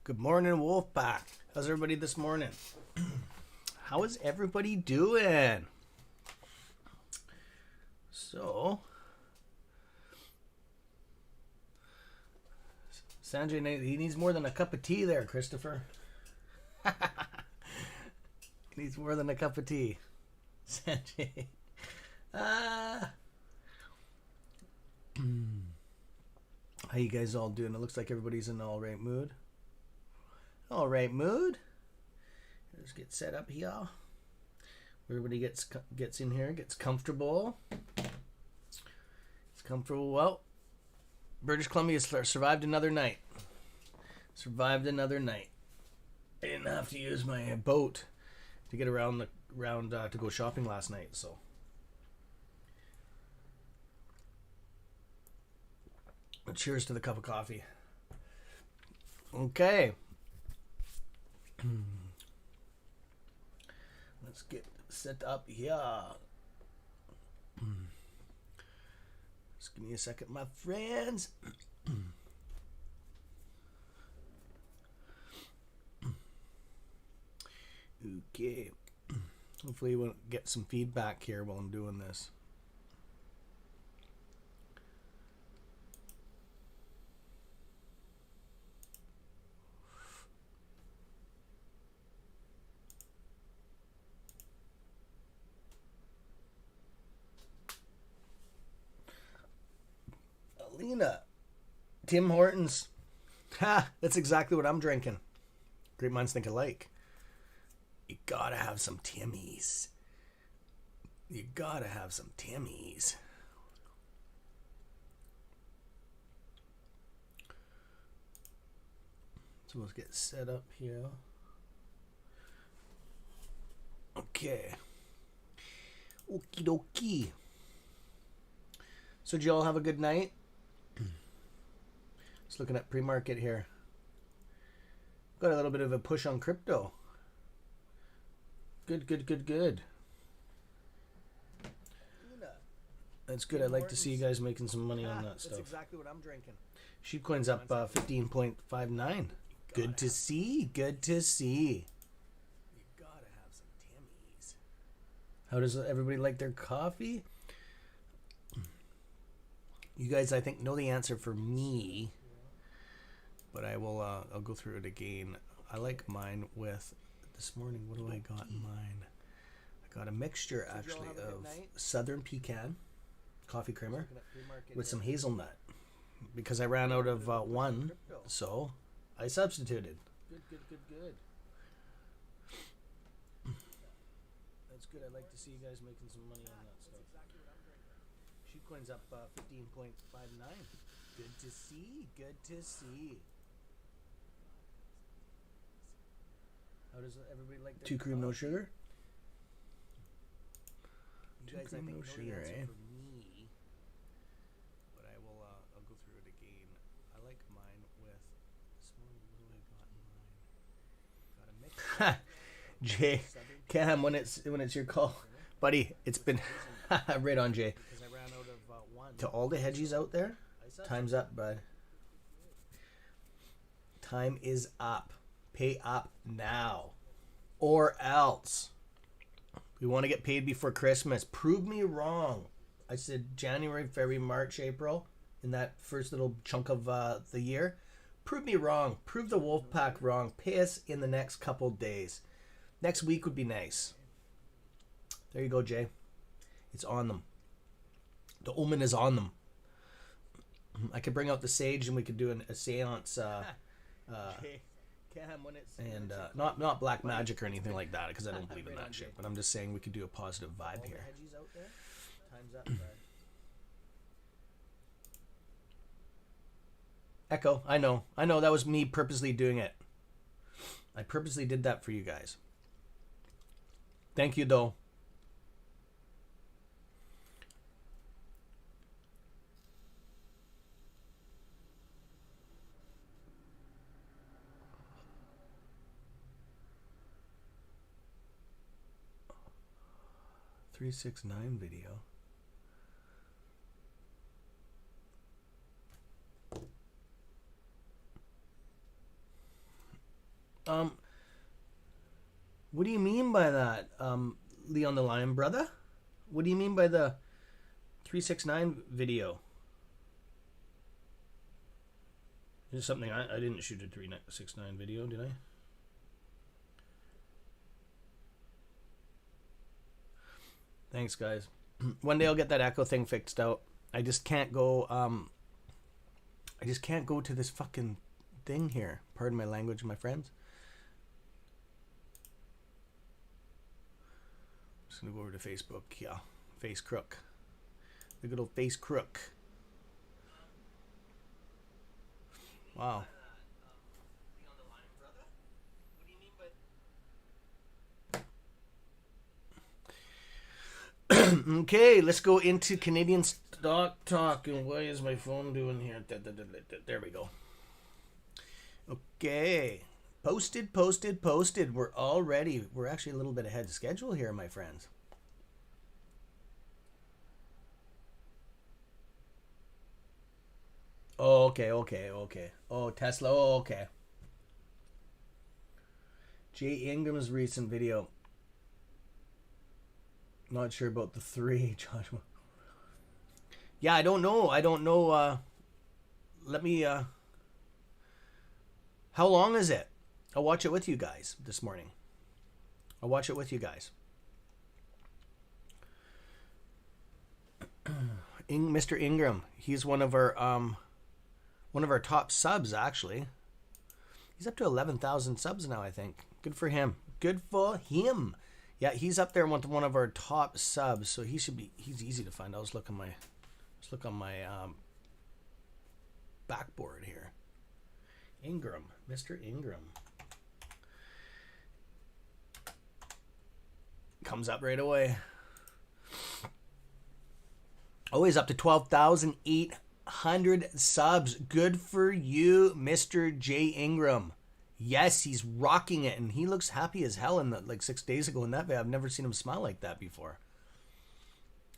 Good morning, Wolfpack. How's everybody this morning? How is everybody doing? So, Sanjay, he needs more than a cup of tea there, Christopher. He needs more than a cup of tea. Sanjay. How you guys all doing? It looks like everybody's in all right mood. All right mood. Let's get set up here. Everybody gets in here, gets comfortable. It's comfortable. Well, British Columbia survived another night. Survived another night. I didn't have to use my boat to get around to go shopping last night, so. Cheers to the cup of coffee. Okay. Let's get set up here. Just give me a second, my friends. Okay. Hopefully we'll get some feedback here while I'm doing this. Alina, Tim Hortons. Ha! That's exactly what I'm drinking. Great minds think alike. You gotta have some Timmies. You gotta have some Timmies. So let's get set up here. Okay. Okie dokie. So did you all have a good night? Just looking at pre-market here. Got a little bit of a push on crypto. Good. That's good. I'd like to see you guys making some money on that stuff. That's exactly what I'm drinking. Sheepcoin's up 15.59. Good to see. Good to see. You gotta have some Timmies. How does everybody like their coffee? You guys, I think, know the answer for me, but I will. I'll go through it again. I like mine with. This morning, what do I got in mine? I got a mixture actually of Southern Pecan coffee creamer with some hazelnut because I ran out of one, so I substituted. Good. That's good. I'd like to see you guys making some money on that stuff. Sheepcoin's up 15.59. Good to see. Good to see. How does everybody like their 2 cream, no sugar? You guys, I think, no sugar, eh? For me, but I will. I'll go through it again. I like mine with. This morning, what do I got in mine? Got a mix. Jay, Cam, when it's your call, buddy. It's been right on, Jay. To all the hedgies out there, time's up, bud. Time is up. Pay up now. Or else. We want to get paid before Christmas. Prove me wrong. I said January, February, March, April. In that first little chunk of the year. Prove me wrong. Prove the Wolfpack wrong. Pay us in the next couple days. Next week would be nice. There you go, Jay. It's on them. The omen is on them. I could bring out the sage and we could do a seance. And not black magic or anything like that because I don't believe in that shit. But I'm just saying we could do a positive vibe here. Echo, I know. That was me purposely doing it. I purposely did that for you guys. Thank you, though. .369 video. What do you mean by that, Leon the Lion brother? What do you mean by the 369 video? Is something I didn't shoot a 369 video, did I? Thanks, guys. One day I'll get that echo thing fixed out. I just can't go. I just can't go to this fucking thing here. Pardon my language, my friends. I'm just gonna go over to Facebook. Yeah, face crook. The good old face crook. Wow. Okay, let's go into Canadian stock talk. And why is my phone doing here? There we go. Okay. Posted. We're all ready. We're actually a little bit ahead of schedule here, my friends. Okay. Oh, Tesla. Oh, okay. Jay Ingram's recent video. Not sure about the 3, Joshua. Yeah, I don't know. Let me. How long is it? I'll watch it with you guys this morning. I'll watch it with you guys. Mr. Ingram, he's one of our top subs actually. He's up to 11,000 subs now, I think. Good for him. Good for him. Yeah, he's up there with one of our top subs, so he's easy to find. Let's look on my backboard here. Ingram, Mr. Ingram. Comes up right away. Oh, he's up to 12,800 subs. Good for you, Mr. J. Ingram. Yes, he's rocking it, and he looks happy as hell in like 6 days ago in that video. I've never seen him smile like that before.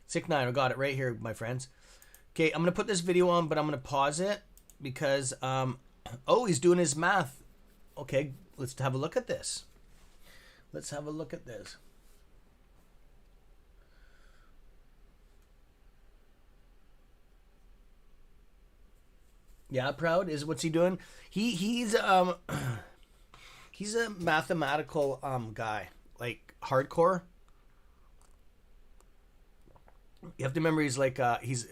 Sick 9, I got it right here, my friends. Okay, I'm going to put this video on, but I'm going to pause it because, oh, he's doing his math. Okay, let's have a look at this. Let's have a look at this. Yeah, proud is what's he doing? He's a mathematical guy, like hardcore. You have to remember he's like he's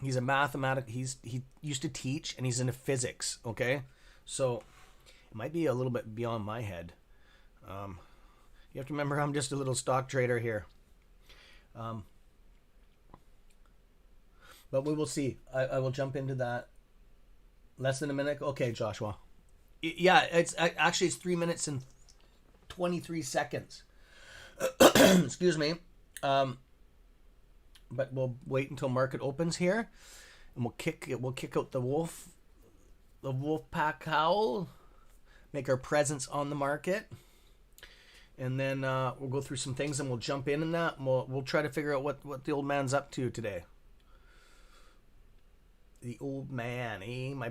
a he used to teach and he's into physics, okay? So it might be a little bit beyond my head. You have to remember I'm just a little stock trader here. But we will see. I will jump into that. Less than a minute. Okay, Joshua. Yeah, it's 3 minutes and 23 seconds. Excuse me. But we'll wait until market opens here, and we'll kick out the wolf pack howl, make our presence on the market, and then we'll go through some things and we'll jump in that. And we'll try to figure out what the old man's up to today. The old man, eh? My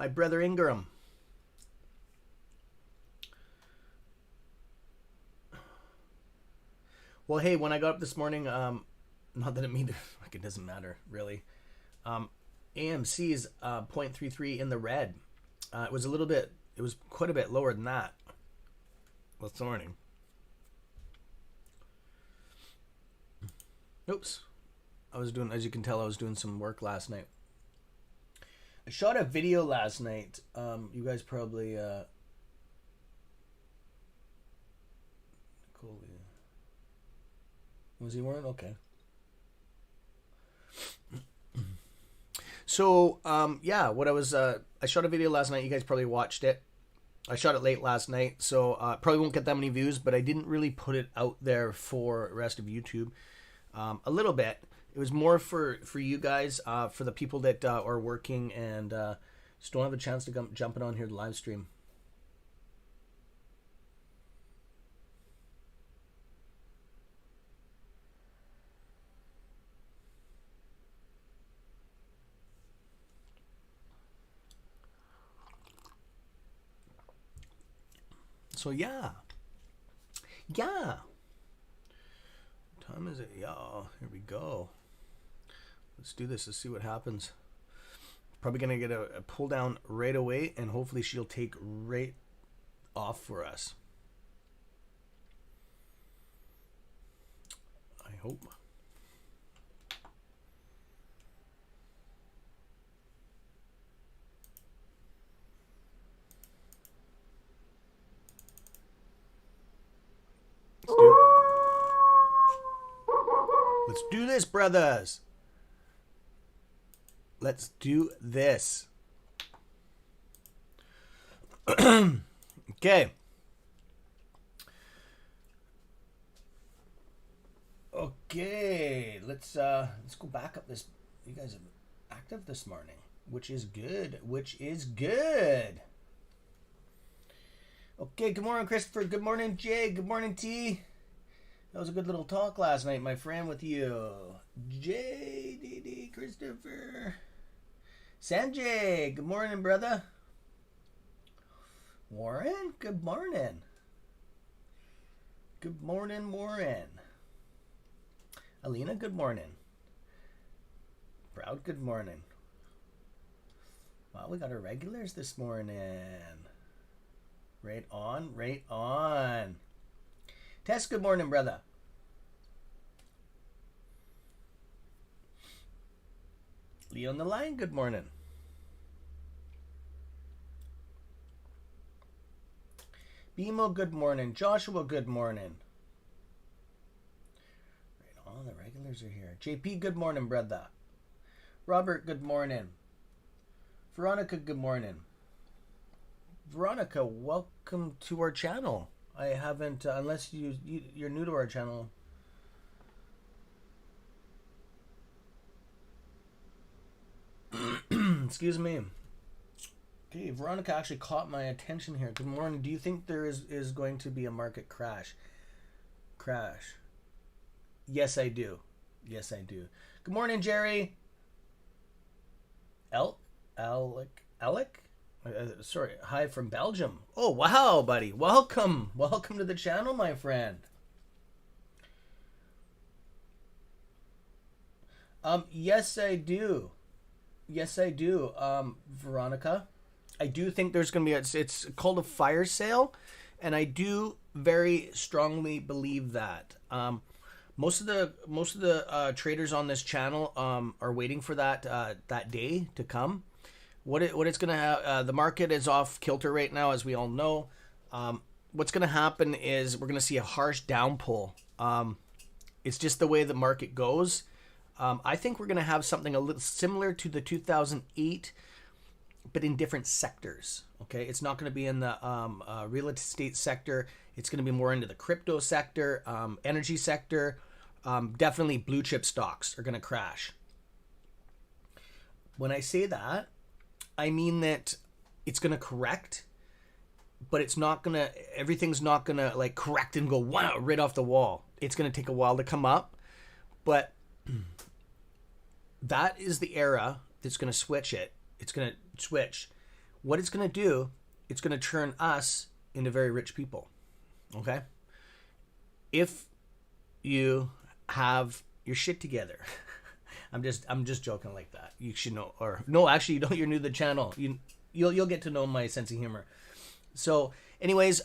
brother Ingram. Well, hey, when I got up this morning, not that it means like it doesn't matter really. AMC is 0.33 in the red. It was quite a bit lower than that this morning. Oops. As you can tell, I was doing some work last night. I shot a video last night. You guys probably cool. Was he wearing? Okay. So, yeah, I shot a video last night. You guys probably watched it. I shot it late last night, so probably won't get that many views, but I didn't really put it out there for the rest of YouTube. A little bit. It was more for you guys, for the people that are working and just don't have a chance to jump it on here to live stream. So yeah. Yeah. What time is it? Yeah, here we go. Let's do this. Let's see what happens. Probably going to get a pull down right away, and hopefully she'll take right off for us. I hope. Let's do this, brothers. Let's do this. Okay. Okay. Let's go back up this. You guys are active this morning, which is good. Which is good. Okay. Good morning, Christopher. Good morning, Jay. Good morning, T. That was a good little talk last night, my friend, with you. JDD, Christopher. Sanjay, good morning, brother. Warren, good morning. Good morning, Warren. Alina, good morning. Proud, good morning. Wow, we got our regulars this morning. Right on, right on. Tess, good morning, brother. Leo on the line, good morning. Bimo, good morning. Joshua, good morning. Right on, the regulars are here. JP, good morning, brother. Robert, good morning. Veronica, good morning. Veronica, welcome to our channel. I haven't, unless you're new to our channel. Excuse me. Okay, Veronica actually caught my attention here. Good morning. Do you think there is going to be a market crash? Crash. Yes, I do. Yes, I do. Good morning, Jerry. Alec? Sorry, hi from Belgium. Oh, wow, buddy. Welcome. Welcome to the channel, my friend. Yes, I do. Yes, I do, Veronica. I do think there's going to be it's called a fire sale, and I do very strongly believe that. Most of the traders on this channel are waiting for that day to come. What it's going to have, the market is off kilter right now, as we all know. What's going to happen is we're going to see a harsh downpull. It's just the way the market goes. I think we're going to have something a little similar to the 2008, but in different sectors. Okay, it's not going to be in the real estate sector. It's going to be more into the crypto sector, energy sector. Definitely blue chip stocks are going to crash. When I say that, I mean that it's going to correct, but it's not going to, everything's not going to like correct and go wow right off the wall. It's going to take a while to come up, but that is the era that's going to switch it. It's going to switch. What it's going to do, it's going to turn us into very rich people. Okay? If you have your shit together. I'm just joking like that. You should know, or no, actually, you don't. You're new to the channel. You'll get to know my sense of humor. So, anyways,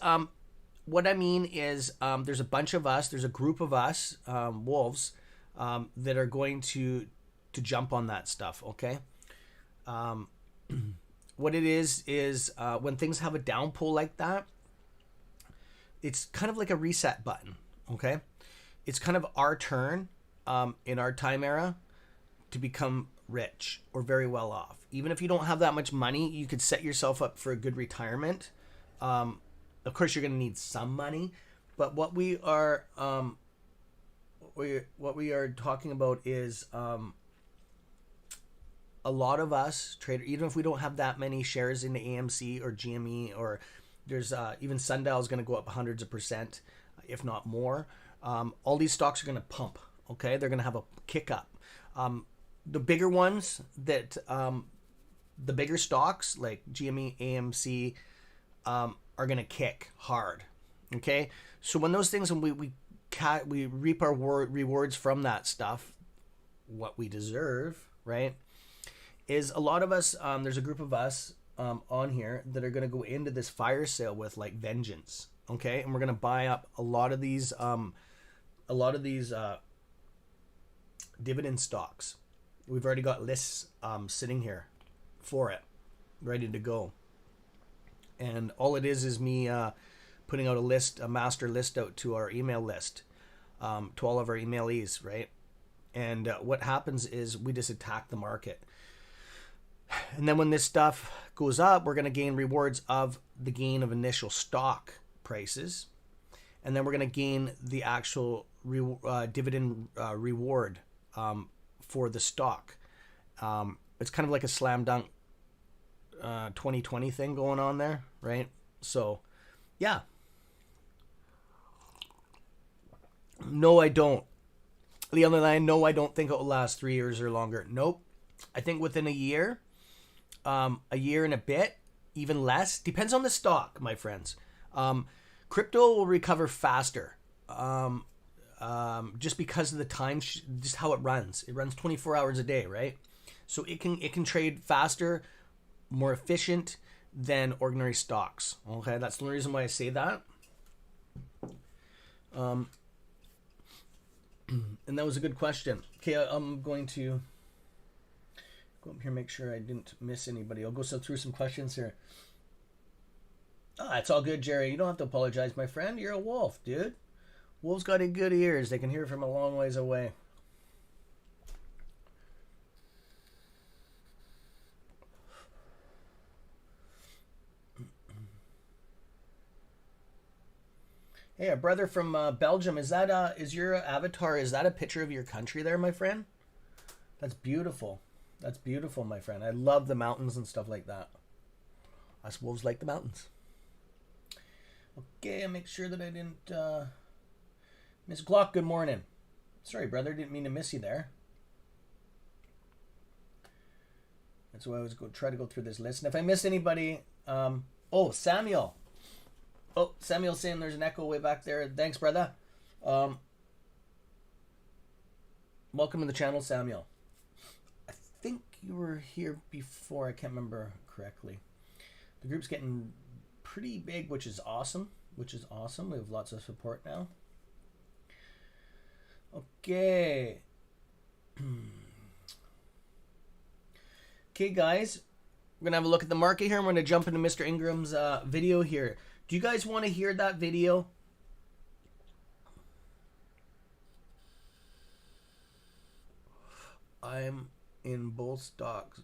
what I mean is, there's a bunch of us. There's a group of us, wolves, that are going to jump on that stuff. Okay. What it is when things have a downpull like that, it's kind of like a reset button. Okay. It's kind of our turn, in our time era, to become rich or very well off. Even if you don't have that much money, you could set yourself up for a good retirement. Of course, you're going to need some money, but what we are talking about is a lot of us trader, even if we don't have that many shares in the AMC or GME, or there's even Sundial is going to go up hundreds of %, if not more. All these stocks are going to pump. Okay, they're going to have a kick up. The bigger ones that the bigger stocks like GME, AMC, are going to kick hard. Okay? So when those things, when we reap our rewards from that stuff, what we deserve, right, is a lot of us, there's a group of us on here that are going to go into this fire sale with like vengeance. Okay? And we're going to buy up a lot of these dividend stocks. We've already got lists sitting here for it, ready to go. And all it is me putting out a master list out to our email list, to all of our emailees, right? And what happens is we just attack the market. And then when this stuff goes up, we're going to gain rewards of the gain of initial stock prices. And then we're going to gain the actual dividend reward for the stock. It's kind of like a slam dunk 2020 thing going on there, right? So, yeah. No, I don't. The other line, no, I don't think it will last 3 years or longer. Nope. I think within a year and a bit, even less. Depends on the stock, my friends. Crypto will recover faster. Just because of the time, just how it runs. It runs 24 hours a day, right? So it can trade faster, more efficient than ordinary stocks. Okay, that's the only reason why I say that. And that was a good question. Okay, I'm going to go up here, make sure I didn't miss anybody. I'll go through some questions here. It's all good, Jerry. You don't have to apologize, my friend. You're a wolf, dude. Wolves got good ears. They can hear from a long ways away. Hey, a brother from Belgium. Is your avatar? Is that a picture of your country there, my friend? That's beautiful. That's beautiful, my friend. I love the mountains and stuff like that. Us wolves like the mountains. Okay, I'll make sure that I didn't Miss Glock, good morning. Sorry, brother, didn't mean to miss you there. That's why I was try to go through this list. And if I miss anybody, Samuel. Oh, Samuel's saying there's an echo way back there. Thanks, brother. Welcome to the channel, Samuel. I think you were here before. I can't remember correctly. The group's getting pretty big, which is awesome. We have lots of support now. Okay. Okay, guys. We're going to have a look at the market here. I'm going to jump into Mr. Ingram's video here. Do you guys want to hear that video? I'm in both stocks.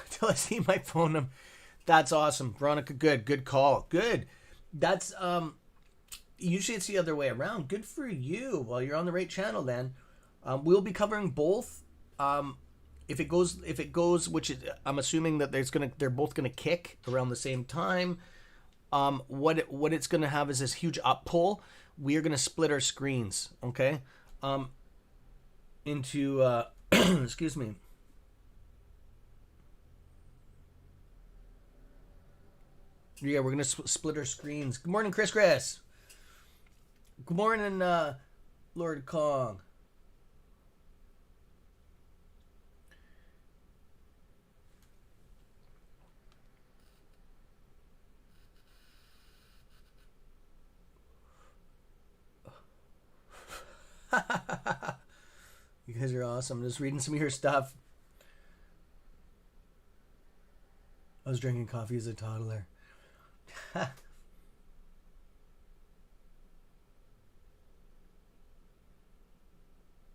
Till I see my phone. That's awesome. Veronica, good call. Good. That's usually it's the other way around. Good for you. Well, you're on the right channel then. We'll be covering both. If it goes, which is, I'm assuming that they're both gonna kick around the same time. What it's gonna have is this huge up pull. We are gonna split our screens, okay? Into excuse me. Yeah, we're gonna split our screens. Good morning, Chris. Good morning, Lord Kong. You guys are awesome. Just reading some of your stuff. I was drinking coffee as a toddler.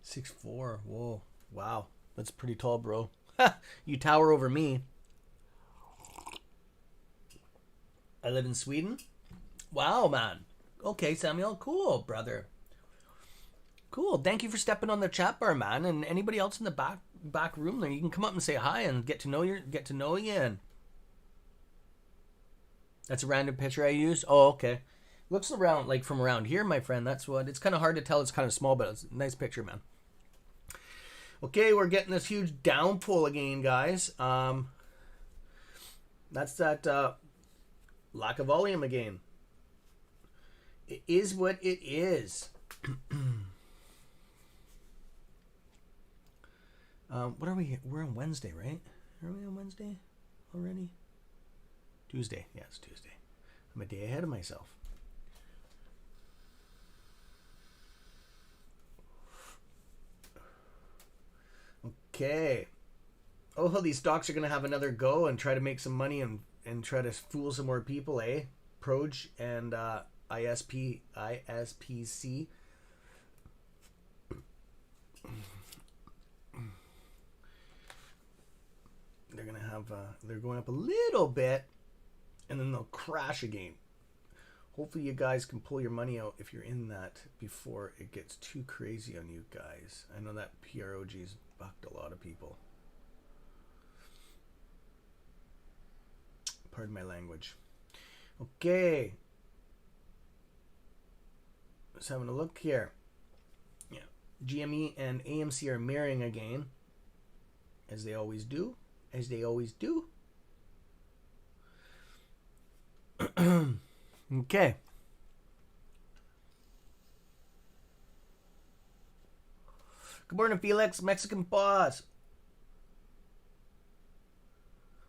6'4". Whoa. Wow. That's pretty tall, bro. You tower over me. I live in Sweden. Wow, man. Okay, Samuel. Cool, brother. Cool. Thank you for stepping on the chat bar, man. And anybody else in the back room there, you can come up and say hi and get to know you. And that's a random picture I used. Oh, okay. Looks around like from around here, my friend. That's what. It's kind of hard to tell. It's kind of small, but it's a nice picture, man. Okay, we're getting this huge downpour again, guys. That's that lack of volume again. It is what it is. What are we? We're on Wednesday, right? Are we on Wednesday already? Tuesday. Yeah, it's Tuesday. I'm a day ahead of myself. Okay. Oh, these stocks are going to have another go and try to make some money and try to fool some more people, eh? Proj and ISPC. They're going to have, they're going up a little bit and then they'll crash again. Hopefully you guys can pull your money out if you're in that before it gets too crazy on you guys. I know that PROG's bucked a lot of people. Pardon my language. Okay. Just having a look here. Yeah. GME and AMC are mirroring again. As they always do. As they always do. Okay. Good morning, Felix. Mexican boss.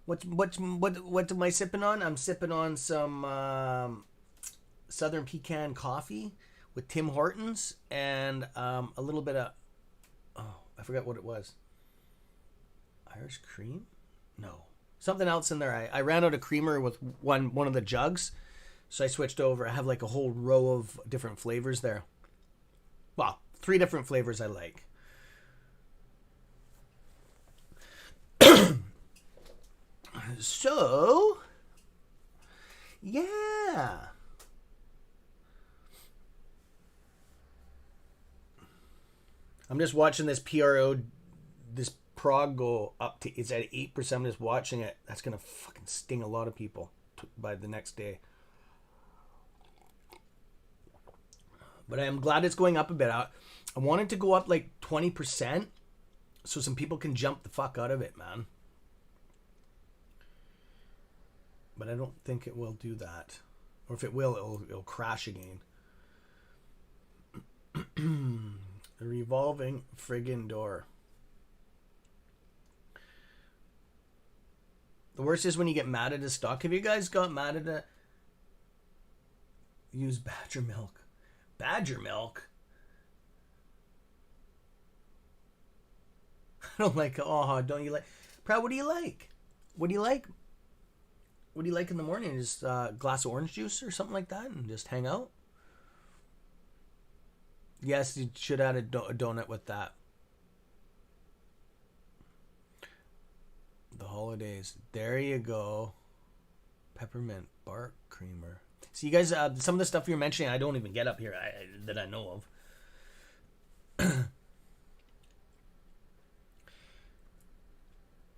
What am I sipping on? I'm sipping on some Southern Pecan coffee with Tim Hortons and a little bit of, oh, I forgot what it was. Irish cream? No. Something else in there. I ran out of creamer with one of the jugs, so I switched over. I have like a whole row of different flavors there. Well, 3 different flavors I like. So, yeah. I'm just watching this this prog go up to, it's at 8%. I'm just watching it. That's going to fucking sting a lot of people by the next day. But I'm glad it's going up a bit. I want it to go up like 20% so some people can jump the fuck out of it, man. But I don't think it will do that. Or if it will, it'll crash again. A revolving friggin' door. The worst is when you get mad at a stock. Have you guys got mad at a... Use Badger milk. Badger milk? I don't like... Oh, don't you like... Proud, what do you like? What do you like? What do you like in the morning? Just a glass of orange juice or something like that and just hang out? Yes, you should add a donut with that. The holidays. There you go. Peppermint bark creamer. So you guys, some of the stuff you're mentioning, I don't even get up here that I know of.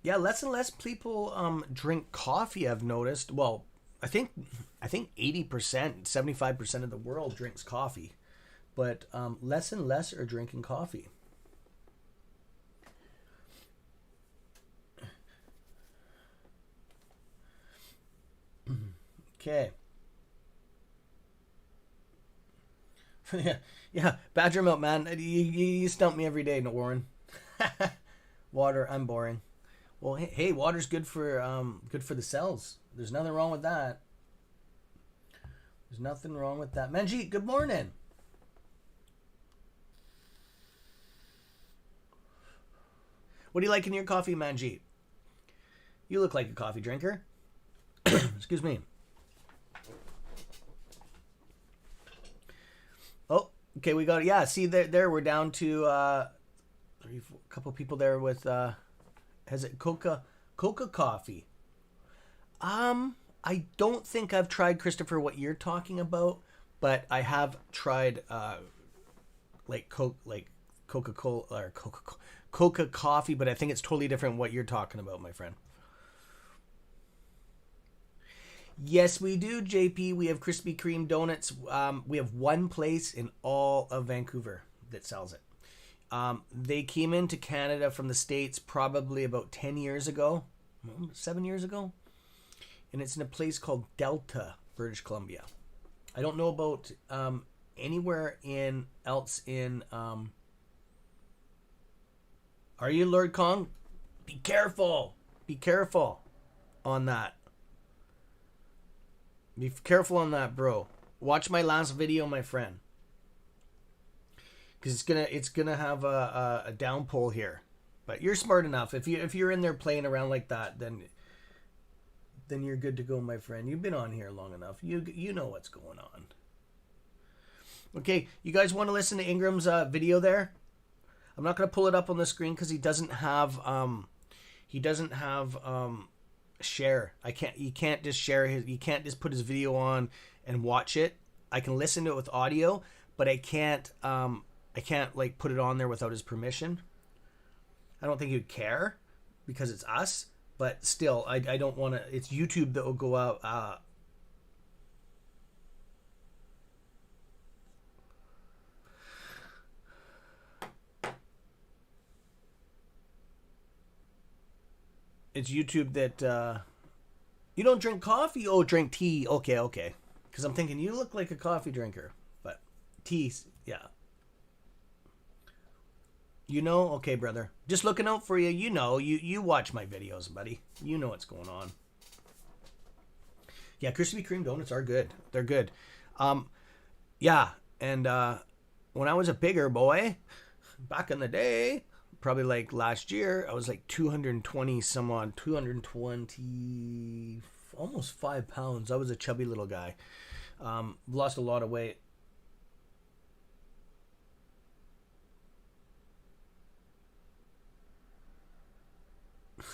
Yeah, less and less people drink coffee, I've noticed. Well, I think 80%, 75% of the world drinks coffee. But less and less are drinking coffee. Okay. yeah, Badger milk, man. You stump me every day, no, Warren. Water, I'm boring. Well, hey, water's good for the cells. There's nothing wrong with that. There's nothing wrong with that. Manjeet, good morning. What do you like in your coffee, Manjeet? You look like a coffee drinker. Excuse me. Oh, okay, we got, yeah, see there we're down to a couple people there with has it Coca coffee. I don't think I've tried, Christopher, what you're talking about, but I have tried like Coca-Cola or Coca coffee, but I think it's totally different what you're talking about, my friend. Yes, we do, JP. We have Krispy Kreme donuts. We have one place in all of Vancouver that sells it. They came into Canada from the States probably about 10 years ago, 7 years ago. And it's in a place called Delta, British Columbia. I don't know about anywhere else in... Are you, Lord Kong? Be careful. Be careful on that. Be careful on that, bro. Watch my last video, my friend. Because it's gonna have a downpoll here. But you're smart enough. If you're in there playing around like that, then you're good to go, my friend. You've been on here long enough. You know what's going on. Okay, you guys want to listen to Ingram's video there? I'm not gonna pull it up on the screen because he doesn't have share. You can't just share you can't just put his video on and watch it. I can listen to it with audio, but I can't like put it on there without his permission. I don't think he'd care because it's us, but still I don't want to. It's YouTube that will go out. It's YouTube that you don't drink coffee? Oh, drink tea. Okay. Because I'm thinking you look like a coffee drinker. But tea, yeah. You know? Okay, brother. Just looking out for you. You know. You watch my videos, buddy. You know what's going on. Yeah, Krispy Kreme donuts are good. They're good. Yeah. And when I was a bigger boy, back in the day... Probably like last year, I was like 220 some odd, 220, almost 5 pounds. I was a chubby little guy. Lost a lot of weight.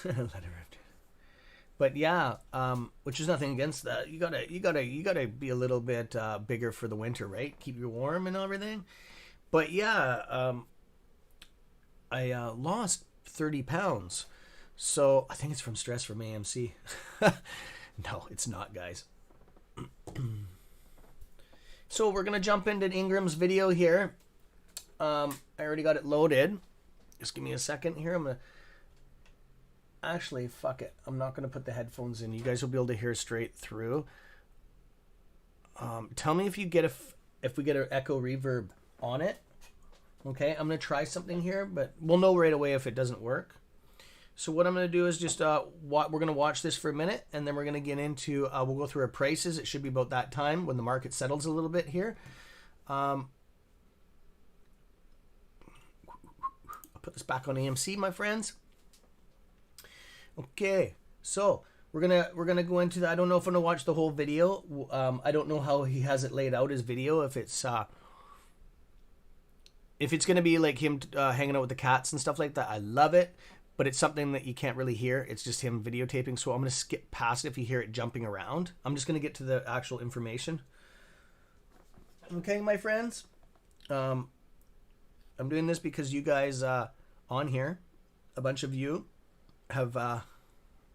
Let it rip. But yeah, which is nothing against that. You gotta be a little bit bigger for the winter, right? Keep you warm and everything. But yeah, I lost 30 pounds. So I think it's from stress from AMC. No, it's not, guys. So we're going to jump into Ingram's video here. I already got it loaded. Just give me a second here. I'm going to... Actually, fuck it. I'm not going to put the headphones in. You guys will be able to hear straight through. Tell me if you get if we get an echo reverb on it. Okay, I'm going to try something here, but we'll know right away if it doesn't work. So what I'm going to do is just, we're going to watch this for a minute, and then we're going to get into, we'll go through our prices. It should be about that time when the market settles a little bit here. I'll put this back on AMC, my friends. Okay, so we're gonna go into that. I don't know if I'm going to watch the whole video. I don't know how he has it laid out, his video, if it's going to be like him hanging out with the cats and stuff like that. I love it, but it's something that you can't really hear. It's just him videotaping, so I'm going to skip past it if you hear it jumping around. I'm just going to get to the actual information. Okay, my friends? I'm doing this because you guys on here, a bunch of you, have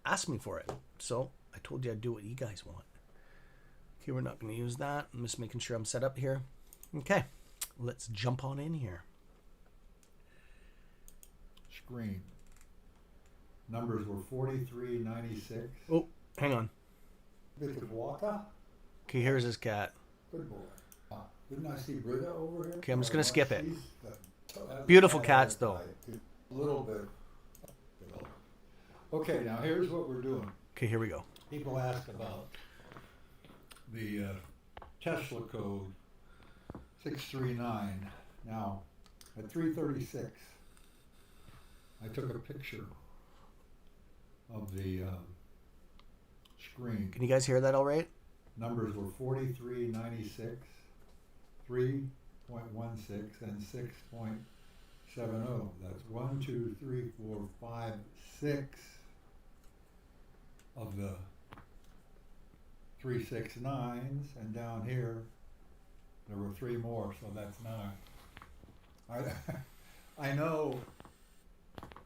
asked me for it. So I told you I'd do what you guys want. Okay, we're not going to use that. I'm just making sure I'm set up here. Okay. Let's jump on in here. Screen. Numbers were 43.96. Oh, hang on. Bit of water. Okay, here's his cat. Good boy. Didn't I see Britta over here? Okay, I'm just going to skip it. Beautiful cats, though. A little bit. Okay, now here's what we're doing. Okay, here we go. People ask about the Tesla code 639. Now, at 3:36, I took a picture of the screen. Can you guys hear that all right? Numbers were 43.96, 3.16, and 6.70. That's 1, 2, 3, 4, 5, 6 of the 369s, and down here there were 3 more, so that's 9. I know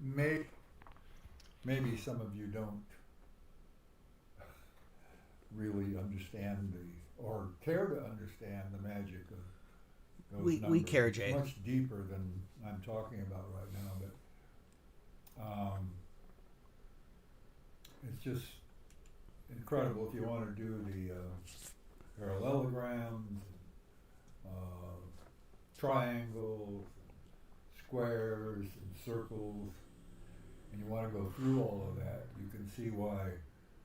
maybe some of you don't really understand or care to understand the magic of those numbers. We care, It's Jay. much deeper than I'm talking about right now, but it's just incredible if you want to do the parallelograms, triangles, squares, and circles, and you want to go through all of that. You can see why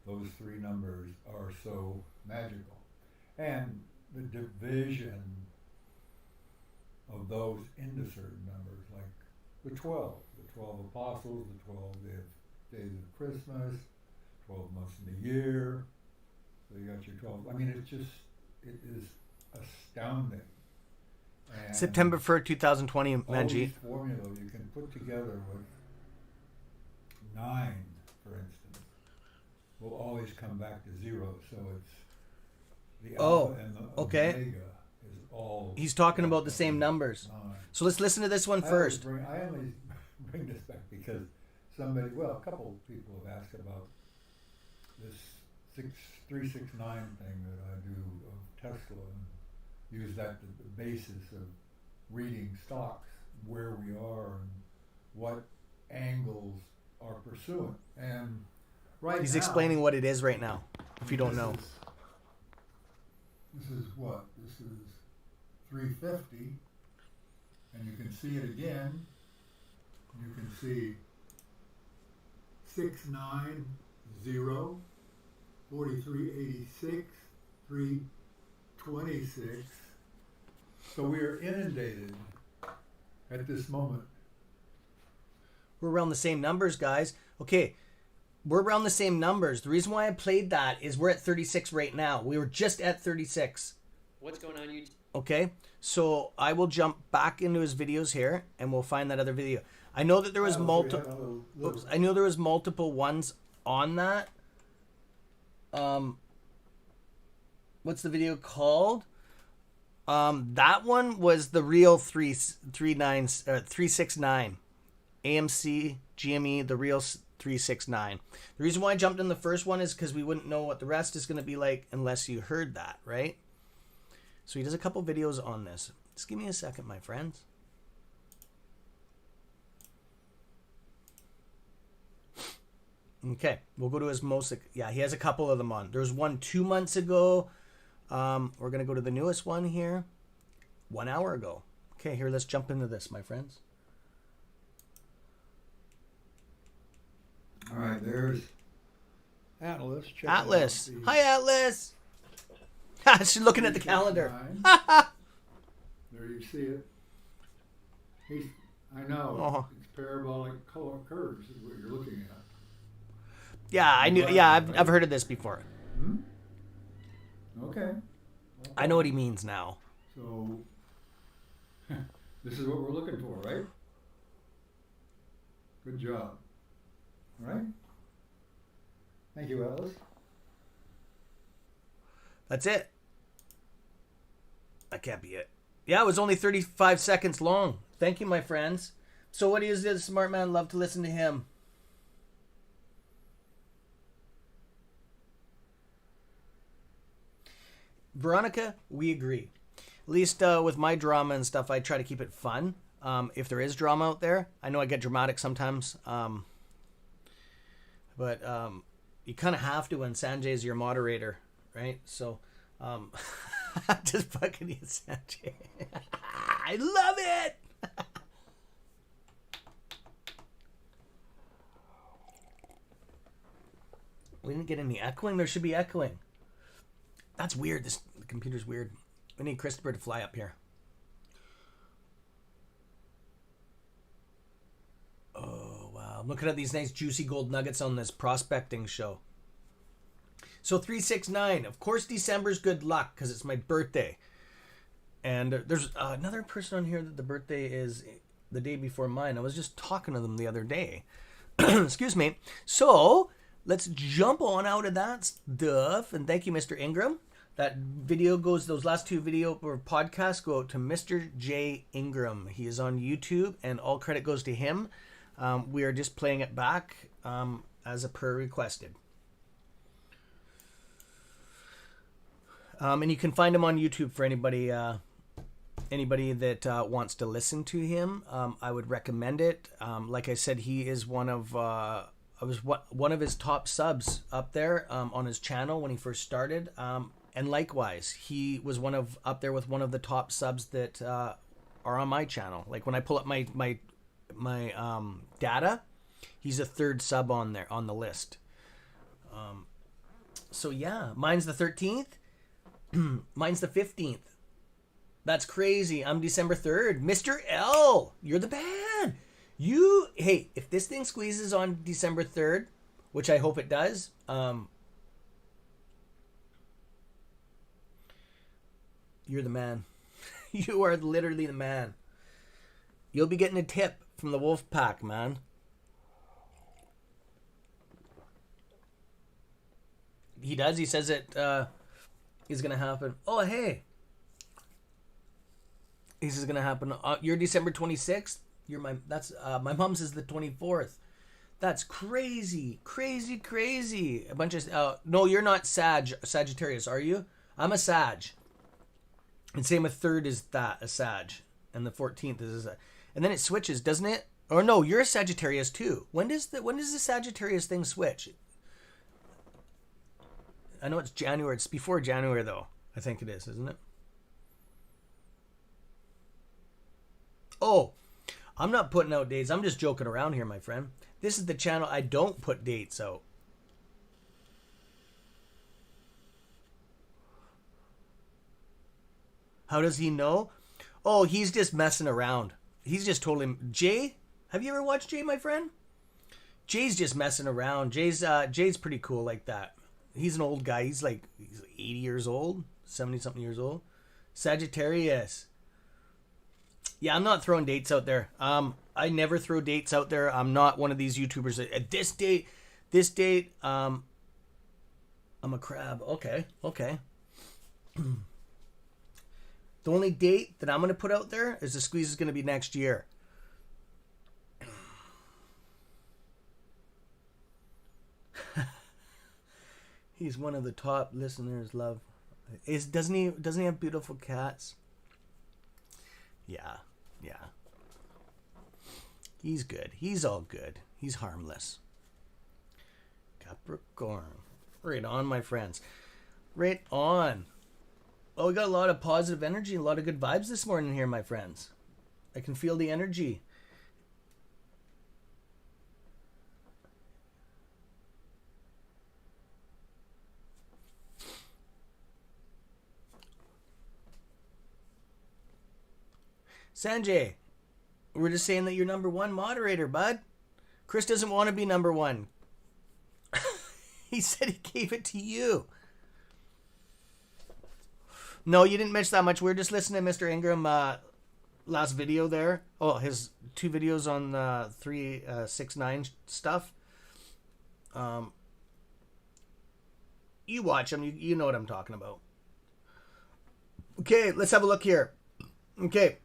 those three numbers are so magical. And the division of those into certain numbers, like the 12 apostles, the 12 days of Christmas, 12 months in the year. So you got your 12. I mean, it is astounding. And September 1st, 2020, all Manjeet. these formulas you can put together with 9, for instance, will always come back to 0. So it's the alpha and the omega is all. He's talking about the same numbers. 9. So let's listen to this one first. I only bring this back because a couple people have asked about this 369 thing that I do of Tesla and use that as the basis of reading stocks, where we are and what angles are pursuing. And He's now, explaining what it is right now, if you don't know. This is what? This is 350, and you can see it again. You can see 690, 4386, 326. So we are inundated at this moment. We're around the same numbers, guys. Okay, we're around the same numbers. The reason why I played that is we're at 36 right now. We were just at 36. What's going on, YouTube? Okay, so I will jump back into his videos here, and we'll find that other video. I know that there was multiple. I know there was multiple ones on that. What's the video called? That one was the real 369 AMC GME, the real 369. The reason why I jumped in the first one is because we wouldn't know what the rest is going to be like unless you heard that, right? So he does a couple videos on this. Just give me a second, my friends. Okay, we'll go to his most. Yeah, he has a couple of them on. There's one 2 months ago. We're going to go to the newest one here. 1 hour ago. Okay, here, let's jump into this, my friends. All right, there's Atlas. Check Atlas. out the Hi, Atlas. She's looking at the calendar. There you see it. I know. Oh. It's parabolic curves is what you're looking at. Yeah, I knew. Yeah, I've heard of this before. Okay. I know what he means now. So, this is what we're looking for, right? Good job. All right? Thank you, Alice. That's it. That can't be it. Yeah, it was only 35 seconds long. Thank you, my friends. So what is this smart man? Love to listen to him. Veronica, we agree. At least with my drama and stuff, I try to keep it fun. If there is drama out there, I know I get dramatic sometimes. But you kind of have to when Sanjay is your moderator, right? So, just fucking you, Sanjay. I love it! We didn't get any echoing. There should be echoing. That's weird. The computer's weird. We need Christopher to fly up here. Oh, wow. I'm looking at these nice juicy gold nuggets on this prospecting show. So 369. Of course, December's good luck because it's my birthday. And there's another person on here that the birthday is the day before mine. I was just talking to them the other day. Excuse me. So let's jump on out of that stuff. And thank you, Mr. Ingram. That video goes, those last two video or podcasts go out to Mr. J. Ingram. He is on YouTube and all credit goes to him. We are just playing it back as a per requested. And you can find him on YouTube for anybody that wants to listen to him. I would recommend it. Like I said, he is one of one of his top subs up there on his channel when he first started. And likewise, he was up there with one of the top subs that are on my channel. Like when I pull up my data, he's a third sub on there on the list. So yeah, mine's the 13th. Mine's the 15th. That's crazy. I'm December 3rd. Mr. L, you're the man. Hey, if this thing squeezes on December 3rd, which I hope it does, you're the man. You are literally the man. You'll be getting a tip from the Wolf Pack, man. He does. He says it is going to happen. Oh, hey. This is going to happen. You're December 26th. My mom's is the 24th. That's crazy. Crazy, crazy. A bunch of... no, you're not Sagittarius, are you? I'm a Sag. And same with 3rd is a Sag. And the 14th is a... And then it switches, doesn't it? Or no, you're a Sagittarius too. When does the Sagittarius thing switch? I know it's January. It's before January, though. I think it is, isn't it? Oh, I'm not putting out dates. I'm just joking around here, my friend. This is the channel I don't put dates out. How does he know? Oh, he's just messing around. He's just totally... Jay? Have you ever watched Jay, my friend? Jay's just messing around. Jay's pretty cool like that. He's an old guy. He's 80 years old, 70-something years old. Sagittarius. Yeah, I'm not throwing dates out there. I never throw dates out there. I'm not one of these YouTubers that, at this date, I'm a crab. Okay. The only date that I'm going to put out there is the squeeze is going to be next year. He's one of the top listeners, love. Doesn't he have beautiful cats? Yeah. He's good. He's all good. He's harmless. Capricorn. Right on, my friends. Right on. Oh, we got a lot of positive energy, a lot of good vibes this morning here, my friends. I can feel the energy. Sanjay, we're just saying that you're number one moderator, bud. Chris doesn't want to be number one. He said he gave it to you. No, you didn't miss that much. We were just listening to Mr. Ingram last video there. Oh, his 2 videos on 369 stuff. You watch them. You know what I'm talking about. Okay, let's have a look here. Okay,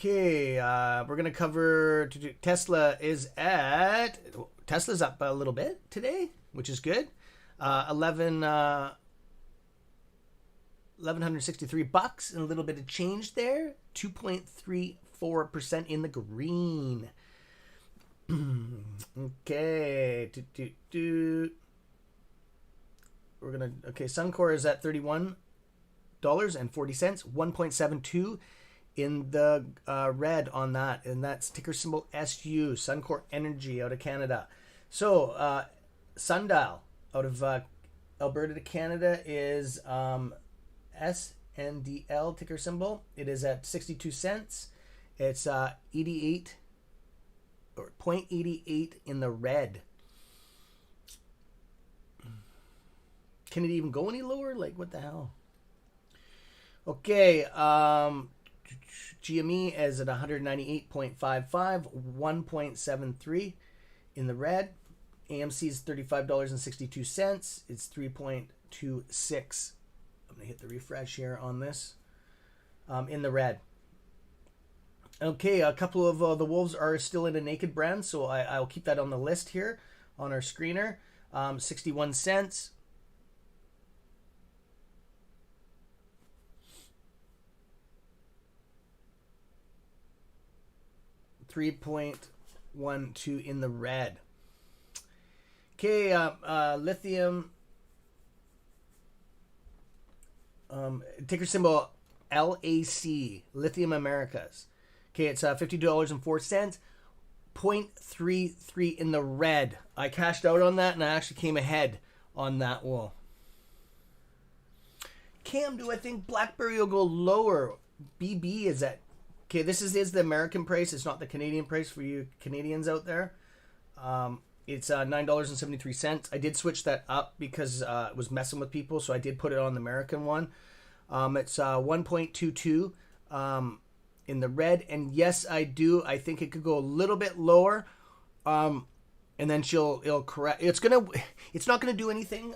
we're going to cover... Tesla's up a little bit today, which is good. $1,163 and a little bit of change there. 2.34% in the green. Okay. We're going to... Okay, Suncor is at $31.40. 1.72 in the red on that. And that's ticker symbol SU. Suncor Energy out of Canada. So, Sundial out of Alberta to Canada is SNDL ticker symbol. It is at 62 cents. It's 88 or 0.88 in the red. Can it even go any lower? Like, what the hell? Okay, GME is at 198.55, 1.73 in the red. AMC is $35.62. It's 3.26. I'm going to hit the refresh here on this. In the red. Okay, a couple of the wolves are still in a naked brand, so I'll keep that on the list here on our screener. 61 cents. 3.12 in the red. Okay, lithium. Ticker symbol LAC, Lithium Americas. Okay, it's $50.04. 0.33 in the red. I cashed out on that and I actually came ahead on that wall. Cam, do I think BlackBerry will go lower? BB is at... Okay, this is the American price. It's not the Canadian price for you Canadians out there. It's $9.73. I did switch that up because it was messing with people, so I did put it on the American one. It's 1.22 in the red, and yes, I do. I think it could go a little bit lower, and then it'll correct. It's not gonna do anything.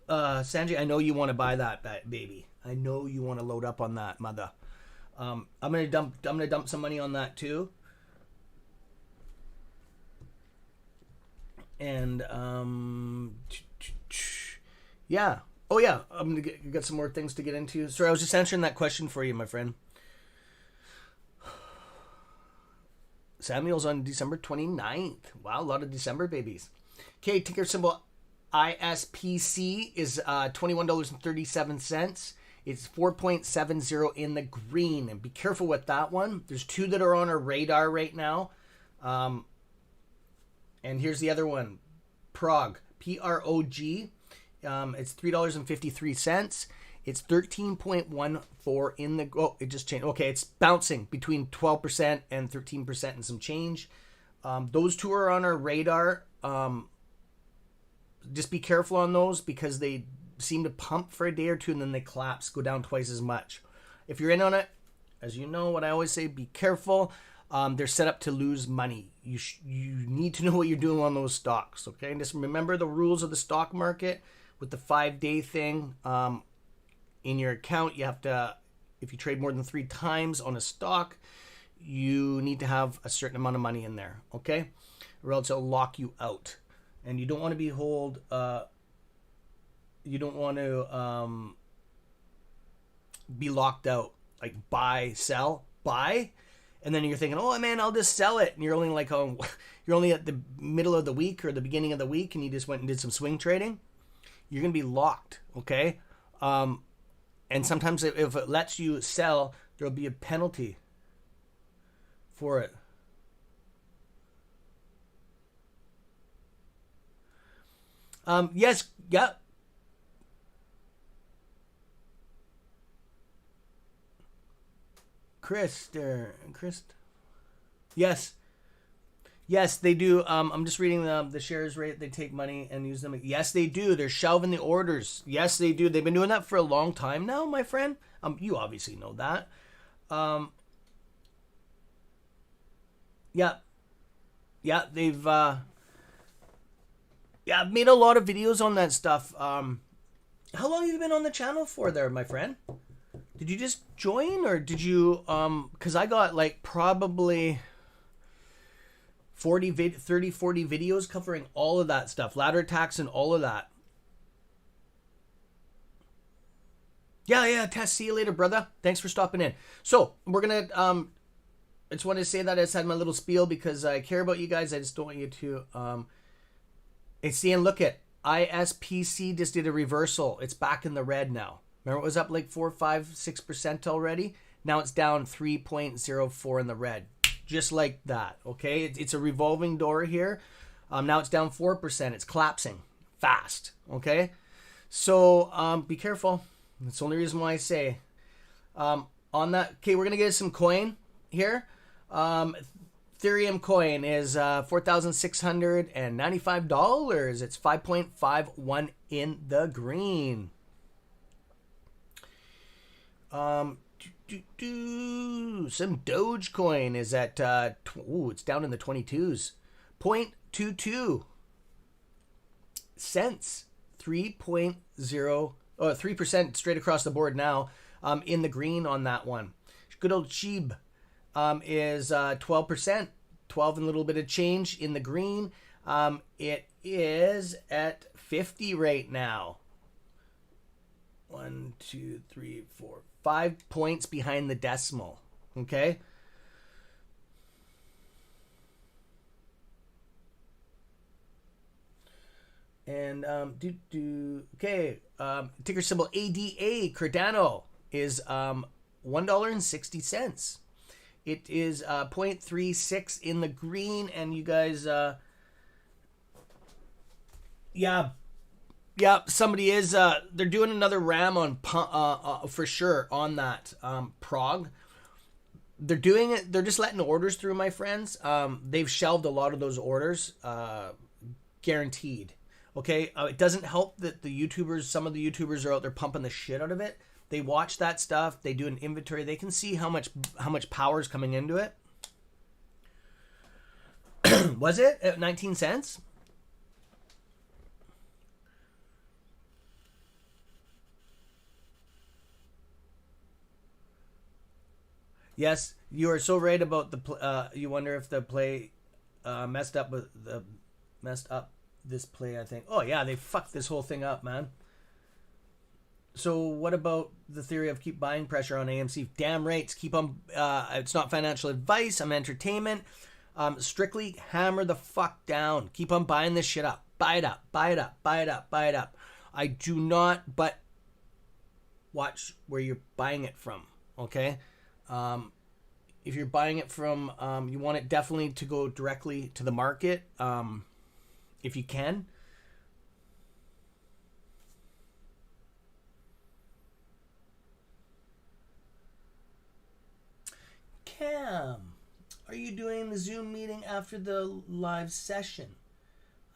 Sanjay, I know you want to buy that baby. I know you want to load up on that, mother. I'm gonna dump some money on that too. And yeah. Oh yeah, I'm gonna get some more things to get into. Sorry, I was just answering that question for you, my friend. Samuel's on December 29th. Wow, a lot of December babies. Okay, ticker symbol ISPC is $21.37. It's 4.70 in the green. And be careful with that one. There's two that are on our radar right now. And here's the other one. PROG. P-R-O-G. It's $3.53. It's 13.14 in the... Oh, it just changed. Okay, it's bouncing between 12% and 13% and some change. Those two are on our radar. Just be careful on those because they seem to pump for a day or two and then they collapse, go down twice as much. If you're in on it, as you know what I always say, be careful. They're set up to lose money. You need to know what you're doing on those stocks, okay? And just remember the rules of the stock market with the 5-day thing. In your account, you have to, if you trade more than 3 times on a stock, you need to have a certain amount of money in there, okay? Or else it'll lock you out. And you don't want to be you don't want to be locked out. Like buy, sell, buy, and then you're thinking, oh man, I'll just sell it. And you're only like, you're only at the middle of the week or the beginning of the week, and you just went and did some swing trading. You're gonna be locked, okay? And sometimes if it lets you sell, there'll be a penalty for it. Yes, yeah. Chris. Yes. Yes, they do. I'm just reading the shares rate. They take money and use them. Yes, they do. They're shelving the orders. Yes, they do. They've been doing that for a long time now, my friend. You obviously know that. Yeah. Yeah, they've... I've made a lot of videos on that stuff. How long have you been on the channel for there, my friend? Did you just join or did you... Because I got like probably... 40 videos covering all of that stuff. Ladder attacks and all of that. Yeah, Tess, see you later, brother. Thanks for stopping in. So, we're going to... I just wanted to say that I just had my little spiel because I care about you guys. I just don't want you to... see, and look at ISPC just did a reversal. It's back in the red now. Remember it was up like 4, 5, 6% already? Now it's down 3.04 in the red. Just like that, okay? It's a revolving door here. Now it's down 4%. It's collapsing fast, okay? So be careful. That's the only reason why I say. On that, okay, we're going to get some coin here. Ethereum coin is $4,695. It's 5.51 in the green. Some Dogecoin is at it's down in the 22s. 0.22 cents. 3% straight across the board now. In the green on that one. Good old Sheeb is 12%. 12 and a little bit of change in the green. It is at 50 right now. 1, 2, 3, 4, 5 points behind the decimal. Okay. And okay, ticker symbol ADA Cardano is $1.60. It is 0.36 in the green, and you guys, yeah, somebody is they're doing another ram on for sure on that prog. They're doing it. They're just letting orders through, my friends. They've shelved a lot of those orders, guaranteed. Okay, it doesn't help that the YouTubers, some of the YouTubers are out there pumping the shit out of it. They watch that stuff. They do an inventory. They can see how much power is coming into it. Was it at 19 cents? Yes, you are so right about the. You wonder if the play messed up this play. I think. Oh yeah, they fucked this whole thing up, man. So what about the theory of keep buying pressure on AMC? Damn right. Keep on. It's not financial advice. I'm entertainment. Strictly hammer the fuck down. Keep on buying this shit up. Buy it up. Buy it up. Buy it up. Buy it up. I do not. But watch where you're buying it from. Okay. If you're buying it from, you want it definitely to go directly to the market, if you can. Cam, are you doing the Zoom meeting after the live session?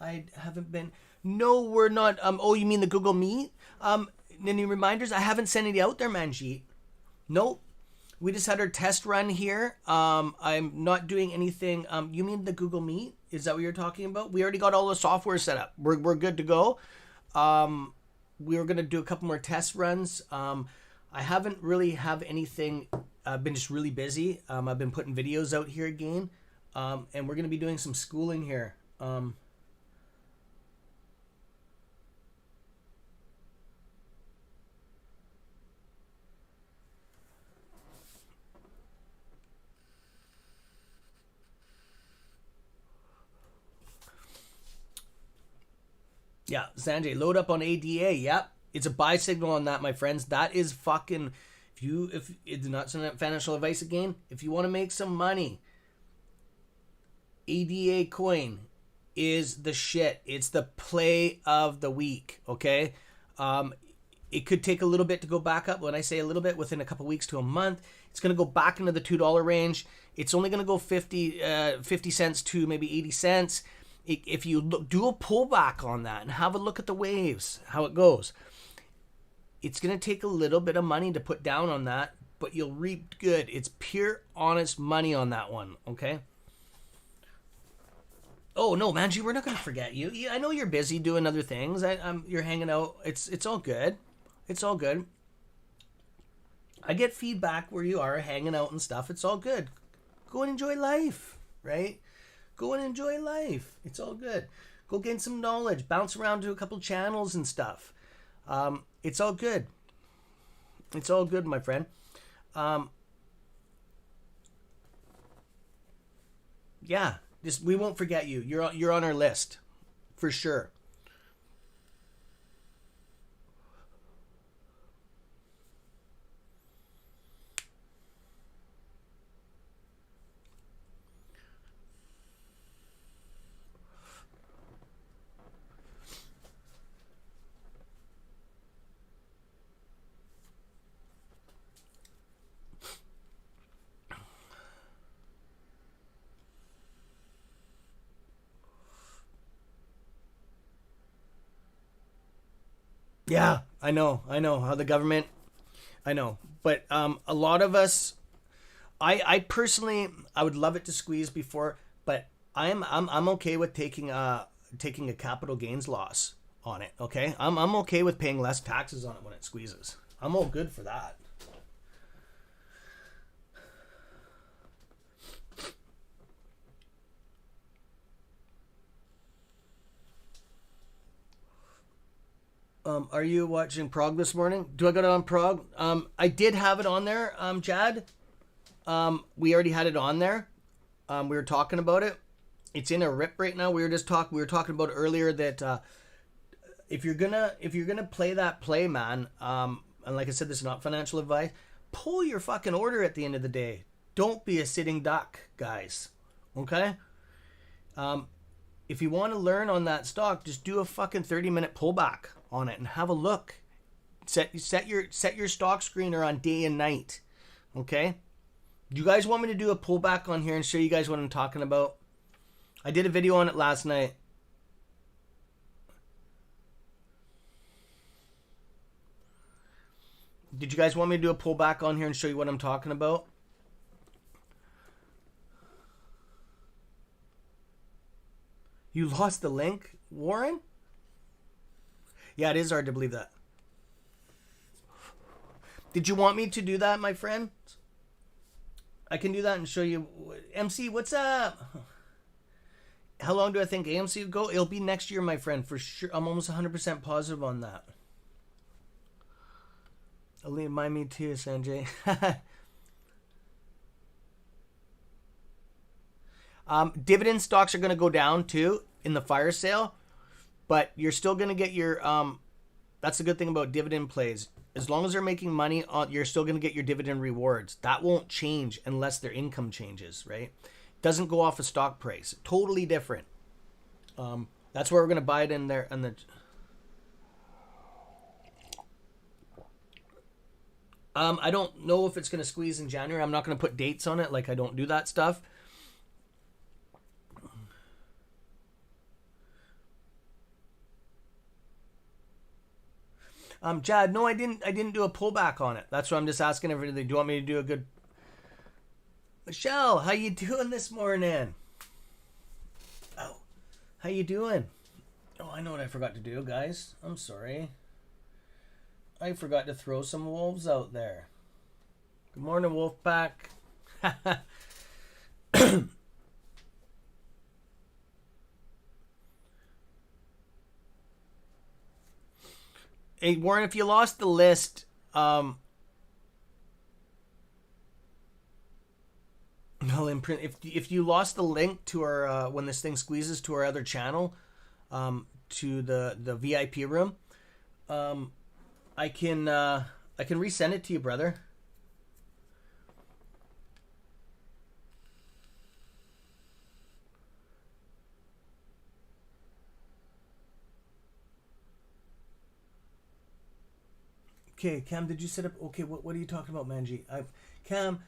I haven't been. No, we're not. Oh, you mean the Google Meet? Any reminders? I haven't sent any out there, Manjeet. Nope. We just had our test run here. I'm not doing anything. You mean the Google Meet? Is that what you're talking about? We already got all the software set up. We're good to go. We were going to do a couple more test runs. I haven't really have anything. I've been just really busy. I've been putting videos out here again. And we're going to be doing some schooling here. Yeah, Sanjay, load up on ADA. Yep, it's a buy signal on that, my friends. That is fucking. If it's not some financial advice again, if you want to make some money, ADA coin is the shit. It's the play of the week. Okay, it could take a little bit to go back up. When I say a little bit, within a couple weeks to a month, it's going to go back into the $2 range. It's only going to go 50 cents to maybe 80 cents. If you do a pullback on that and have a look at the waves, how it goes, it's going to take a little bit of money to put down on that, but you'll reap good. It's pure, honest money on that one, okay? Oh, no, Manji, we're not going to forget you. I know you're busy doing other things. You're hanging out. It's all good. It's all good. I get feedback where you are hanging out and stuff. It's all good. Go and enjoy life, right? Go and enjoy life. It's all good. Go gain some knowledge. Bounce around to a couple channels and stuff. It's all good. It's all good, my friend. Yeah, just we won't forget you. You're on our list, for sure. Yeah, I know how the government. I know, but a lot of us. I personally, I would love it to squeeze before, but I'm okay with taking a capital gains loss on it. Okay, I'm okay with paying less taxes on it when it squeezes. I'm all good for that. Are you watching Prog this morning? Do I got it on Prog? I did have it on there, Jad. We already had it on there. We were talking about it. It's in a rip right now. We were talking about earlier that if you're gonna play that play, man, and like I said, this is not financial advice. Pull your fucking order at the end of the day. Don't be a sitting duck, guys. Okay? If you want to learn on that stock, just do a fucking 30-minute pullback on it and have a look. Set your stock screener on day and night. Okay? Do you guys want me to do a pullback on here and show you guys what I'm talking about? I did a video on it last night. Did you guys want me to do a pullback on here and show you what I'm talking about? You lost the link, Warren? Yeah, it is hard to believe that. Did you want me to do that, my friend? I can do that and show you. MC, what's up? How long do I think AMC will go? It'll be next year, my friend, for sure. I'm almost 100% positive on that. Mind me too, Sanjay. Dividend stocks are going to go down too in the fire sale, but you're still going to get your. That's the good thing about dividend plays. As long as they're making money, you're still going to get your dividend rewards. That won't change unless their income changes, right? Doesn't go off a stock price. Totally different. That's where we're going to buy it in there. And the. I don't know if it's going to squeeze in January. I'm not going to put dates on it. Like, I don't do that stuff. Jad, no, I didn't do a pullback on it. That's what I'm just asking everybody. Do you want me to do a good... Michelle, how you doing this morning? Oh, how you doing? Oh, I know what I forgot to do, guys. I'm sorry. I forgot to throw some wolves out there. Good morning, Wolfpack. Hey, Warren, if you lost the list, well, if you lost the link to our when this thing squeezes to our other channel, to the VIP room, I can resend it to you, brother. Okay, Cam, did you set up? Okay, what are you talking about, Manji? Cam,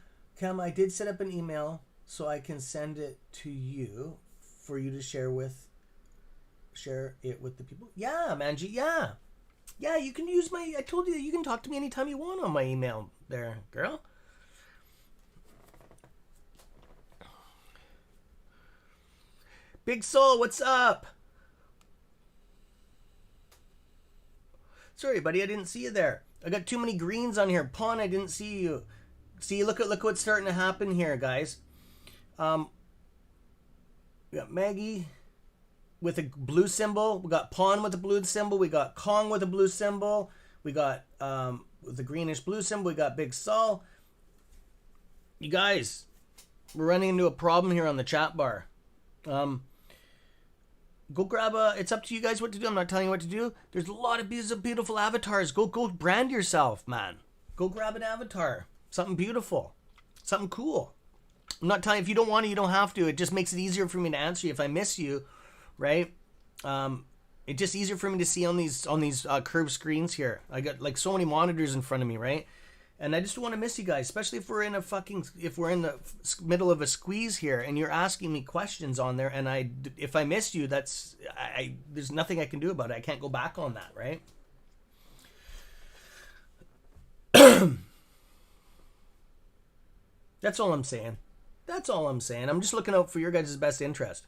I did set up an email so I can send it to you for you to share it with the people. Yeah, Manji, yeah. Yeah, you can use my... I told you you can talk to me anytime you want on my email there, girl. Big Soul, what's up? Sorry, buddy, I didn't see you there. I got too many greens on here. Pawn, I didn't see you. See, look what's starting to happen here, guys. We got Maggie with a blue symbol. We got Pawn with a blue symbol. We got Kong with a blue symbol. We got with the greenish blue symbol. We got Big Sol. You guys, we're running into a problem here on the chat bar. Go grab it's up to you guys what to do. I'm not telling you what to do. There's a lot of beautiful avatars. Go brand yourself, man. Go grab an avatar. Something beautiful. Something cool. I'm not telling you, if you don't want to, you don't have to. It just makes it easier for me to answer you if I miss you, right? It's just easier for me to see on these curved screens here. I got like so many monitors in front of me, right? And I just don't want to miss you guys, especially if we're in the middle of a squeeze here and you're asking me questions on there, and if I miss you, there's nothing I can do about it. I can't go back on that, right? That's all I'm saying. I'm just looking out for your guys' best interest.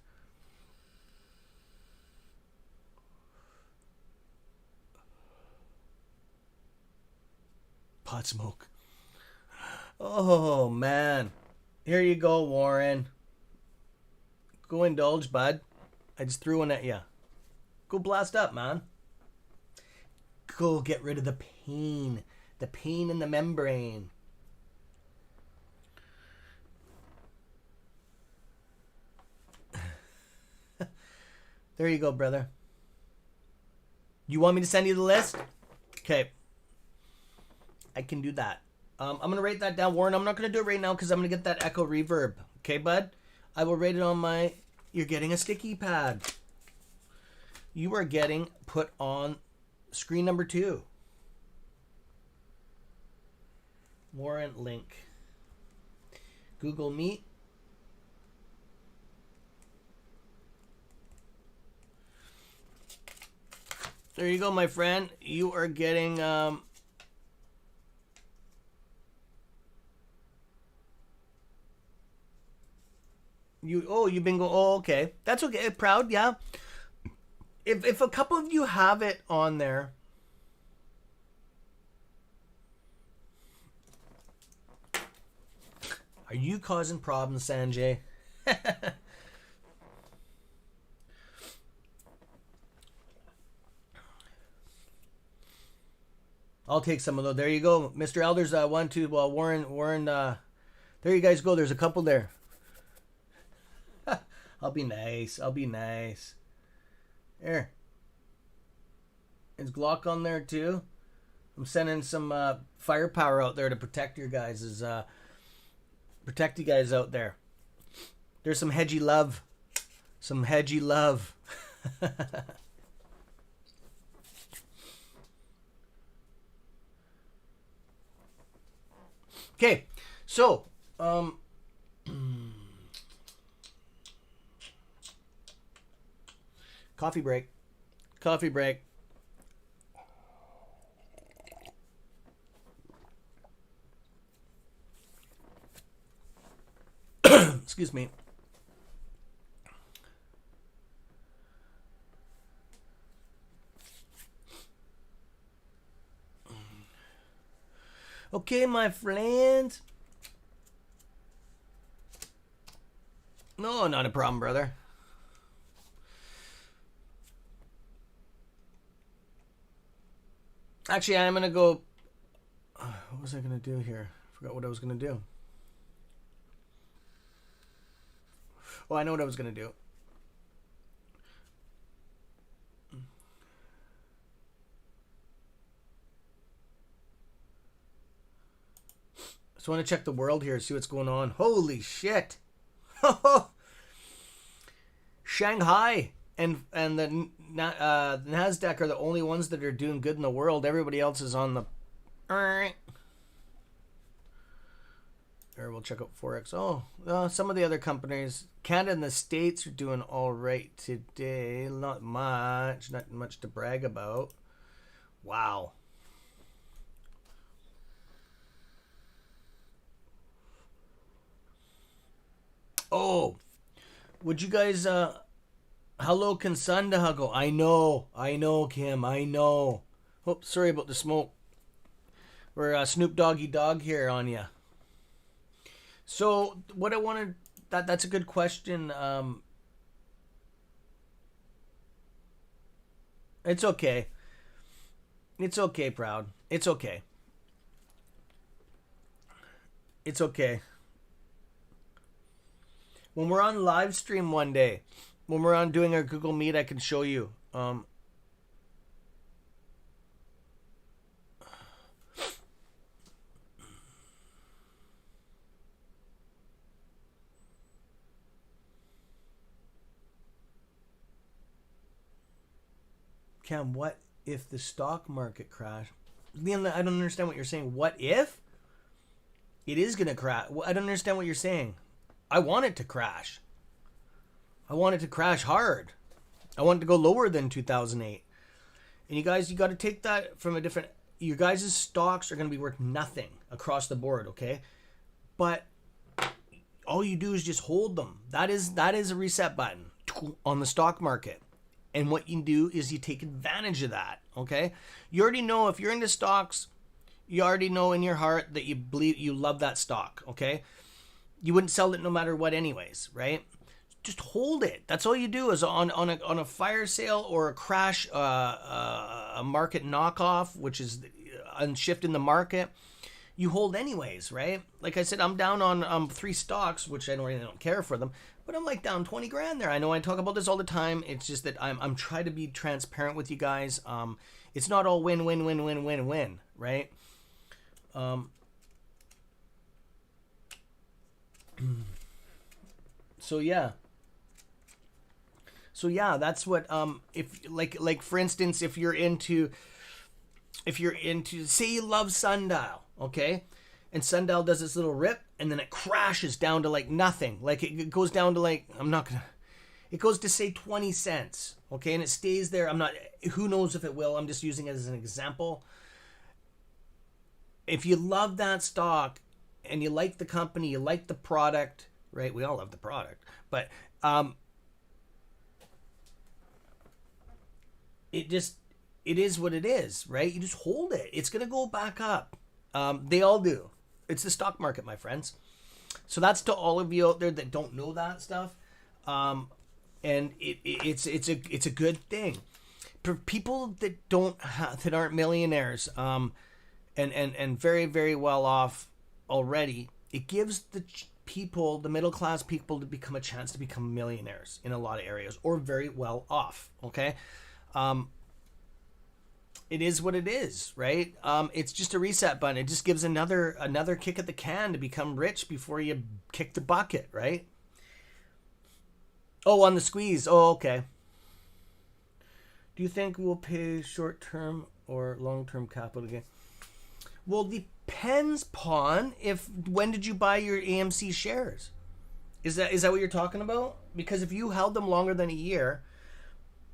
Pot smoke. Oh, man. Here you go, Warren. Go indulge, bud. I just threw one at you. Go blast up, man. Go get rid of the pain. The pain in the membrane. There you go, brother. You want me to send you the list? Okay. I can do that. I'm going to write that down, Warren. I'm not going to do it right now because I'm going to get that echo reverb. Okay, bud? I will rate it on my... You're getting a sticky pad. You are getting put on screen number 2. Warren link. Google Meet. There you go, my friend. You are getting... You've been going... Oh, okay. That's okay. Proud, yeah. If a couple of you have it on there... Are you causing problems, Sanjay? I'll take some of those. There you go. Mr. Elders, one, two, well, Warren, there you guys go. There's a couple there. I'll be nice. Here. Is Glock on there too? I'm sending some firepower out there to protect your guys' protect you guys out there. There's some hedgy love. Okay, so coffee break. Excuse me. Okay, my friends. No, not a problem, brother. Actually, I'm going to go... What was I going to do here? I forgot what I was going to do. Oh, I know what I was going to do. Just want to check the world here, see what's going on. Holy shit. Shanghai and the NASDAQ are the only ones that are doing good in the world. Everybody else is on the... Or we'll check out Forex. Some of the other companies, Canada and the States are doing all right today. Not much to brag about. Wow. Oh, would you guys, hello, Kansandahago. I know, Kim, I know. Oh, sorry about the smoke. We're Snoop Doggy Dog here on you. So, what I wanted, that's a good question. It's okay. It's okay, Proud. It's okay. It's okay. When we're on live stream one day, when we're on doing our Google Meet, I can show you. Cam, what if the stock market crashed? Liam, I don't understand what you're saying. What if? It is going to crash. I don't understand what you're saying. I want it to crash. I want it to crash hard. I want it to go lower than 2008. And you guys, you got to take that from a different... Your guys' stocks are going to be worth nothing across the board, okay? But all you do is just hold them. That is a reset button on the stock market. And what you do is you take advantage of that, okay? You already know if you're into stocks, you already know in your heart that you believe you love that stock, okay? You wouldn't sell it no matter what anyways, right? Just hold it. That's all you do is on a fire sale or a crash, a market knockoff, which is a shift in the market. You hold anyways, right? Like I said, I'm down on 3 stocks, which I don't care for them. but I'm like down 20 grand there. I know I talk about this all the time. It's just that I'm trying to be transparent with you guys. It's not all win, win, win, win, win, win, right? So yeah. So yeah, that's what if like for instance, if you're into say you love Sundial, okay? And Sundial does this little rip and then it crashes down to like nothing. Like it goes down to like it goes to say 20 cents, okay? And it stays there. Who knows if it will. I'm just using it as an example. If you love that stock and you like the company, you like the product, right? We all love the product, but it is what it is, right? You just hold it. It's going to go back up. They all do. It's the stock market, my friends. So that's to all of you out there that don't know that stuff. And it's a good thing. For people that that aren't millionaires, and very, very well off already, it gives the people, the middle class people, to become a chance to become millionaires in a lot of areas, or very well off. Okay. It is what it is, right? It's just a reset button. It just gives another kick at the can to become rich before you kick the bucket, right? Oh, on the squeeze. Oh, okay. Do you think we'll pay short-term or long-term capital gain? Well, depends upon when did you buy your AMC shares? Is that what you're talking about? Because if you held them longer than a year,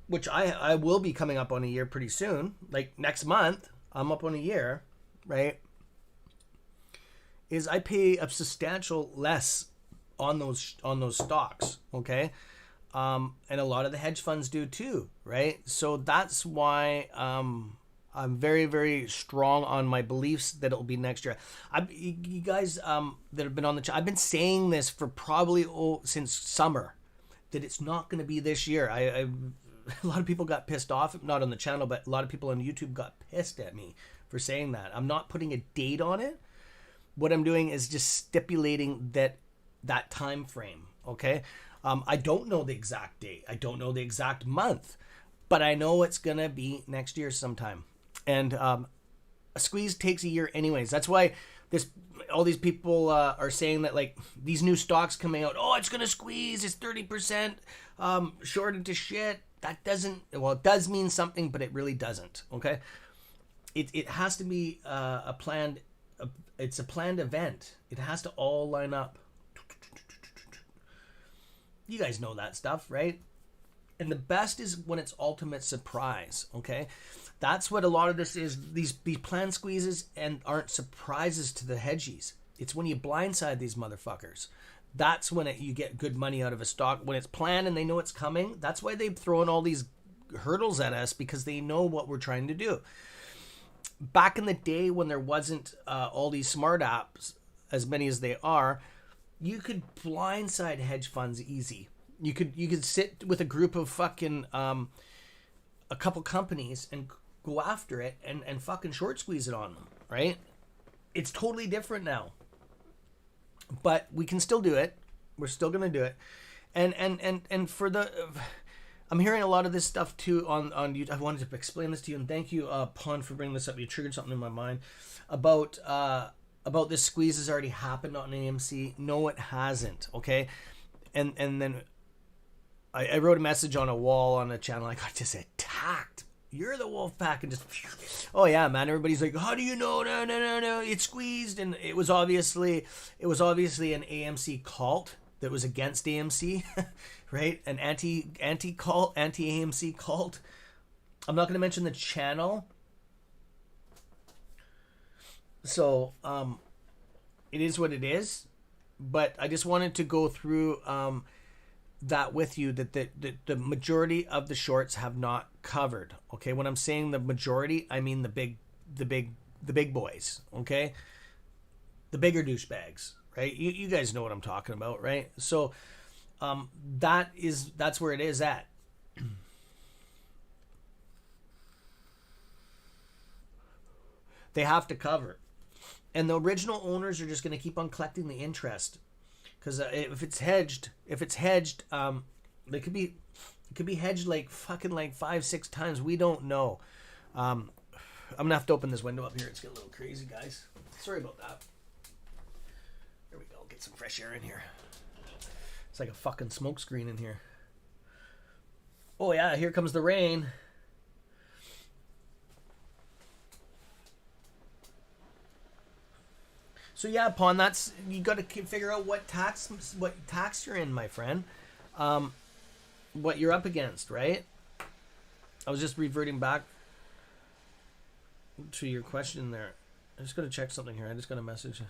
which I will be coming up on a year pretty soon, like next month, I'm up on a year, right? Is I pay a substantial less on those stocks, okay? And a lot of the hedge funds do too, right? So that's why I'm very, very strong on my beliefs that it'll be next year. You guys that have been on the channel, I've been saying this for probably since summer, that it's not going to be this year. A lot of people got pissed off, not on the channel, but a lot of people on YouTube got pissed at me for saying that. I'm not putting a date on it. What I'm doing is just stipulating that time frame, okay? I don't know the exact date. I don't know the exact month, but I know it's going to be next year sometime. And a squeeze takes a year anyways. That's why all these people are saying that, like, these new stocks coming out, oh, it's going to squeeze, it's 30% shorted to shit. That doesn't, well, it does mean something, but it really doesn't, okay? It has to be it's a planned event. It has to all line up. You guys know that stuff, right? And the best is when it's ultimate surprise, okay? That's what a lot of this is. These planned squeezes and aren't surprises to the hedgies. It's when you blindside these motherfuckers. That's when you get good money out of a stock. When it's planned and they know it's coming, that's why they've thrown all these hurdles at us, because they know what we're trying to do. Back in the day when there wasn't all these smart apps, as many as they are, you could blindside hedge funds easy. You could sit with a group of fucking a couple companies and go after it and fucking short squeeze it on them, right? It's totally different now. But we can still do it. We're still going to do it. And for the I'm hearing a lot of this stuff too on YouTube. I wanted to explain this to you, and thank you, Pun, for bringing this up. You triggered something in my mind about this squeeze has already happened on AMC. No, it hasn't. Okay, and then I wrote a message on a wall on a channel. I got just attacked. You're the wolf pack, and just, oh yeah, man. Everybody's like, how do you know? No. It squeezed, and it was obviously an AMC cult that was against AMC, right? An anti-cult, anti-AMC cult. I'm not going to mention the channel. So, it is what it is. But I just wanted to go through that with you, that the majority of the shorts have not covered. Okay, when I'm saying the majority, I mean the big boys. Okay, the bigger douchebags, right? You guys know what I'm talking about, right? So that's where it is at. They have to cover, and the original owners are just going to keep on collecting the interest, Because if it's hedged, it could be hedged like fucking like 5-6 times. We don't know. I'm gonna have to open this window up here. It's getting a little crazy, guys. Sorry about that. There we go. Get some fresh air in here. It's like a fucking smoke screen in here. Oh yeah, here comes the rain. So yeah, Pawn, that's, you got to figure out what tax you're in, my friend. What you're up against, right? I was just reverting back to your question there. I'm just going to check something here. I just got a message.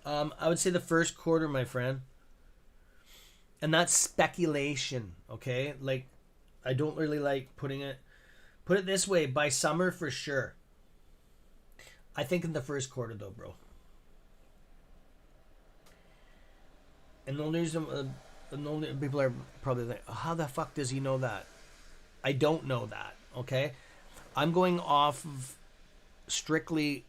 I would say the first quarter, my friend. And that's speculation, okay? Like, I don't really like putting it... Put it this way, by summer for sure. I think in the first quarter though, bro. And the only reason... people are probably like, oh, how the fuck does he know that? I don't know that, okay? I'm going off of strictly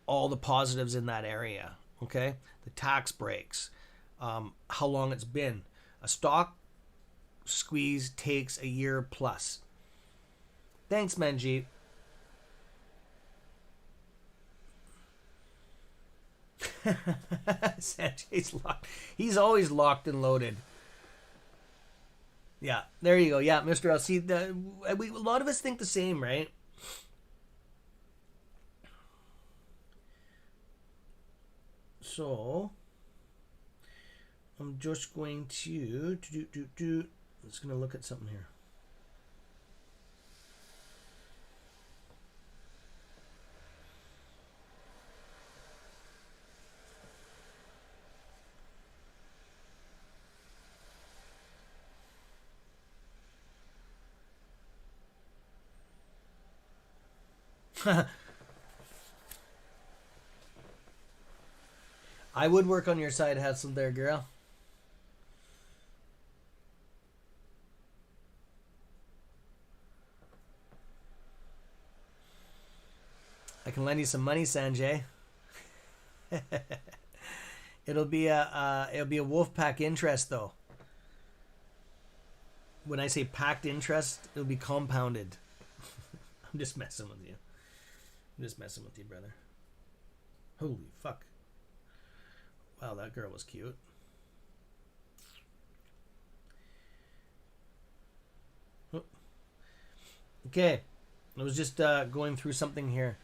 all the positives in that area, okay? The tax breaks, how long it's been. A stock squeeze takes a year plus. Thanks, Manjeet. Sanjay's locked. He's always locked and loaded. Yeah, there you go. Yeah, Mr. L. See, a lot of us think the same, right? So, I'm just going to Let's going to look at something here. I would work on your side hustle there, girl. I can lend you some money, Sanjay. It'll be a Wolfpack interest though. When I say packed interest, it'll be compounded. I'm just messing with you. I'm just messing with you, brother. Holy fuck. Wow, that girl was cute. Oh. Okay. I was just going through something here.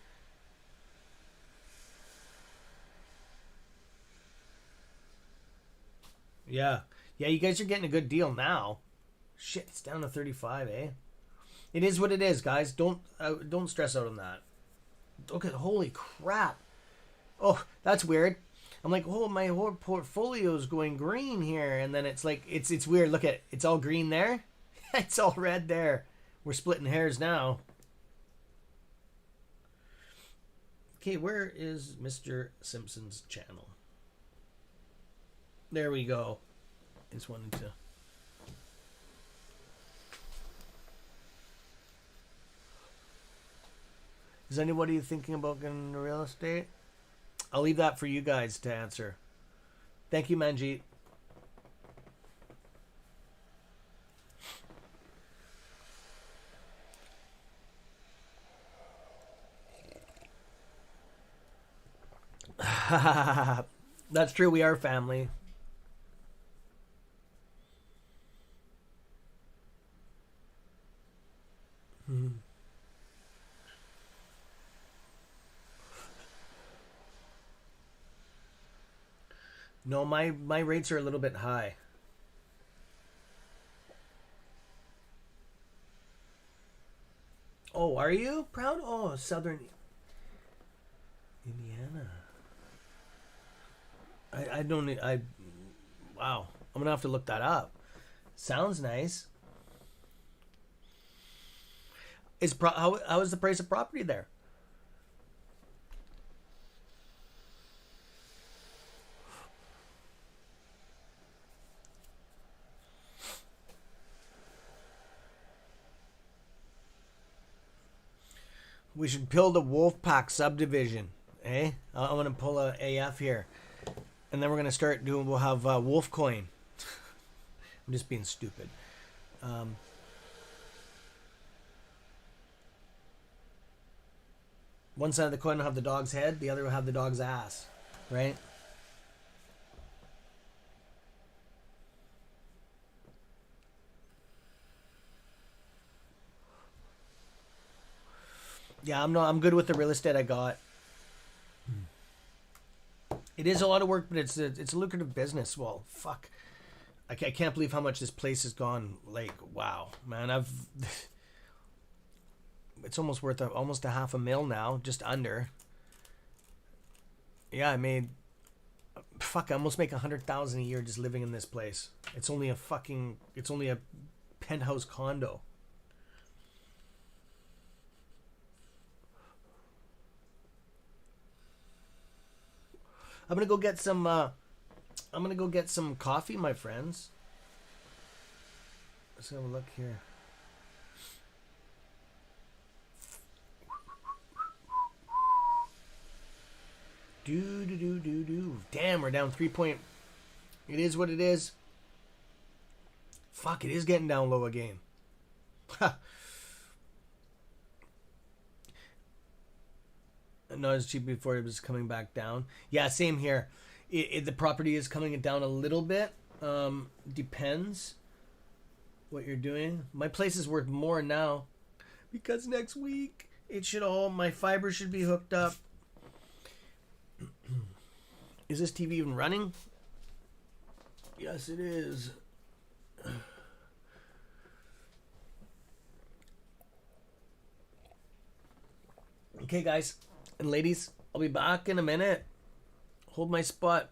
Yeah. Yeah, you guys are getting a good deal now. Shit, it's down to 35, eh? It is what it is, guys. Don't stress out on that. Okay, holy crap. Oh, that's weird. I'm like, oh, my whole portfolio's going green here, and then it's like, it's weird. Look at it. It's all green there. It's all red there. We're splitting hairs now. Okay, where is Mr. Simpson's channel? There we go. I just wanted to... Is anybody thinking about getting into real estate? I'll leave that for you guys to answer. Thank you, Manjeet. That's true. We are family. No, my rates are a little bit high. Oh, are you proud? Oh, Southern Indiana. I don't. Wow. I'm gonna have to look that up. Sounds nice. How is the price of property there? We should build a Wolfpack subdivision. Hey, I'm gonna pull a AF here, and then we're gonna start doing. We'll have Wolf Coin. I'm just being stupid. One side of the coin will have the dog's head, the other will have the dog's ass, right? Yeah, I'm good with the real estate I got. It is a lot of work, but it's a lucrative business. Well, fuck. I can't believe how much this place has gone. Like, wow, man, it's almost worth almost a $500,000 now, just under. Yeah, I made, fuck, I almost make 100,000 a year just living in this place. It's only a penthouse condo. I'm gonna go get some coffee, my friends. Let's have a look here. Do. Damn, we're down 3 point. It is what it is. Fuck, it is getting down low again. Not as cheap before, it was coming back down. Yeah, same here. The property is coming down a little bit. Depends what you're doing. My place is worth more now because next week my fiber should be hooked up. Is this TV even running? Yes, it is. Okay, guys and ladies, I'll be back in a minute. Hold my spot.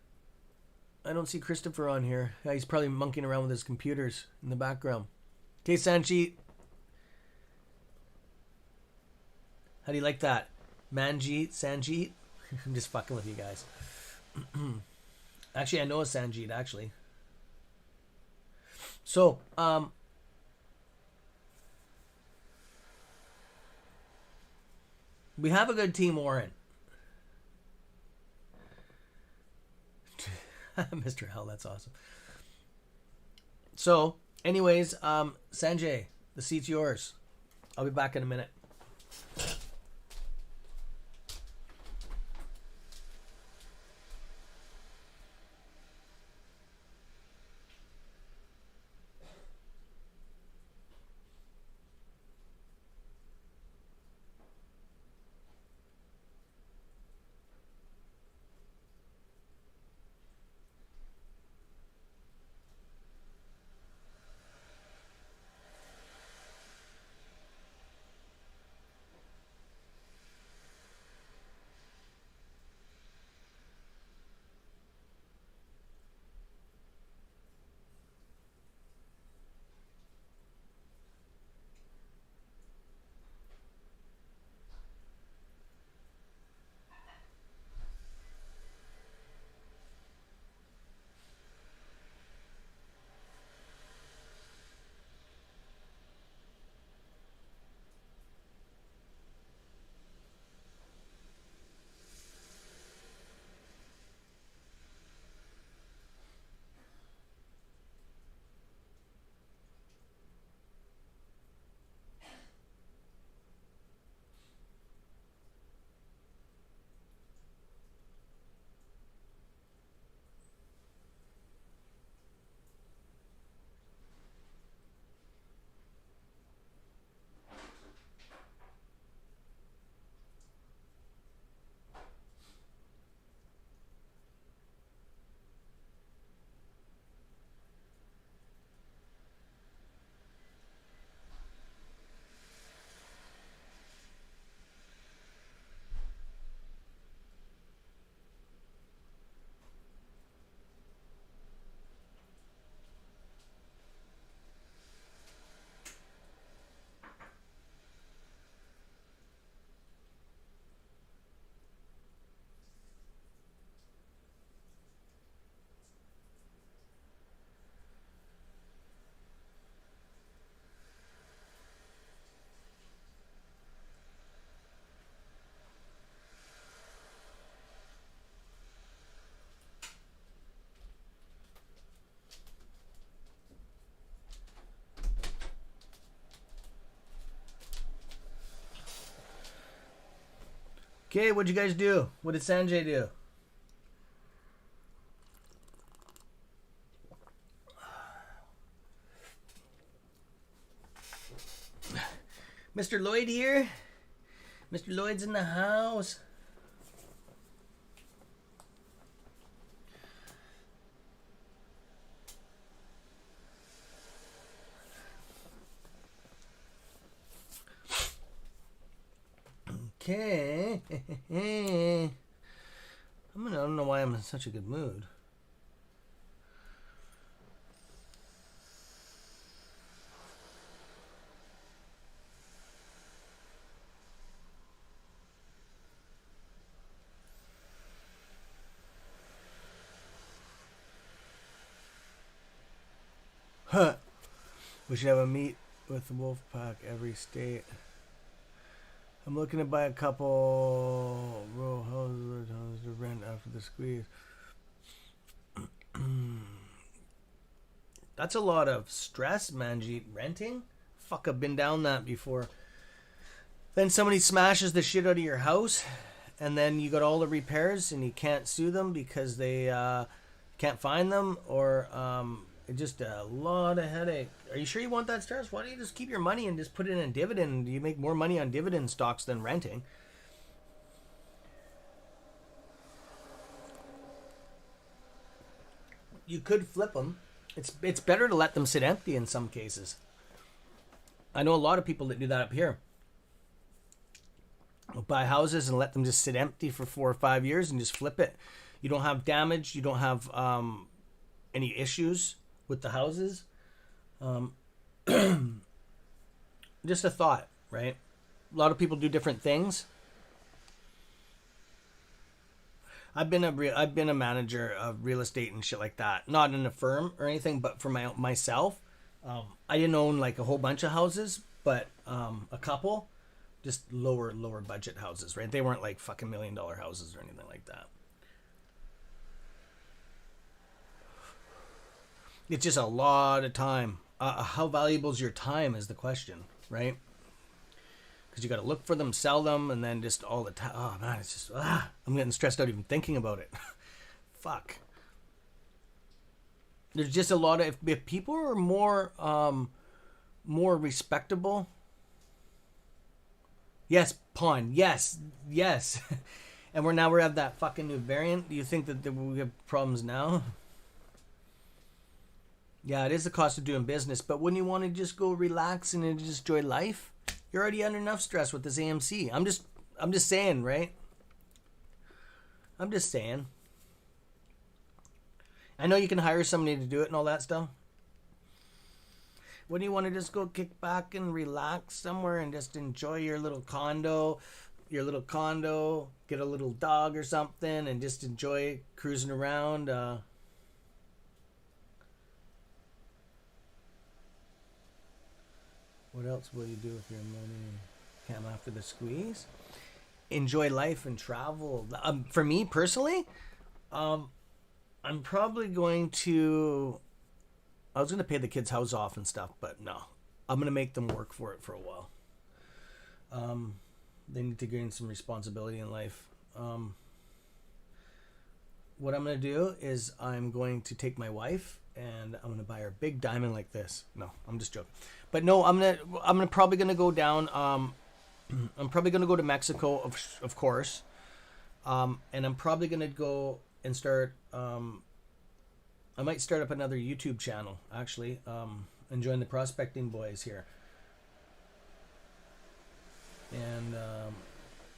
I don't see Christopher on here. Yeah, he's probably monkeying around with his computers in the background. Okay, Sanjeet. How do you like that? Sanjeet? I'm just fucking with you guys. Actually, I know a Sanjeet, actually. So, we have a good team, Warren. Mr. Hell, that's awesome. So, anyways, Sanjay, the seat's yours. I'll be back in a minute. Okay, what'd you guys do? What did Sanjay do? Mr. Lloyd here? Mr. Lloyd's in the house. Okay. I don't know why I'm in such a good mood. Huh. We should have a meet with the wolf pack every state. I'm looking to buy a couple row houses to rent after the squeeze. That's a lot of stress, Manjeet. Renting? Fuck, I've been down that before. Then somebody smashes the shit out of your house, and then you got all the repairs, and you can't sue them because they can't find them, or just a lot of headache. Are you sure you want that stress? Why don't you just keep your money and just put it in a dividend? You make more money on dividend stocks than renting. You could flip them. It's better to let them sit empty in some cases. I know a lot of people that do that up here. They'll buy houses and let them just sit empty for 4 or 5 years and just flip it. You don't have damage. You don't have any issues with the houses. Just a thought, right? A lot of people do different things. I've been a manager of real estate and shit like that. Not in a firm or anything, but for myself. I didn't own like a whole bunch of houses, but a couple, just lower budget houses, right? They weren't like fucking $1 million houses or anything like that. It's just a lot of time. How valuable is your time is the question, right? Because you got to look for them, sell them, and then just all the time. Oh man, it's just I'm getting stressed out even thinking about it. Fuck. There's just a lot of if people are more respectable. Yes, pawn. Yes. And we have that fucking new variant. Do you think that we have problems now? Yeah, it is the cost of doing business, but wouldn't you want to just go relax and just enjoy life? You're already under enough stress with this AMC. I'm just saying, right? I'm just saying. I know you can hire somebody to do it and all that stuff. Wouldn't you want to just go kick back and relax somewhere and just enjoy your little condo, get a little dog or something, and just enjoy cruising around? What else will you do with your money? Come after the squeeze? Enjoy life and travel. For me personally, I'm probably going to... I was going to pay the kids' house off and stuff, but no. I'm going to make them work for it for a while. They need to gain some responsibility in life. What I'm going to do is I'm going to take my wife and I'm going to buy her a big diamond like this. No, I'm just joking. But no, I'm probably going to go down. I'm probably going to go to Mexico, of course. And I'm probably going to go and start... I might start up another YouTube channel, actually, and join the prospecting boys here.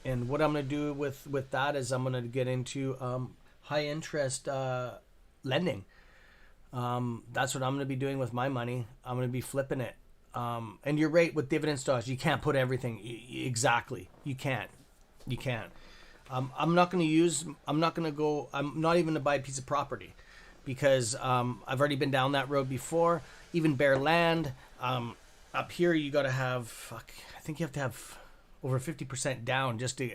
And what I'm going to do with that is I'm going to get into high interest lending. That's what I'm going to be doing with my money. I'm going to be flipping it. And you're right with dividend stocks. You can't put everything. Exactly. You can't. I'm not even to buy a piece of property because I've already been down that road before. Even bare land. Up here, you got to have, I think you have to have over 50% down just to,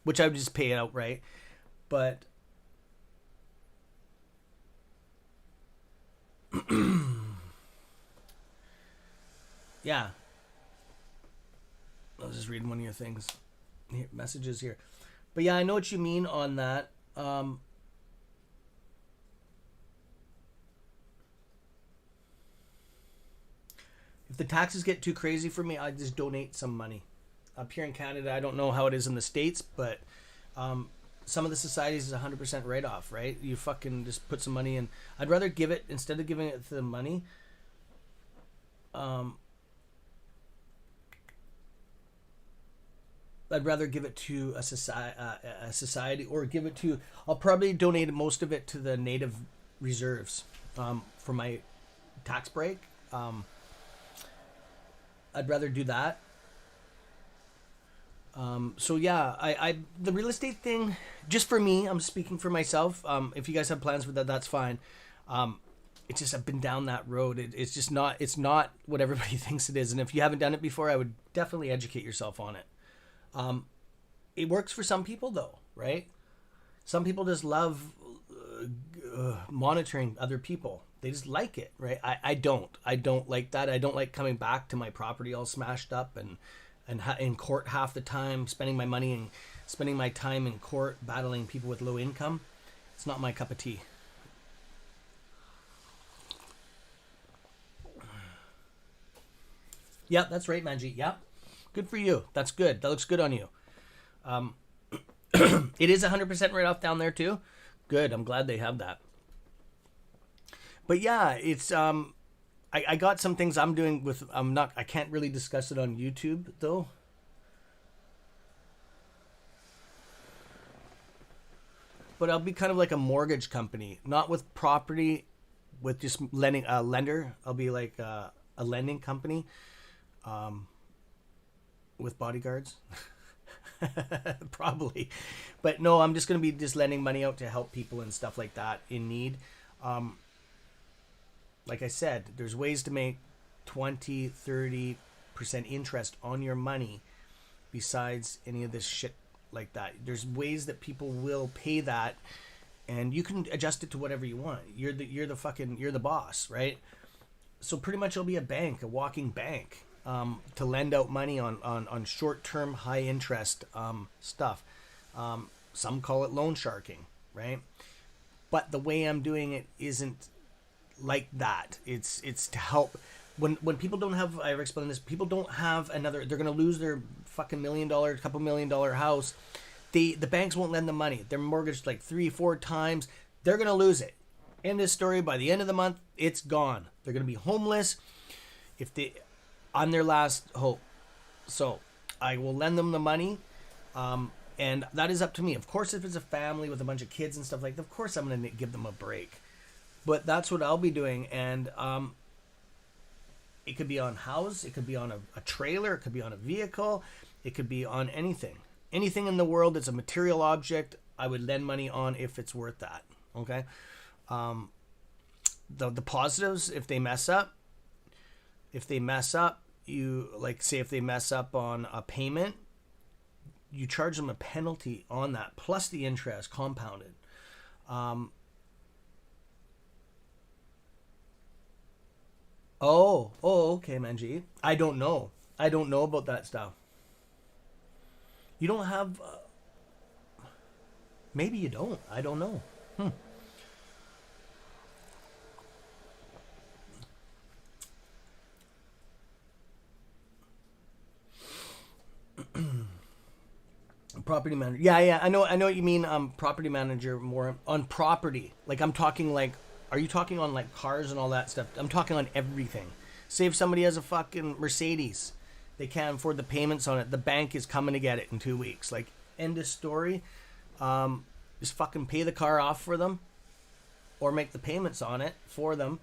which I would just pay it outright. But yeah, I was just reading one of your things, messages here. But yeah, I know what you mean on that. If the taxes get too crazy for me, I just donate some money. Up here in Canada, I don't know how it is in the States, but some of the societies is 100% write-off, right? You fucking just put some money in. I'd rather give it, instead of giving it to the money, I'd rather give it to a society, or give it to, I'll probably donate most of it to the native reserves for my tax break. I'd rather do that. So yeah, I the real estate thing, just for me, I'm speaking for myself. If you guys have plans for that, that's fine. It's just, I've been down that road. It's not what everybody thinks it is. And if you haven't done it before, I would definitely educate yourself on it. It works for some people though, right? Some people just love monitoring other people. They just like it, right? I don't like that. I don't like coming back to my property all smashed up and in court half the time, spending my time in court battling people with low income. It's not my cup of tea. Yeah, that's right, Manji. Yeah, good for you. That's good. That looks good on you. It is 100% write-off down there too. Good. I'm glad they have that. But yeah, it's I got some things I'm doing with, I can't really discuss it on YouTube though. But I'll be kind of like a mortgage company, not with property, with just lending, lender. I'll be like a lending company, with bodyguards. Probably. But no, I'm just going to be just lending money out to help people and stuff like that in need. Like I said, there's ways to make 20-30% interest on your money besides any of this shit like that. There's ways that people will pay that, and you can adjust it to whatever you want. You're the boss, right? So pretty much it'll be a bank, a walking bank, to lend out money on short-term high interest stuff. Some call it loan sharking, right? But the way I'm doing it isn't like that. It's to help when people don't have, I've explained this, people don't have another, they're going to lose their fucking couple $1 million house. The banks won't lend them money. They're mortgaged like 3-4 times. They're going to lose it. End of story. By the end of the month, it's gone. They're going to be homeless if they on their last hope. So I will lend them the money. And that is up to me. Of course, if it's a family with a bunch of kids and stuff like that, of course I'm going to give them a break. But that's what I'll be doing. And it could be on house. It could be on a trailer. It could be on a vehicle. It could be on anything. Anything in the world that's a material object, I would lend money on if it's worth that. Okay? The positives, if they mess up, you, like, say if they mess up on a payment, you charge them a penalty on that, plus the interest compounded. Okay, Manji. I don't know about that stuff. You don't have, maybe you don't. I don't know. Property manager. Yeah. I know what you mean. Property manager, more on property. Like, I'm talking like, are you talking on like cars and all that stuff? I'm talking on everything. Say if somebody has a fucking Mercedes, they can't afford the payments on it. The bank is coming to get it in 2 weeks. Like, end of story. Just fucking pay the car off for them, or make the payments on it for them.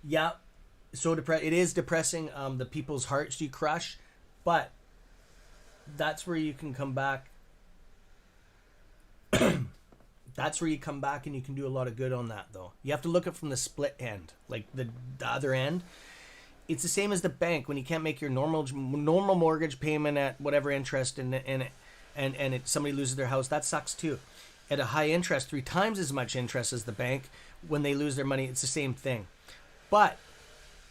Yeah, so it is depressing. The people's hearts you crush, but that's where you can come back. That's where you come back and you can do a lot of good on that, though. You have to look at it from the split end, like the other end. It's the same as the bank when you can't make your normal mortgage payment at whatever interest, and somebody loses their house. That sucks too. At a high interest, 3 times as much interest as the bank, when they lose their money, it's the same thing. But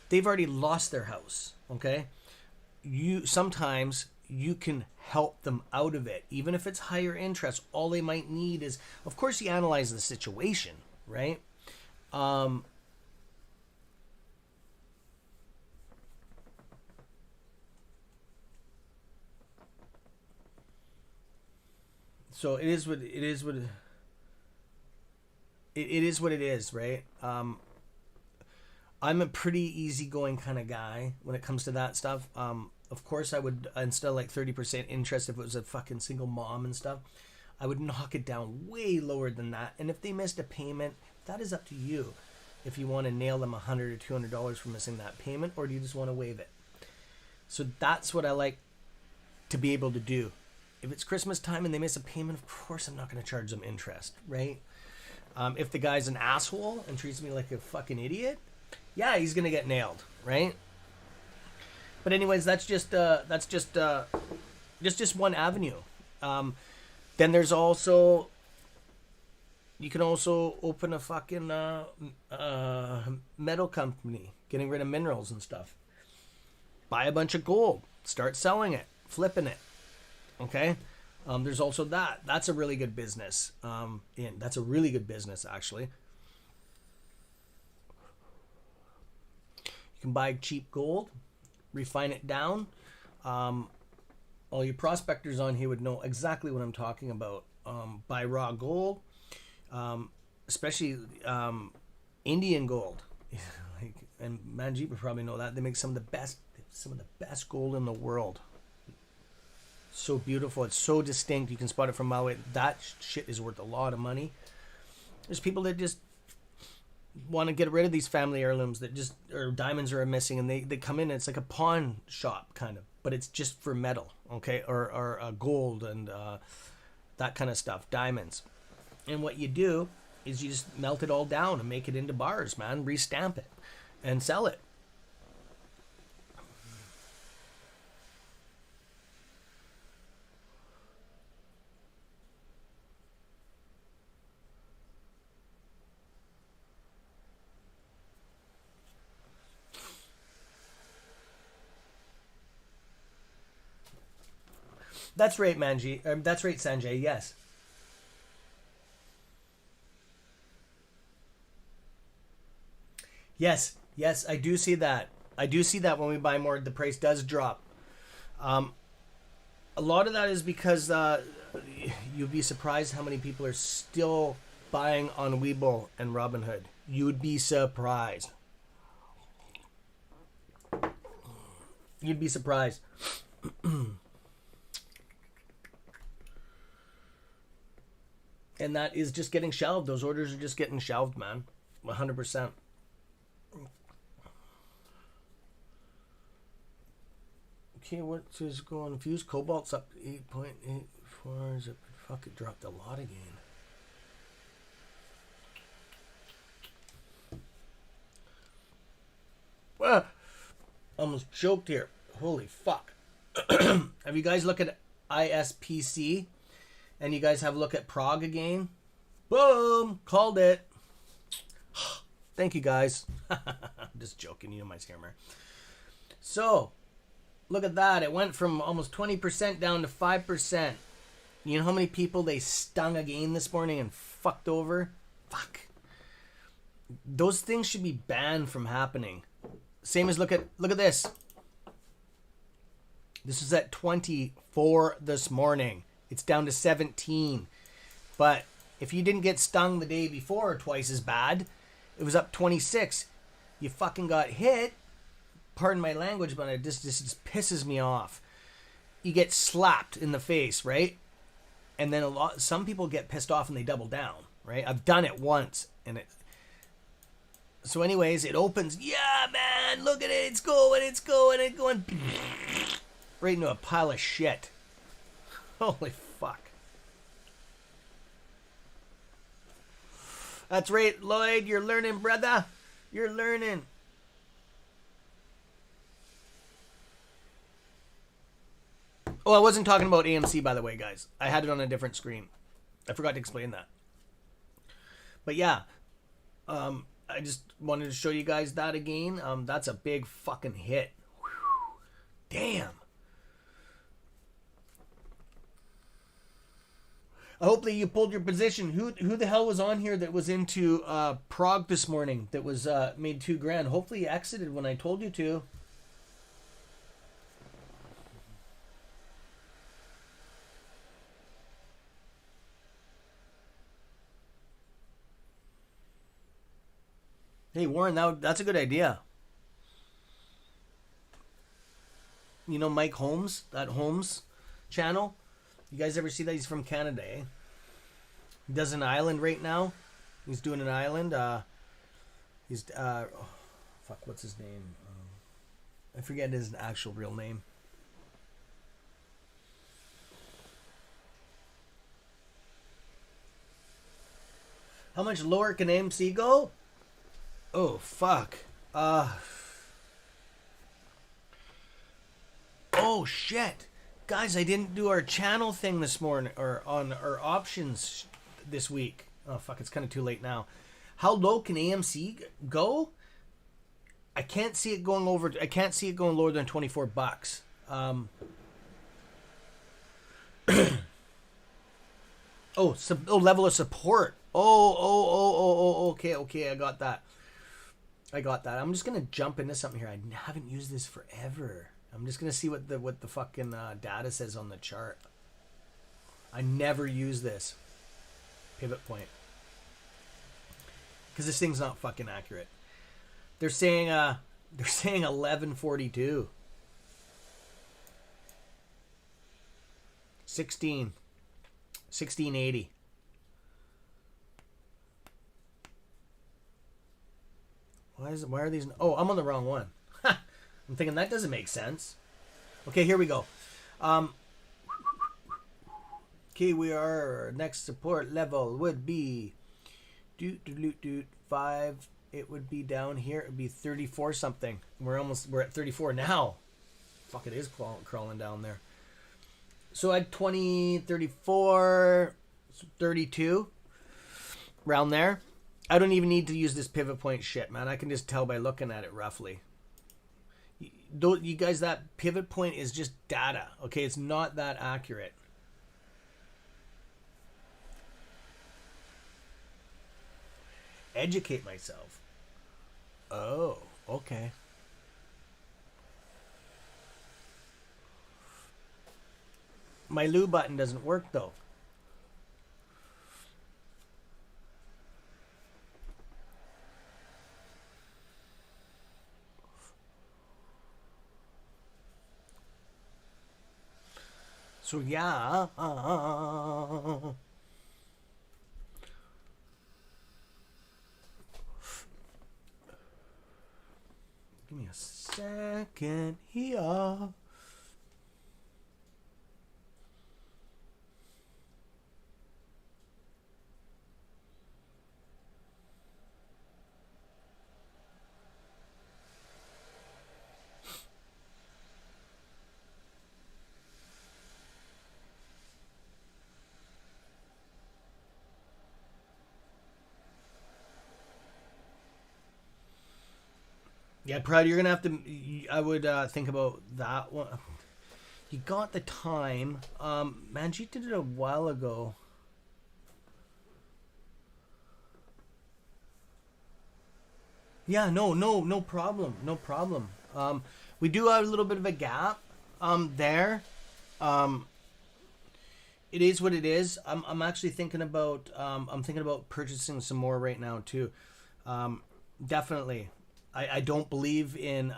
they've already lost their house, okay? Sometimes you can help them out of it. Even if it's higher interest, all they might need is, of course, you analyze the situation, right? So it is what it is. It is what it is, right? I'm a pretty easygoing kind of guy when it comes to that stuff. Of course, I would instead of like 30% interest if it was a fucking single mom and stuff, I would knock it down way lower than that. And if they missed a payment, that is up to you. If you want to nail them $100 or $200 for missing that payment, or do you just want to waive it? So that's what I like to be able to do. If it's Christmas time and they miss a payment, of course I'm not going to charge them interest, right? If the guy's an asshole and treats me like a fucking idiot, yeah, he's gonna get nailed, right? But anyways, that's just one avenue. Then there's also, you can also open a fucking metal company, getting rid of minerals and stuff. Buy a bunch of gold, start selling it, flipping it. Okay. There's also that. That's a really good business. That's a really good business, actually. You can buy cheap gold, refine it down. All you prospectors on here would know exactly what I'm talking about. Buy raw gold, especially Indian gold. And Manjeet would probably know that. They make some of the best gold in the world. So beautiful. It's so distinct. You can spot it from a mile away. That shit is worth a lot of money. There's people that just want to get rid of these family heirlooms or diamonds are missing, and they come in and it's like a pawn shop kind of, but it's just for metal, okay, or gold and that kind of stuff, diamonds. And what you do is you just melt it all down and make it into bars, man, restamp it and sell it. That's right, Manji. That's right, Sanjay. Yes. Yes, I do see that. I do see that when we buy more, the price does drop. A lot of that is because you'd be surprised how many people are still buying on Webull and Robinhood. You'd be surprised. You'd be surprised. And that is just getting shelved. Those orders are just getting shelved, man. 100%. Okay, what is going on? Fuse Cobalt's up 8.84. Is it? Fuck, it dropped a lot again. Almost choked here. Holy fuck. Have you guys looked at ISPC? And you guys have a look at Prague again? Boom! Called it. Thank you, guys. I'm just joking. You know my scammer. So, look at that. It went from almost 20% down to 5%. You know how many people they stung again this morning and fucked over? Fuck. Those things should be banned from happening. Same as look at this. This is at 24 this morning. It's down to 17. But if you didn't get stung the day before twice as bad, it was up 26. You fucking got hit. Pardon my language, but this just pisses me off. You get slapped in the face, right? And then some people get pissed off and they double down, right? I've done it once, and so anyways, it opens. Yeah, man, look at it. It's going right into a pile of shit. Holy fuck. That's right, Lloyd. You're learning, brother. You're learning. Oh, I wasn't talking about AMC, by the way, guys. I had it on a different screen. I forgot to explain that. But yeah, I just wanted to show you guys that again. That's a big fucking hit. Whew. Damn. Hopefully you pulled your position. Who the hell was on here that was into Prague this morning that was made $2,000? Hopefully you exited when I told you to. Hey Warren, that's a good idea. You know Mike Holmes, that Holmes channel? You guys ever see that? He's from Canada, eh? He does an island right now. He's doing an island. What's his name? I forget his actual real name. How much lower can AMC go? Oh, fuck. Oh, shit. Guys, I didn't do our channel thing this morning, or on our options this week. Oh, fuck, it's kind of too late now. How low can AMC go? I can't see it going lower than $24. Level of support. Okay, I got that. I'm just gonna jump into something here. I haven't used this forever. I'm just gonna see what the fucking data says on the chart. I never use this pivot point because this thing's not fucking accurate. They're saying 1142, 1680. Why are these? Oh, I'm on the wrong one. I'm thinking that doesn't make sense. Okay, here we go. Okay, our next support level would be 5. It would be down here. It would be 34 something. We're at 34 now. Fuck, it is crawling down there. So at 20, 34, 32, around there. I don't even need to use this pivot point shit, man. I can just tell by looking at it roughly. You guys, that pivot point is just data, okay? It's not that accurate. Educate myself. Oh, okay. My Lou button doesn't work though. So yeah, give me a second here. Yeah, Pride, you're gonna have to. I would think about that one. You got the time. Manjeet did it a while ago. Yeah, no problem, no problem. We do have a little bit of a gap. There. It is what it is. I'm actually thinking about. I'm thinking about purchasing some more right now too. Definitely. I don't believe in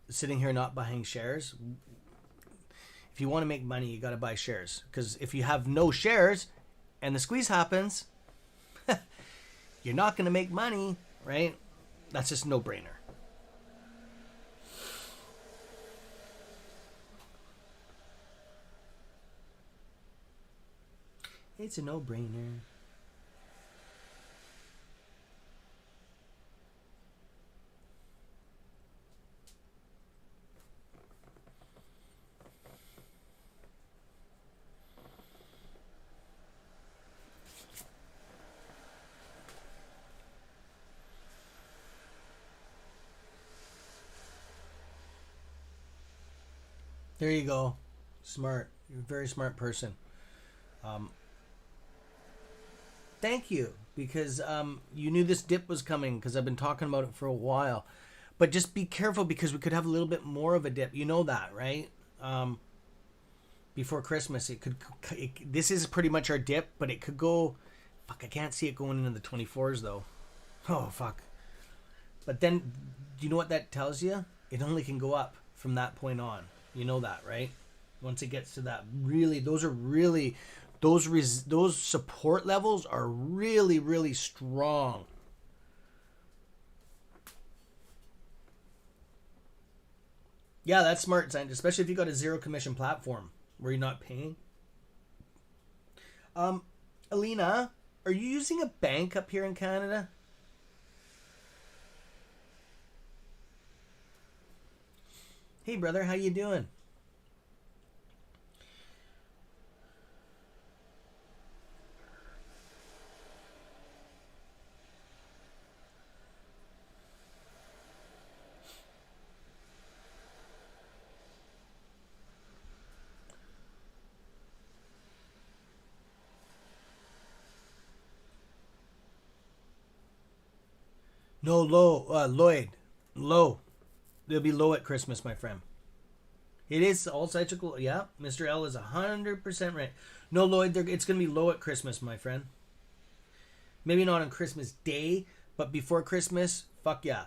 sitting here not buying shares. If you want to make money, you got to buy shares. Because if you have no shares and the squeeze happens, you're not going to make money, right? That's just a no-brainer. It's a no-brainer. There you go. Smart. You're a very smart person. Thank you, because you knew this dip was coming, because I've been talking about it for a while. But just be careful, because we could have a little bit more of a dip. You know that, right? Before Christmas, this is pretty much our dip, but it could go. Fuck, I can't see it going into the 24s though. Oh fuck. But then, do you know what that tells you? It only can go up from that point on. You know that, right? Once it gets to that, really, those support levels are really, really strong. Yeah, that's smart, especially if you got a zero commission platform where you're not paying. Alina, are you using a bank up here in Canada? Hey, brother, how you doing? No, Lloyd. Low. They'll be low at Christmas, my friend. It is all cyclical. Yeah, Mr. L is 100% right. No, Lloyd, it's going to be low at Christmas, my friend. Maybe not on Christmas Day, but before Christmas, fuck yeah.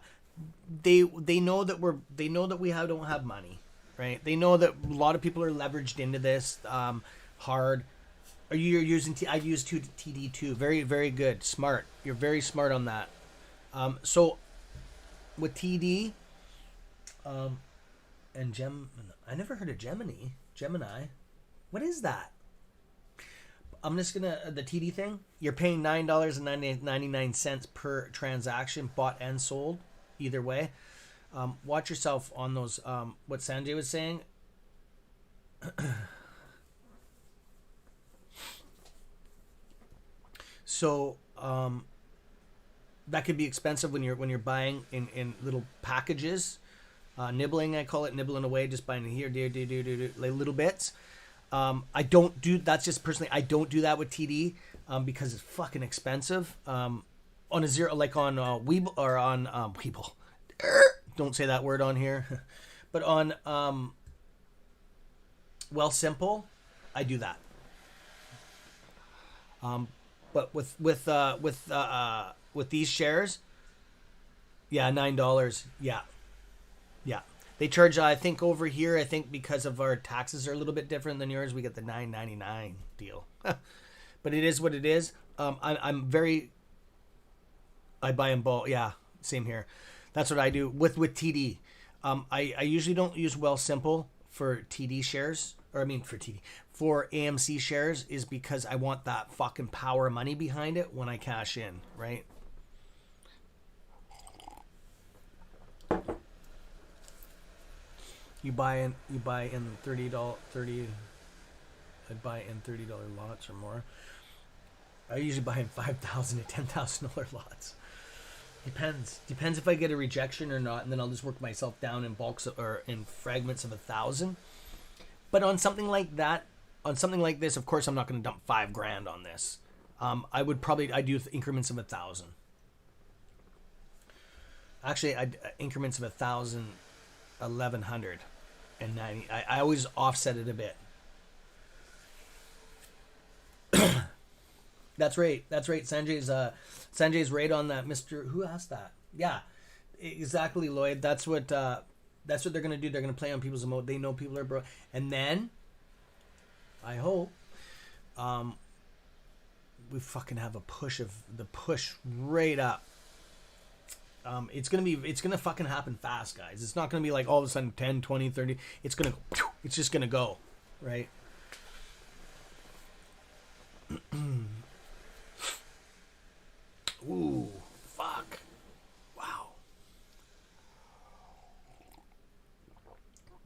They know that we don't have money, right? They know that a lot of people are leveraged into this hard. You're using I've used TD too. Very, very good. Smart. You're very smart on that. So with TD, and I never heard of Gemini. What is that? I'm just gonna the TD thing. You're paying $9.99 per transaction, bought and sold, either way. Watch yourself on those. What Sanjay was saying. So that could be expensive when you're buying in little packages. Nibbling, I call it, nibbling away, just buying here, like little bits. I don't do that's just personally. I don't do that with TD because it's fucking expensive. On a zero, like on Weeble or on Weeble. Don't say that word on here, but on Simple, I do that. But with these shares, yeah, $9. Yeah. They charge, I think over here, I think because of our taxes are a little bit different than yours, we get the $9.99 deal. But it is what it is. I buy in bulk. Yeah, same here. That's what I do with TD. I usually don't use Simple for TD shares, for AMC shares, is because I want that fucking power of money behind it when I cash in, right? You buy in $30. I'd buy in $30 lots or more. I usually buy in $5,000 to $10,000 lots. Depends if I get a rejection or not, and then I'll just work myself down in bulks or in fragments of 1,000. But on something like that, on something like this, of course, I'm not going to dump $5,000 on this. I do increments of 1,000. Actually, increments of 1,000, 1,100. And 90. I always offset it a bit. That's right. Sanjay's right on that. Mr. Who asked that? Yeah, exactly, Lloyd. That's what they're gonna do. They're gonna play on people's emotion. They know people are broke, and then I hope we fucking have a push right up. It's gonna fucking happen fast, guys. It's not gonna be like all of a sudden 10, 20, 30. It's just gonna go, right? Ooh, fuck. Wow.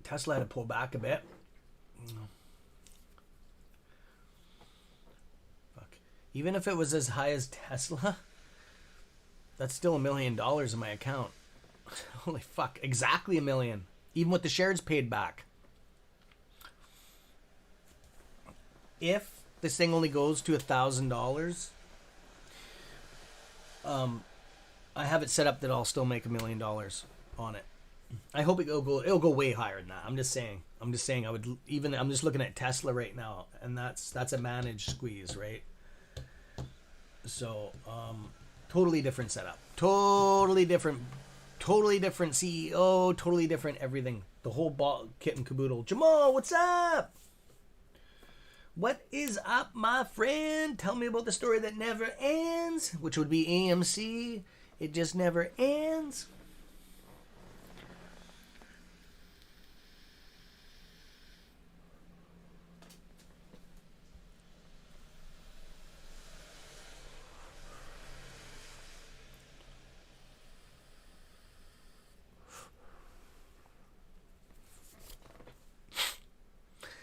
Tesla had to pull back a bit. Fuck. Even if it was as high as Tesla, that's still $1 million in my account. Holy fuck. Exactly $1 million. Even with the shares paid back. if this thing only goes to $1,000, I have it set up that I'll still make $1 million on it. I hope it'll go way higher than that. I'm just saying I'm just looking at Tesla right now, and that's a managed squeeze, right? So totally different setup, totally different CEO, totally different everything, the whole kit and caboodle. Jamal, what's up? What is up, my friend? Tell me about the story that never ends, which would be AMC. It just never ends.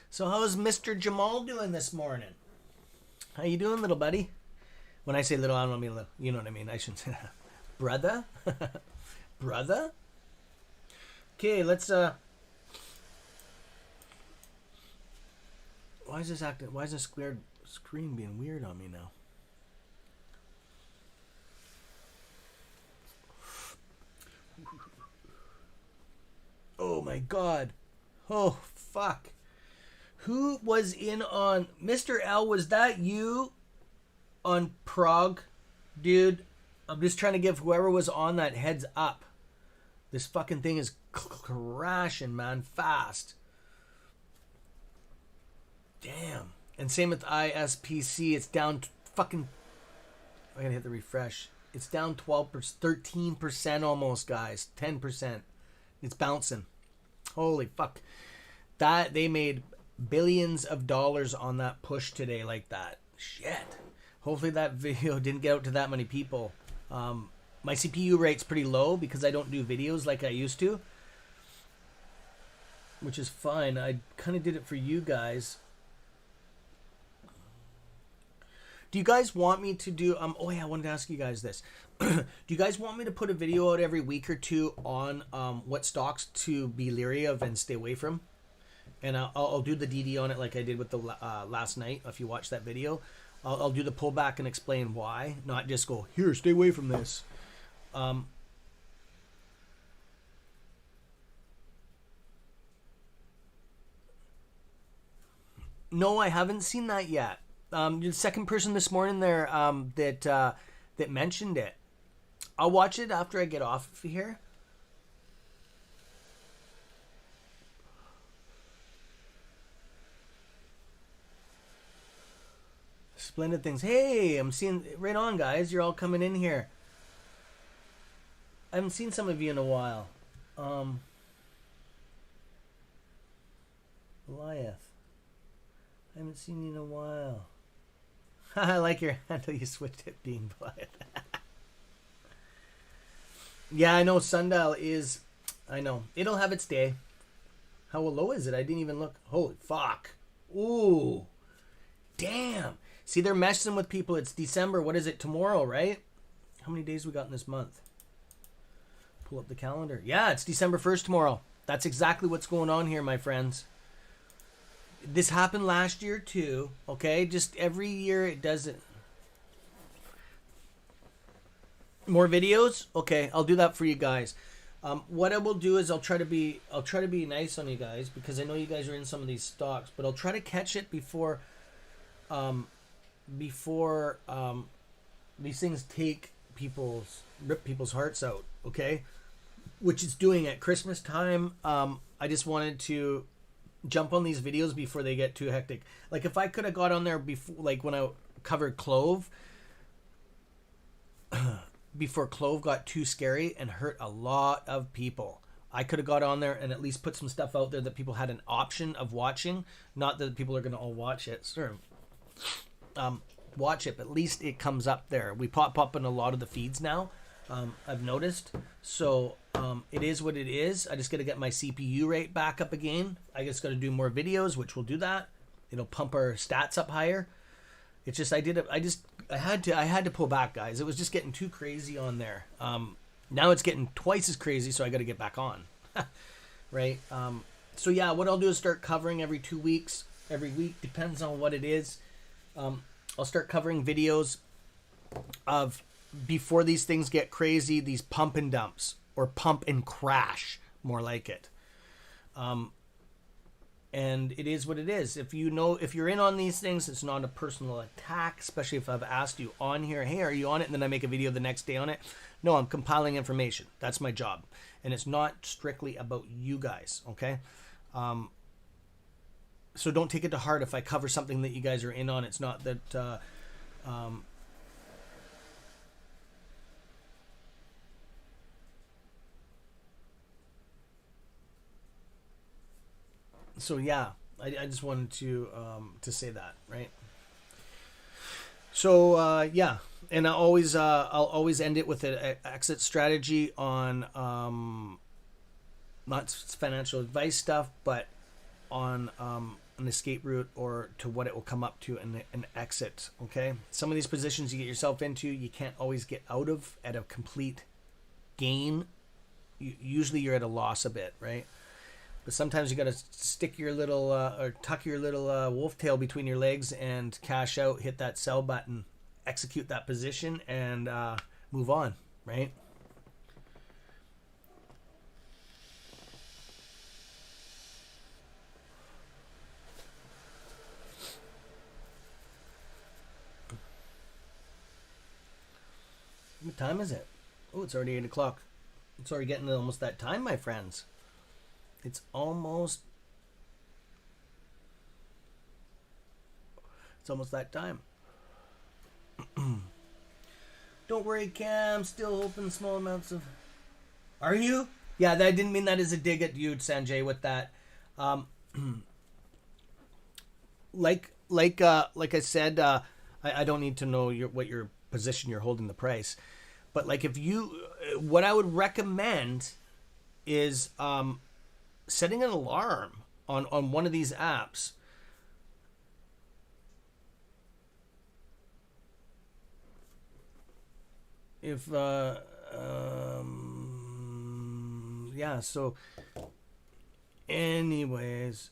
So how's Mr. Jamal doing this morning? How you doing, little buddy? When I say little, I don't mean little. You know what I mean. I shouldn't say that. Brother? Brother? Okay, let's why is this squared screen being weird on me now? Oh my god. Oh fuck. Who was in on Mr. L? Was that you on Prague? Dude, I'm just trying to give whoever was on that heads up. This fucking thing is crashing, man, fast. Damn. And same with ISPC. It's down fucking... I gotta hit the refresh. It's down 12%, 13% almost, guys. 10%. It's bouncing. Holy fuck. That, they made billions of dollars on that push today like that. Shit. Hopefully that video didn't get out to that many people. My CPU rate's pretty low because I don't do videos like I used to, which is fine. I kind of did it for you guys. Do you guys want me to do oh yeah, I wanted to ask you guys this. Do you guys want me to put a video out every week or two on what stocks to be leery of and stay away from? And I'll do the DD on it like I did with the last night. If you watch that video, I'll do the pullback and explain why, not just go, here, stay away from this. No, I haven't seen that yet. The second person this morning there that mentioned it. I'll watch it after I get off of here. Splendid things. Hey, I'm seeing right on, guys. You're all coming in here. I haven't seen some of you in a while. Goliath. I haven't seen you in a while. I like your handle. You switched it being Goliath. Yeah, I know Sundial is... I know. It'll have its day. How low is it? I didn't even look. Holy fuck. Ooh. Damn. See, they're messing with people. It's December. What is it? Tomorrow, right? How many days we got in this month? Pull up the calendar. Yeah, it's December 1st tomorrow. That's exactly what's going on here, my friends. This happened last year too, okay? Just every year it does it. More videos? Okay, I'll do that for you guys. What I will do is I'll try to be nice on you guys because I know you guys are in some of these stocks, but I'll try to catch it before these things rip people's hearts out, okay? Which it's doing at Christmas time. I just wanted to jump on these videos before they get too hectic. Like if I could have got on there before, like when I covered Clove, before Clove got too scary and hurt a lot of people. I could have got on there and at least put some stuff out there that people had an option of watching. Not that people are going to all watch it. Sure. Watch it, but at least it comes up there. We pop up in a lot of the feeds now. I've noticed. So it is what it is. I just got to get my CPU rate back up again. I just got to do more videos, which will do that. It'll pump our stats up higher. It's just I had to pull back, guys. It was just getting too crazy on there. Now it's getting twice as crazy, so I got to get back on. Right? So yeah, what I'll do is start covering every 2 weeks. every week. Depends on what it is. I'll start covering videos of before these things get crazy, these pump and dumps, or pump and crash, more like it. And it is what it is. If you're in on these things, it's not a personal attack, especially if I've asked you on here, hey, are you on it? And then I make a video the next day on it. No, I'm compiling information. That's my job. And it's not strictly about you guys, okay? So don't take it to heart if I cover something that you guys are in on. It's not that... So yeah, I just wanted to say that, right? So yeah, and I'll always end it with an exit strategy on not financial advice stuff, but on an escape route or to what it will come up to an exit. Okay, some of these positions you get yourself into, you can't always get out of at a complete gain. Usually you're at a loss a bit, right? But sometimes you got to stick your little or tuck your little wolf tail between your legs and cash out, hit that sell button, execute that position, and move on, right? What time is it? Oh, it's already 8 o'clock. It's already getting almost that time, my friends. It's almost that time. Don't worry, Cam. Still open small amounts of... Are you? Yeah, I didn't mean that as a dig at you, Sanjay, with that. Like I said, I don't need to know what your position you're holding the price. But like what I would recommend is... setting an alarm on one of these apps. If yeah, so anyways,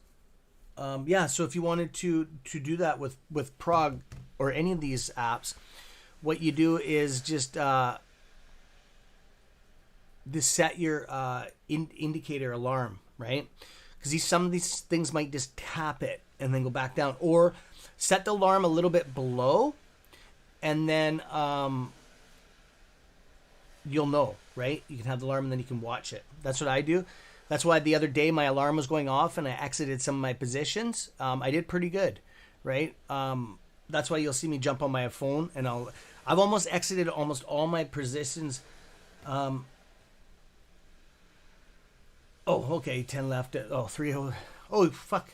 yeah, so if you wanted to do that with Prog or any of these apps, what you do is just set your indicator alarm, right? Because some of these things might just tap it and then go back down, or set the alarm a little bit below, and then you'll know, right? You can have the alarm and then you can watch it. That's what I do. That's why the other day my alarm was going off and I exited some of my positions. I did pretty good, right? That's why you'll see me jump on my phone, and I've almost exited almost all my positions. Oh, okay, 10 left. Oh, 3. Oh, fuck.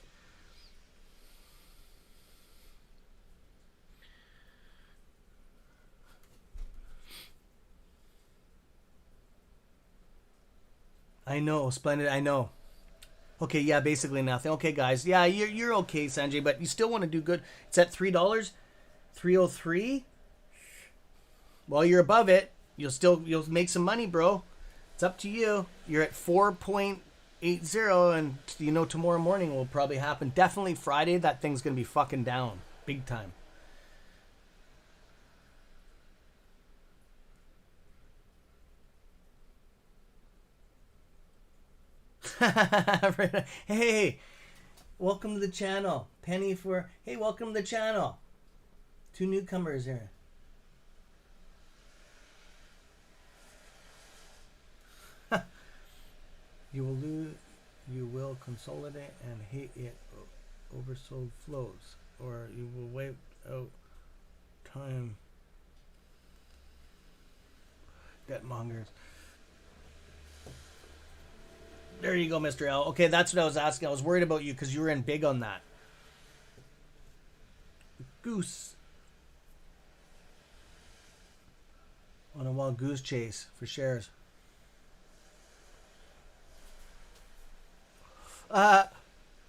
I know, splendid, I know. Okay, yeah, basically nothing. Okay, guys. Yeah, you're okay, Sanjay, but you still want to do good. It's at $3, 303. Well, you're above it. You'll make some money, bro. It's up to you. You're at 4.80, and tomorrow morning will probably happen. Definitely Friday, that thing's gonna be fucking down big time. Hey, welcome to the channel. Penny for... Hey, welcome to the channel. 2 newcomers here. You will consolidate and hate it oversold flows, or you will wait out time. Debt mongers. There you go, Mr. L. Okay, that's what I was asking. I was worried about you because you were in big on that. Goose. On a wild goose chase for shares.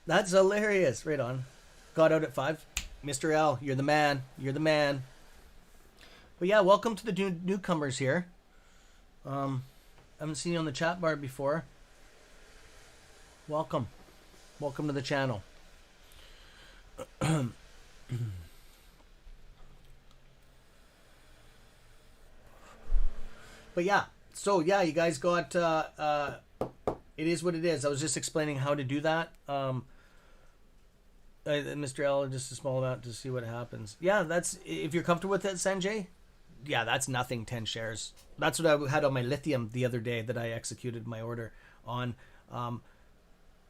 That's hilarious. Right on. Got out at 5. Mr. L, you're the man. You're the man. But yeah, welcome to the newcomers here. I haven't seen you on the chat bar before. Welcome to the channel. But yeah, so yeah, you guys got it is what it is. I was just explaining how to do that. Mr. L, just a small amount to see what happens. Yeah, that's if you're comfortable with it, Sanjay. Yeah, that's nothing. 10 shares. That's what I had on my lithium the other day that I executed my order on. I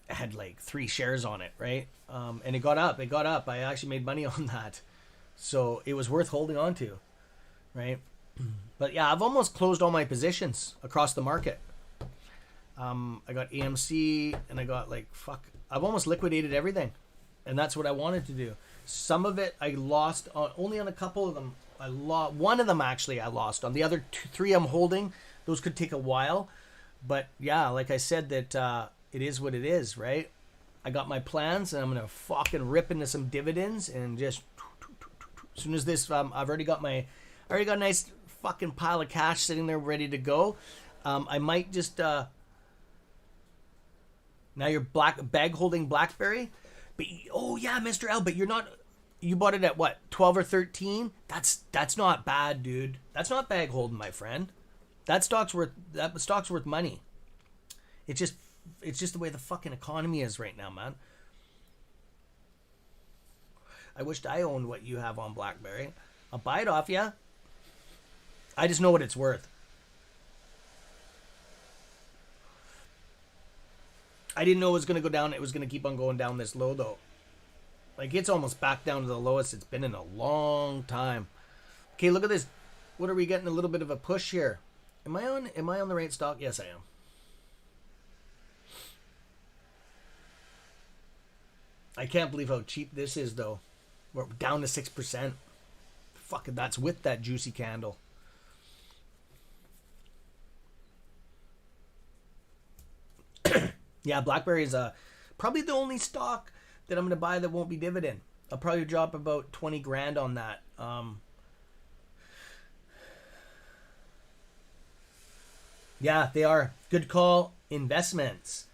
had like 3 shares on it, right? And it got up. It got up. I actually made money on that, so it was worth holding on to, right? But yeah, I've almost closed all my positions across the market. I got AMC and I got I've almost liquidated everything, and that's what I wanted to do. Some of it I lost on, only on a couple of them. I lost one of them actually. I lost on the other 3 I'm holding. Those could take a while, but yeah, like I said, that it is what it is, right? I got my plans, and I'm gonna fucking rip into some dividends, and just as soon as this, I already got a nice fucking pile of cash sitting there ready to go. I might just now you're bag holding BlackBerry, but oh yeah, Mr. L, but you're not. You bought it at what, 12 or 13? That's not bad, dude. That's not bag holding, my friend. That stock's worth money. It's just the way the fucking economy is right now, man. I wished I owned what you have on BlackBerry. I'll buy it off ya. I just know what it's worth. I didn't know it was going to go down. It was going to keep on going down this low, though. Like, it's almost back down to the lowest it's been in a long time. Okay, look at this. What are we getting? A little bit of a push here. Am I on the right stock? Yes, I am. I can't believe how cheap this is, though. We're down to 6%. Fucking, that's with that juicy candle. Yeah, BlackBerry is probably the only stock that I'm going to buy that won't be dividend. I'll probably drop about 20 grand on that. Yeah, they are. Good call. Investments.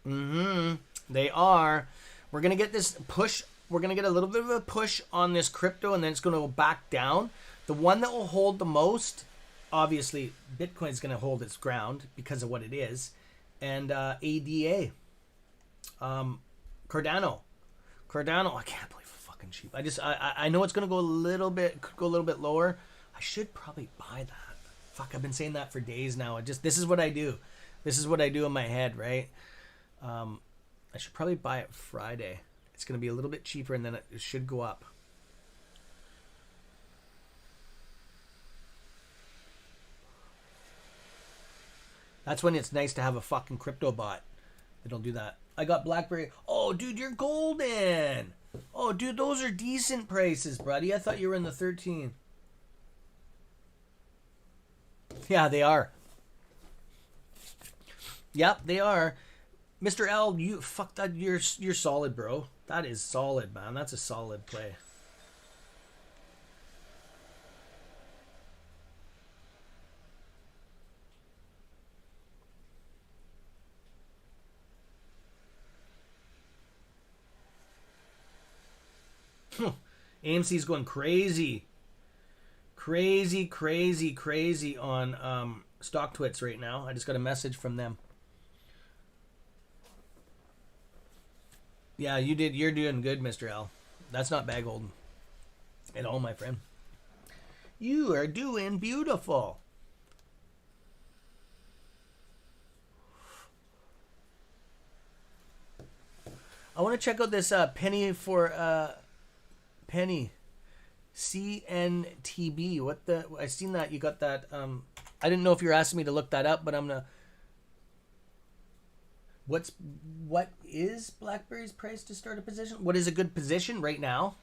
They are. We're going to get this push. We're going to get a little bit of a push on this crypto, and then it's going to go back down. The one that will hold the most, obviously, Bitcoin is going to hold its ground because of what it is. And ADA. Cardano, I can't believe it's fucking cheap. I know it's gonna go a little bit, could go a little bit lower. I should probably buy that. Fuck, I've been saying that for days now. This is what I do. This is what I do in my head, right? I should probably buy it Friday. It's gonna be a little bit cheaper, and then it should go up. That's when it's nice to have a fucking crypto bot. They don't do that. I got BlackBerry. Oh, dude, you're golden. Oh, dude, those are decent prices, buddy. I thought you were in the 13. Yeah, they are. Yep, they are. Mr. L, you fuck that. You're solid, bro. That is solid, man. That's a solid play. AMC's going crazy on stock twits right now. I just got a message from them. Yeah, you did. You're doing good, Mr. L. That's not bag holding at all, my friend. You are doing beautiful. I want to check out this penny for penny CNTB. What the? I seen that you got that. I didn't know if you're asking me to look that up, but I'm gonna. What is BlackBerry's price to start a position? What is a good position right now?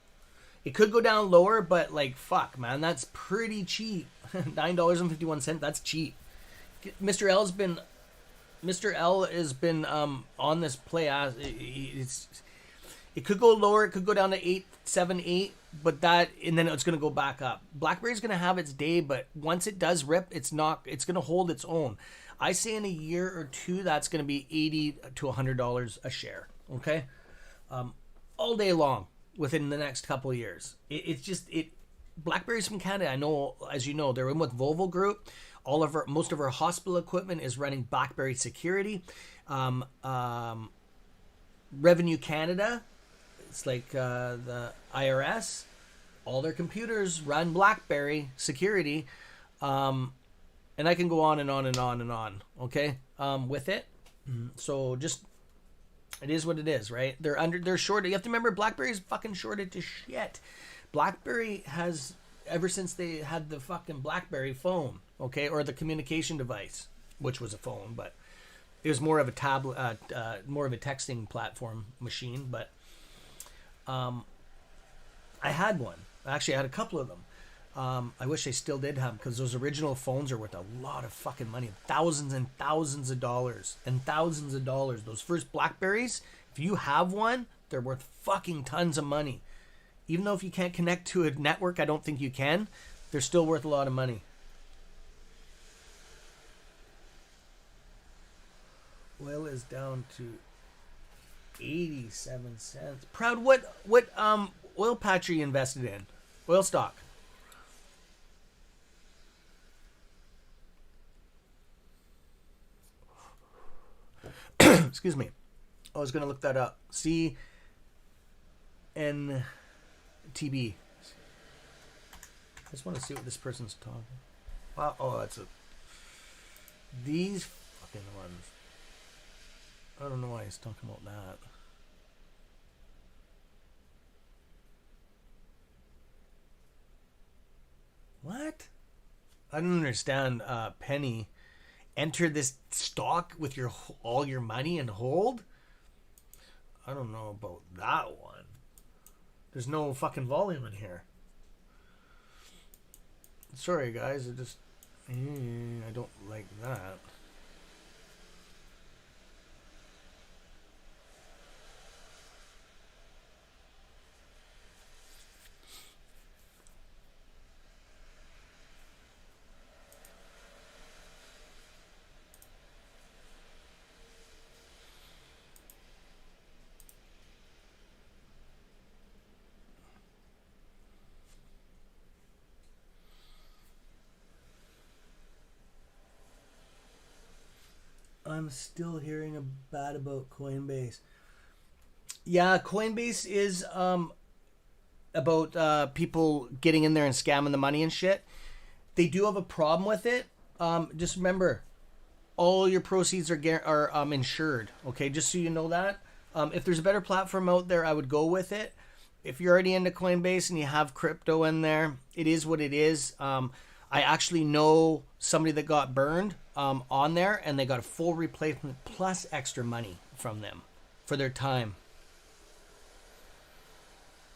It could go down lower, but like fuck, man, that's pretty cheap. $9.51. That's cheap. Mr. L has been on this play. It could go lower. It could go down to 878, but and then it's going to go back up. BlackBerry's going to have its day, but once it does rip, it's going to hold its own. I say in a year or two, that's going to be $80 to $100 a share. Okay, all day long. within the next couple of years. It's just BlackBerry's from Canada. I know, as you know, they're in with Volvo Group. Most of our hospital equipment is running BlackBerry security. Revenue Canada, it's like the IRS. All their computers run BlackBerry security, and I can go on and on and on and on. Okay, with it. So just, it is what it is, right? They're short. You have to remember, BlackBerry's fucking shorted to shit. BlackBerry has, ever since they had the fucking BlackBerry phone, okay, or the communication device, which was a phone, but it was more of a tablet, more of a texting platform machine. But I had one. Actually, I had a couple of them. I wish I still did have them, because those original phones are worth a lot of fucking money, thousands and thousands of dollars, and thousands of dollars. Those first BlackBerries, if you have one, they're worth fucking tons of money. Even though if you can't connect to a network, I don't think you can, they're still worth a lot of money. Oil is down to 87 cents. Proud, what oil patch are you invested in? Oil stock. Excuse me. I was going to look that up. CNTB. I just want to see what this person's talking. Wow. Oh, that's a... These fucking ones. I don't know why he's talking about that. What? I don't understand. Penny, enter this stock with all your money and hold? I don't know about that one. There's no fucking volume in here. Sorry, guys. I don't like that. I'm still hearing bad about Coinbase. Yeah, Coinbase is about people getting in there and scamming the money and shit. They do have a problem with it. Just remember, all your proceeds are insured. Okay, just so you know that. If there's a better platform out there, I would go with it. If you're already into Coinbase and you have crypto in there, it is what it is. I actually know somebody that got burned on there, and they got a full replacement plus extra money from them for their time.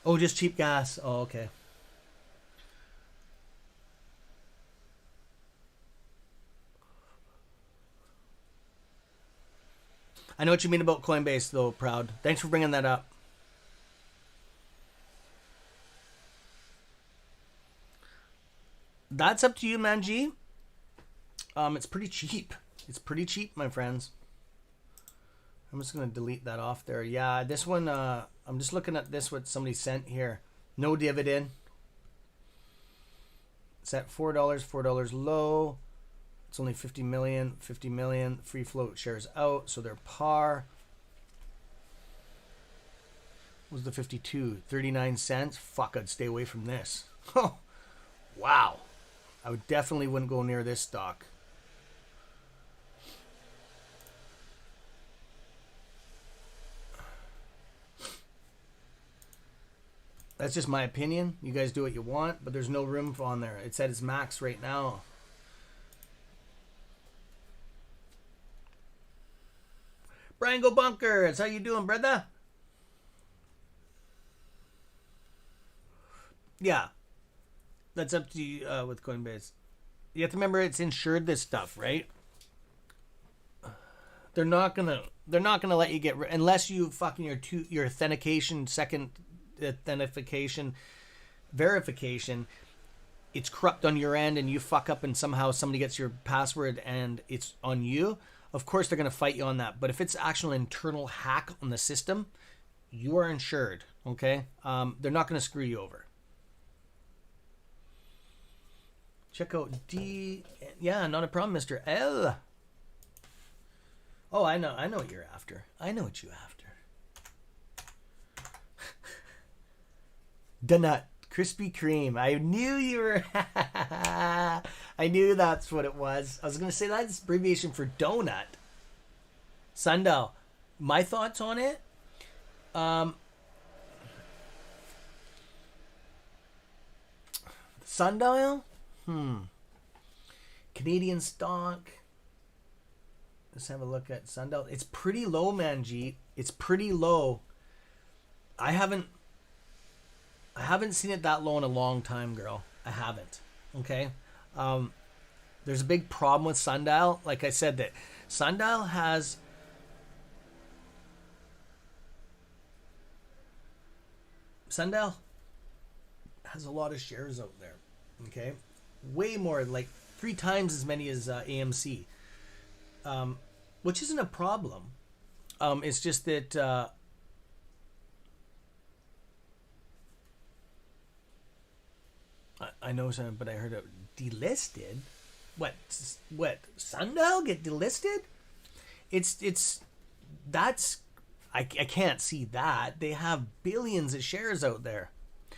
Oh, just cheap gas. Oh, okay. I know what you mean about Coinbase, though, Proud. Thanks for bringing that up. That's up to you, man, G. It's pretty cheap. It's pretty cheap, my friends. I'm just going to delete that off there. Yeah, this one, I'm just looking at this, what somebody sent here. No dividend. It's at $4, $4 low. It's only 50 million. Free float shares out, so they're par. What was the 52? 39 cents? Fuck, I'd stay away from this. Oh, wow. I would definitely wouldn't go near this stock. That's just my opinion. You guys do what you want, but there's no room on there. It's at its max right now. Brian Go Bunkers, how you doing, brother? Yeah. That's up to you with Coinbase. You have to remember it's insured, this stuff, right? They're not gonna let you get unless you fucking your authentication, second authentication, verification. It's corrupt on your end, and you fuck up, and somehow somebody gets your password, and it's on you. Of course, they're gonna fight you on that. But if it's actual internal hack on the system, you are insured. Okay? They're not going to screw you over. Check out D. Yeah, not a problem, Mr. L. Oh, I know what you're after. I know what you're after. Donut. Krispy Kreme. I knew you were... I knew that's what it was. I was going to say that's abbreviation for donut. Sundial. My thoughts on it? Sundial? Canadian stock. Let's have a look at Sundial. It's pretty low, Manjeet. It's pretty low. I haven't seen it that low in a long time, girl. I haven't. Okay? There's a big problem with Sundial. Like I said, that Sundial has... Sundial has a lot of shares out there. Okay? Way more, like 3 times as many as AMC. Which isn't a problem. It's just that... I know something, but I heard it delisted. What? Sundial get delisted? That's I can't see that. They have billions of shares out there.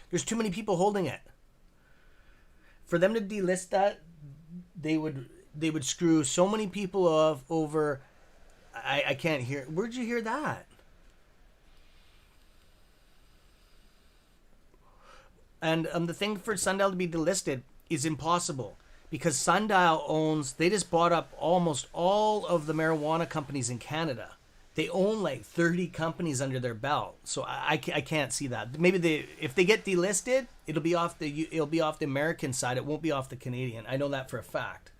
There's too many people holding it. For them to delist that, they would screw so many people over. I can't hear. Where'd you hear that? And the thing for Sundial to be delisted is impossible because Sundial they just bought up almost all of the marijuana companies in Canada. They own like 30 companies under their belt. So I can't see that. Maybe if they get delisted, it'll be off the American side. It won't be off the Canadian. I know that for a fact.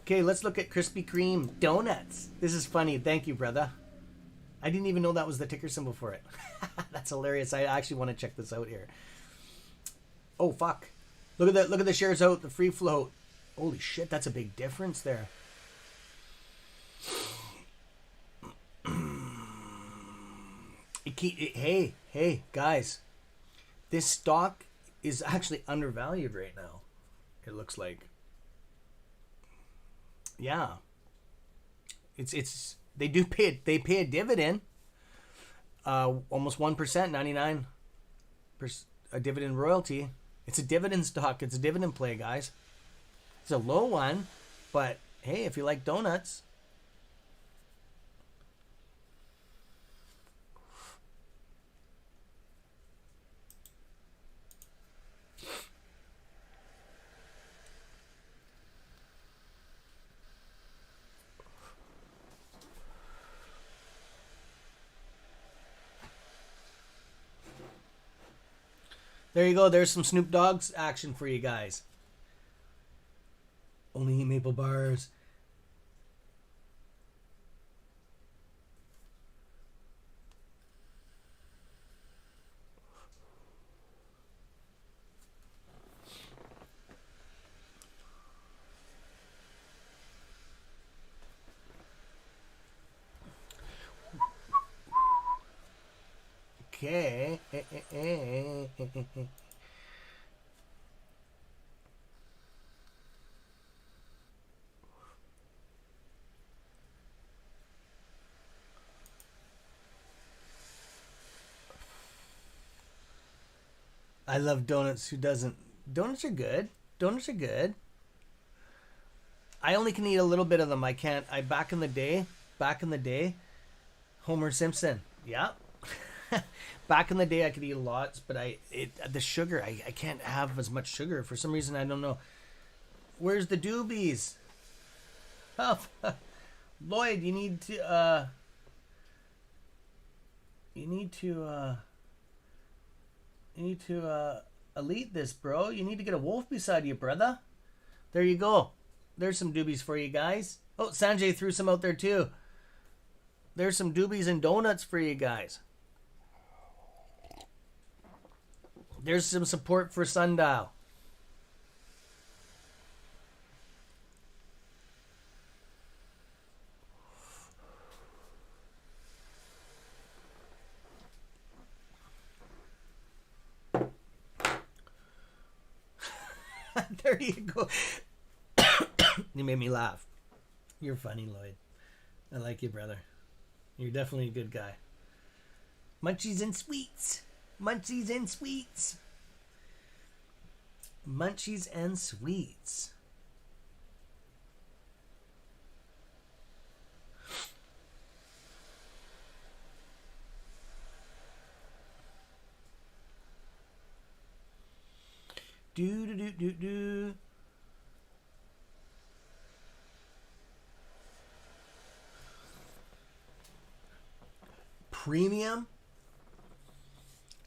Okay, let's look at Krispy Kreme donuts. This is funny. Thank you, brother. I didn't even know that was the ticker symbol for it. That's hilarious. I actually want to check this out here. Oh, fuck. Look at the shares out, the free float. Holy shit, that's a big difference there. Hey, guys. This stock is actually undervalued right now. It looks like. Yeah. It's they pay a dividend. Almost 1%, 99 a dividend royalty. It's a dividend stock. It's a dividend play, guys. It's a low one, but hey, if you like donuts. There you go. There's some Snoop Dogg's action for you guys. Only eat maple bars. Okay. I love donuts. Who doesn't? Donuts are good. Donuts are good. I only can eat a little bit of them. I can't. Back in the day, Homer Simpson. Yeah. Back in the day, I could eat lots, but the sugar, I can't have as much sugar for some reason. I don't know. Where's the doobies? Oh, Lloyd, you need to elite this, bro. You need to get a wolf beside you, brother. There you go. There's some doobies for you guys. Oh, Sanjay threw some out there too. There's some doobies and donuts for you guys. There's some support for Sundial. There you go. You made me laugh. You're funny, Lloyd. I like you, brother. You're definitely a good guy. Munchies and sweets. Munchies and sweets. Munchies and sweets. Do do do do do. Premium.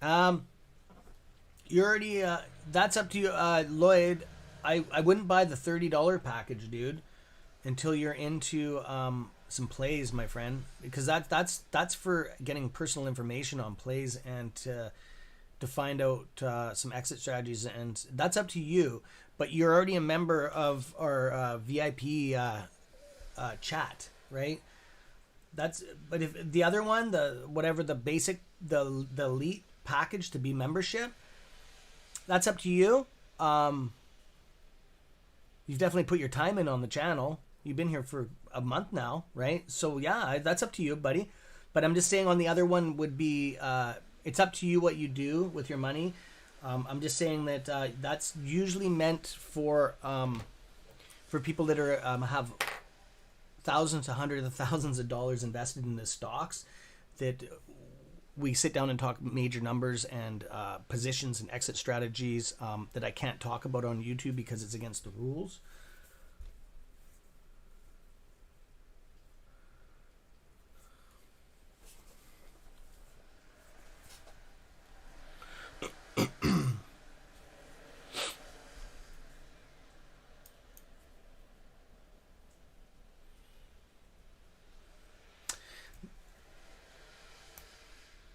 You already. That's up to you, Lloyd. I wouldn't buy the $30 package, dude, until you're into some plays, my friend, because that's for getting personal information on plays and to find out some exit strategies, and that's up to you. But you're already a member of our VIP chat, right? But if the other one, the basic, the elite package to be membership, that's up to you. You've definitely put your time in on the channel. You've been here for a month now, right? So yeah, that's up to you, buddy. But I'm just saying on the other one would be, it's up to you what you do with your money. I'm just saying that that's usually meant for people that are have thousands, hundreds of thousands of dollars invested in the stocks, that we sit down and talk major numbers and positions and exit strategies that I can't talk about on YouTube because it's against the rules.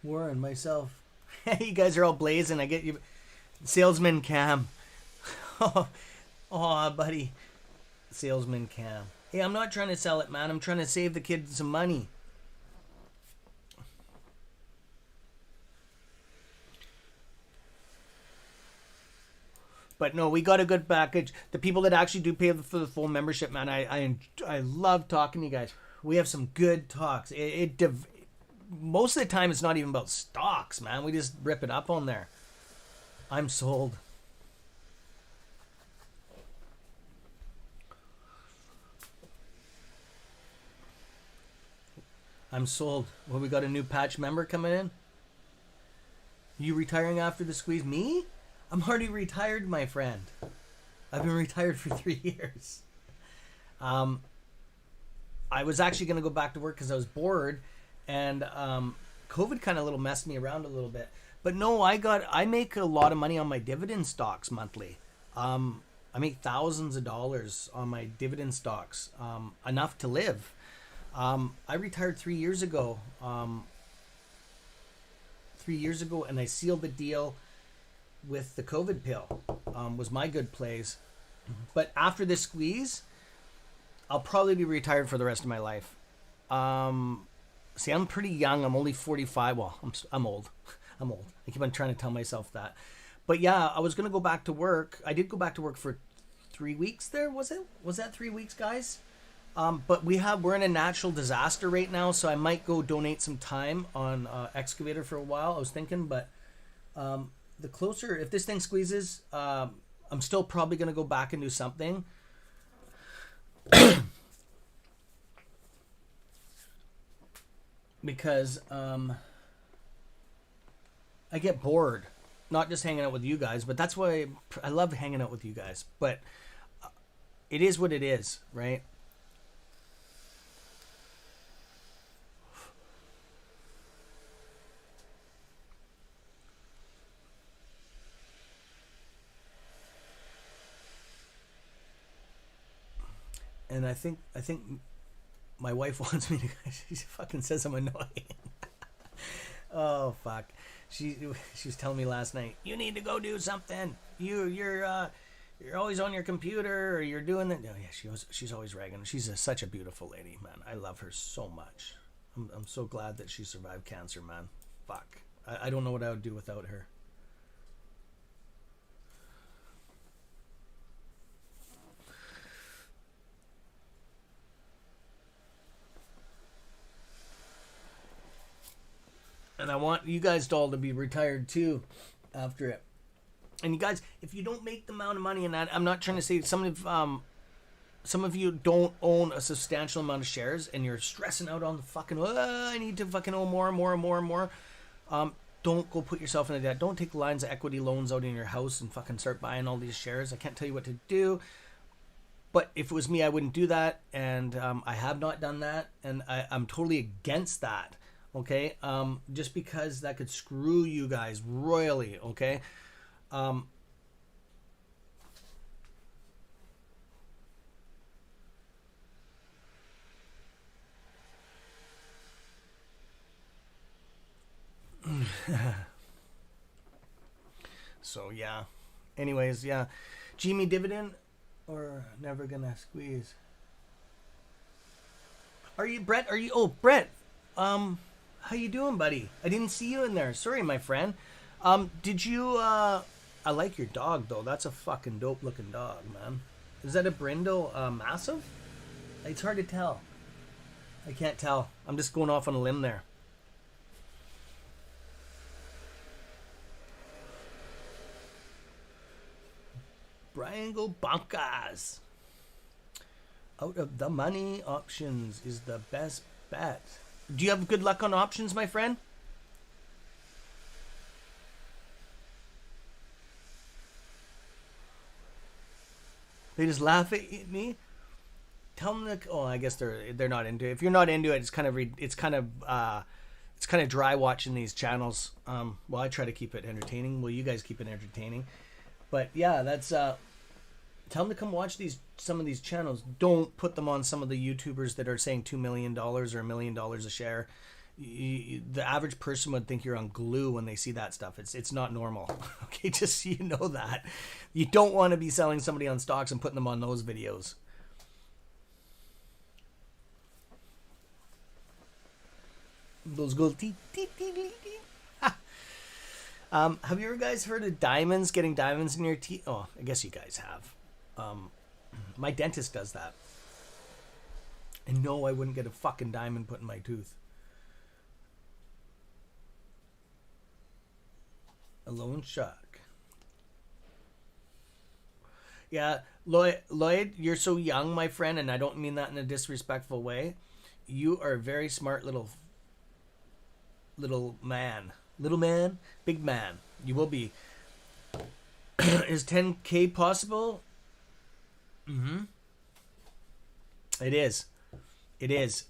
Warren, myself. You guys are all blazing. I get you. Salesman Cam. Oh, buddy. Salesman Cam. Hey, I'm not trying to sell it, man. I'm trying to save the kids some money. But no, we got a good package. The people that actually do pay for the full membership, man, I love talking to you guys. We have some good talks. Most of the time, it's not even about stocks, man. We just rip it up on there. I'm sold. I'm sold. Well, we got a new patch member coming in. You retiring after the squeeze? Me? I'm already retired, my friend. I've been retired for 3 years. I was actually going to go back to work because I was bored. And COVID kind of messed me around a little bit. But no, I make a lot of money on my dividend stocks monthly. I make thousands of dollars on my dividend stocks, enough to live. I retired 3 years ago. 3 years ago, and I sealed the deal with the COVID pill. Was my good plays. But after this squeeze, I'll probably be retired for the rest of my life. See, I'm pretty young. I'm only 45. Well, I'm old. I'm old. I keep on trying to tell myself that. But yeah, I was going to go back to work. I did go back to work for 3 weeks there, was it? Was that 3 weeks, guys? But we're in a natural disaster right now, so I might go donate some time on excavator for a while. I was thinking, but the closer, if this thing squeezes, I'm still probably going to go back and do something. Because I get bored, not just hanging out with you guys, but that's why I love hanging out with you guys. But it is what it is, right? And I think my wife wants me to. She fucking says I'm annoying. Oh fuck. She was telling me last night, you need to go do something. You're always on your computer, or you're doing that. Oh yeah, she's always ragging. She's such a beautiful lady, man. I love her so much. I'm so glad that she survived cancer, man. Fuck. I don't know what I would do without her. And I want you guys all to be retired too after it. And you guys, if you don't make the amount of money, and I'm not trying to say some of you don't own a substantial amount of shares and you're stressing out on the fucking, I need to fucking own more and more and more and more. Don't go put yourself into debt. Don't take lines of equity loans out in your house and fucking start buying all these shares. I can't tell you what to do. But if it was me, I wouldn't do that. And I have not done that. And I'm totally against that. Okay? Just because that could screw you guys royally. Okay? So yeah. Anyways, yeah. GME dividend or never gonna squeeze. Are you Brett? Are you? Oh, Brett. How you doing, buddy? I didn't see you in there. Sorry, my friend. Did you? I like your dog though. That's a fucking dope looking dog, man. Is that a Brindle Massive? It's hard to tell. I can't tell. I'm just going off on a limb there. Brian go bonkers. Out of the money, options is the best bet. Do you have good luck on options, my friend? They just laugh at me. Tell them that. Oh, I guess they're not into it. If you're not into it, it's kind of dry watching these channels. Well, I try to keep it entertaining. Well, you guys keep it entertaining. But yeah, that's tell them to come watch some of these channels. Don't put them on some of the YouTubers that are saying $2 million or $1 million a share. The average person would think you're on glue when they see that stuff. It's not normal. Okay, just so you know that. You don't want to be selling somebody on stocks and putting them on those videos. Those go tee, tee, tee, tee, tee. Have you ever guys heard of diamonds, getting diamonds in your teeth? Oh, I guess you guys have. My dentist does that. And no, I wouldn't get a fucking diamond put in my tooth. A loan shark. Yeah, Lloyd, you're so young, my friend, and I don't mean that in a disrespectful way. You are a very smart little man. Little man, big man. You will be. Is 10K possible? Mm-hmm. It is. It is.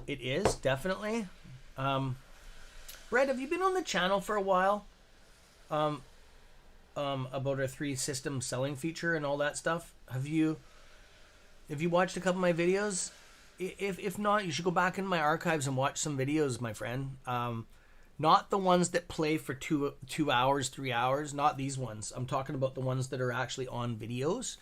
It is, definitely. Brett, have you been on the channel for a while? About our 3-system selling feature and all that stuff. Have you watched a couple of my videos? If not, you should go back in my archives and watch some videos, my friend. Not the ones that play for 2 hours, 3 hours. Not these ones. I'm talking about the ones that are actually on videos.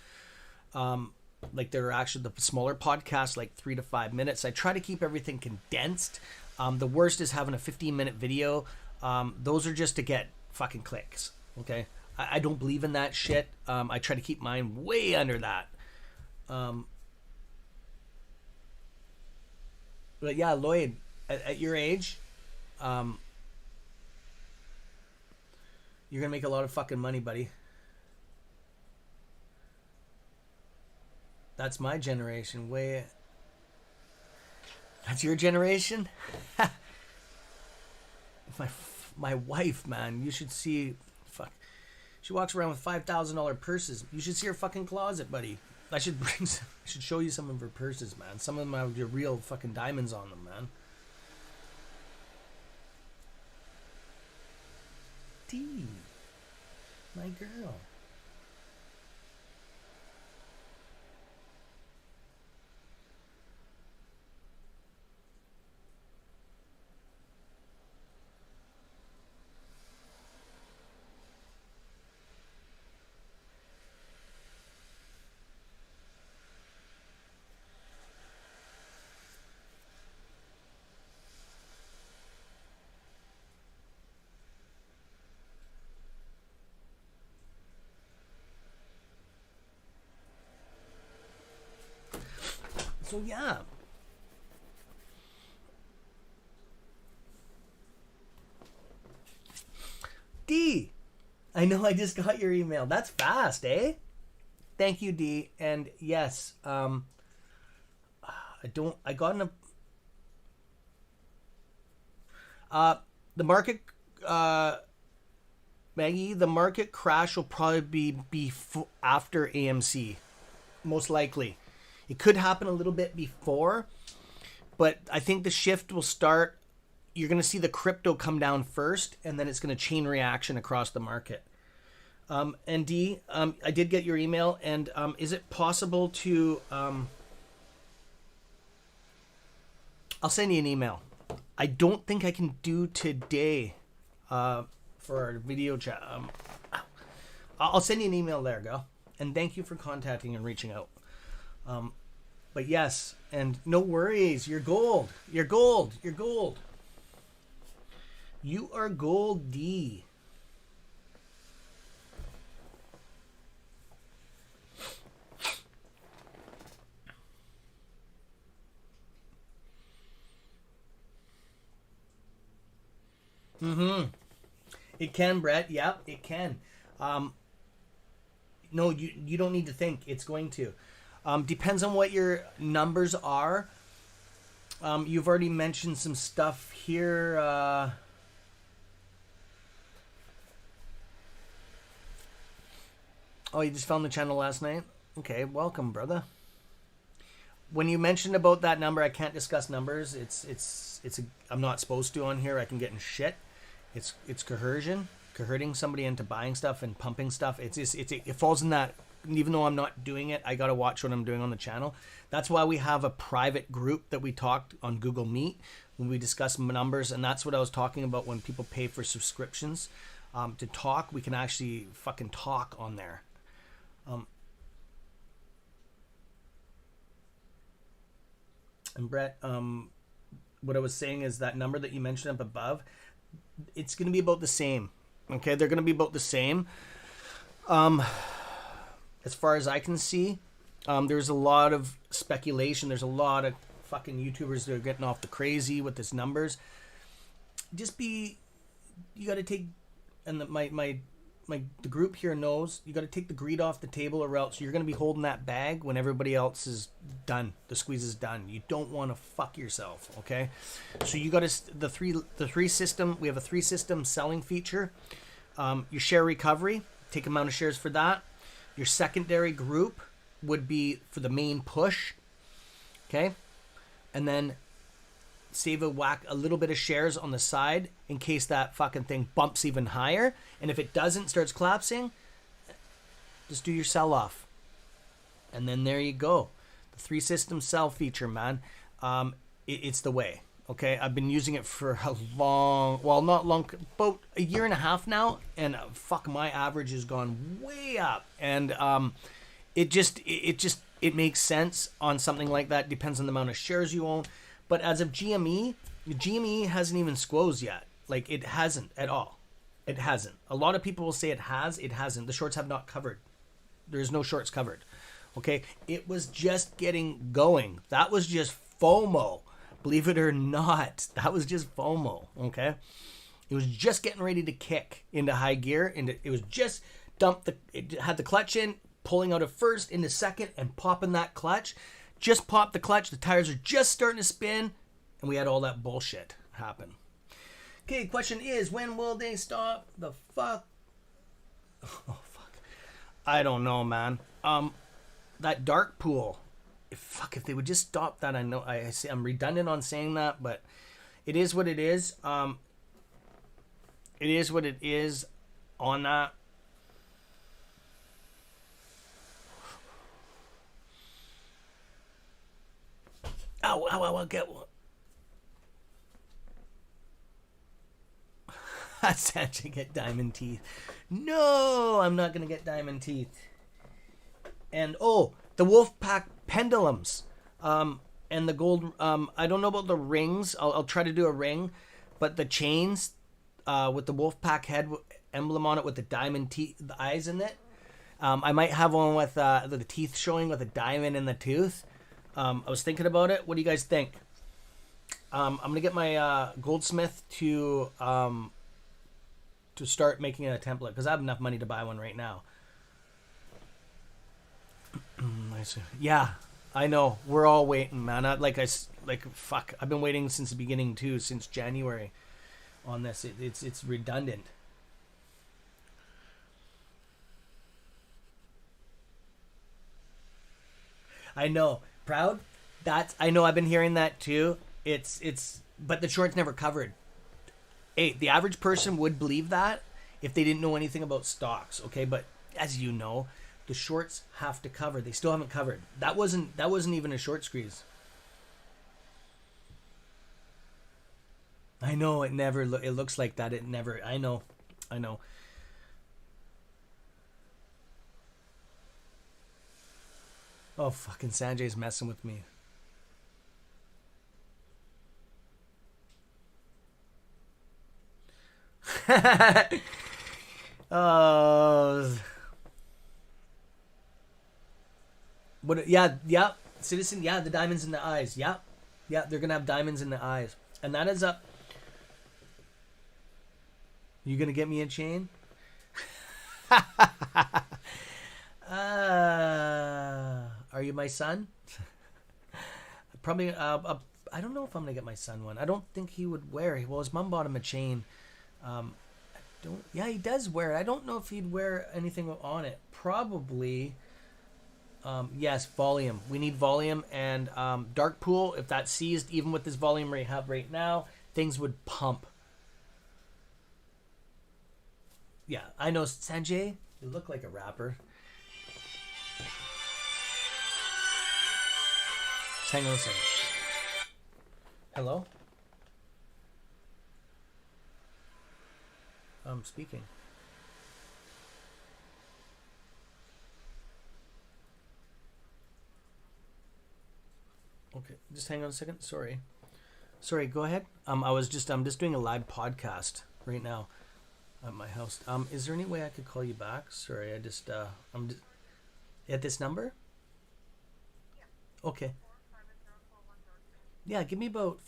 Like they're actually the smaller podcasts, like 3 to 5 minutes. I try to keep everything condensed. The worst is having a 15-minute video. Those are just to get fucking clicks. Okay, I don't believe in that shit. I try to keep mine way under that. But yeah, Lloyd, at your age, you're gonna make a lot of fucking money, buddy. That's my generation. Way. That's your generation? My wife, man, you should see. Fuck. She walks around with $5,000 purses. You should see her fucking closet, buddy. I should show you some of her purses, man. Some of them have your real fucking diamonds on them, man. D. My girl. So yeah. D, I know I just got your email. That's fast, eh? Thank you, D. And yes, I got the market, Maggie, the market crash will probably be after AMC, most likely. It could happen a little bit before, but I think the shift will start. You're going to see the crypto come down first, and then it's going to chain reaction across the market. And D, I did get your email, and is it possible to... I'll send you an email. I don't think I can do today for our video chat. I'll send you an email there, go. And thank you for contacting and reaching out. But yes, and no worries. You're gold. You're gold. You're gold. You are gold, D. It can, Brett. Yep, it can. No, you don't need to think. It's going to. Depends on what your numbers are. You've already mentioned some stuff here. Oh, you just found the channel last night? Okay, welcome, brother. When you mentioned about that number, I can't discuss numbers. I'm not supposed to on here. I can get in shit. It's coercing somebody into buying stuff and pumping stuff. It falls in that. Even though I'm not doing it, I gotta watch what I'm doing on the channel. That's why we have a private group that we talked on Google Meet when we discuss numbers, and that's what I was talking about when people pay for subscriptions to talk. We can actually fucking talk on there. And Brett, what I was saying is that number that you mentioned up above, it's going to be about the same. Okay, they're going to be about the same. As far as I can see, there's a lot of speculation. There's a lot of fucking YouTubers that are getting off the crazy with this numbers. You got to take, and the group here knows, you got to take the greed off the table, or else you're going to be holding that bag when everybody else is done. The squeeze is done. You don't want to fuck yourself, okay? So you got to the three system. We have a 3-system selling feature. Your share recovery, take amount of shares for that. Your secondary group would be for the main push, okay? And then save a little bit of shares on the side in case that fucking thing bumps even higher. And if it doesn't, starts collapsing, just do your sell off. And then there you go. The 3-system sell feature, man. It's the way. Okay, I've been using it for a not long, about a year and a half now, and fuck, my average has gone way up. And it makes sense on something like that. Depends on the amount of shares you own. But as of GME hasn't even squozed yet. Like, it hasn't at all. It hasn't. A lot of people will say it has. It hasn't. The shorts have not covered. There's no shorts covered. Okay? It was just getting going. That was just FOMO. Believe it or not, that was just FOMO. Okay? It was just getting ready to kick into high gear. It was just it had the clutch in, pulling out of first into second and popping that clutch. Just popped the clutch. The tires are just starting to spin. And we had all that bullshit happen. Okay, question is, when will they stop the fuck? Oh, fuck. I don't know, man. That dark pool. If they would just stop that. I know I'm redundant on saying that, but it is what it is. It is what it is on that. I'll get one. Sanchez get diamond teeth. No, I'm not going to get diamond teeth. And, the Wolfpack pendulums. And the gold, I don't know about the rings. I'll try to do a ring. But the chains with the Wolfpack head emblem on it with the diamond teeth, the eyes in it. I might have one with the teeth showing with a diamond in the tooth. I was thinking about it. What do you guys think? I'm going to get my goldsmith to to start making a template because I have enough money to buy one right now. I see. Yeah, I know. We're all waiting, man. Fuck. I've been waiting since the beginning too, since January, on this. It's redundant. I know. Proud. I know. I've been hearing that too. But the short's never covered. Hey, the average person would believe that if they didn't know anything about stocks. Okay, but as you know, the shorts have to cover. They still haven't covered. That wasn't even a short squeeze. I know it never. It looks like that. It never. I know. Oh, fucking Sanjay's messing with me. Oh. What? Yeah. Citizen. Yeah, the diamonds in the eyes. Yeah. They're gonna have diamonds in the eyes, and that is up. You gonna get me a chain? Are you my son? Probably. I don't know if I'm gonna get my son one. I don't think he would wear it. Well, his mom bought him a chain. Don't. Yeah, he does wear it. I don't know if he'd wear anything on it. Probably. Yes, volume. We need volume and dark pool. If that's seized, even with this volume we have right now, things would pump. Yeah, I know, Sanjay. You look like a rapper. Just hang on a second. Hello? I'm speaking. Okay, just hang on a second. Sorry, go ahead. I'm just doing a live podcast right now at my house. Is there any way I could call you back? Sorry, I'm just at this number? Okay. Yeah, give me about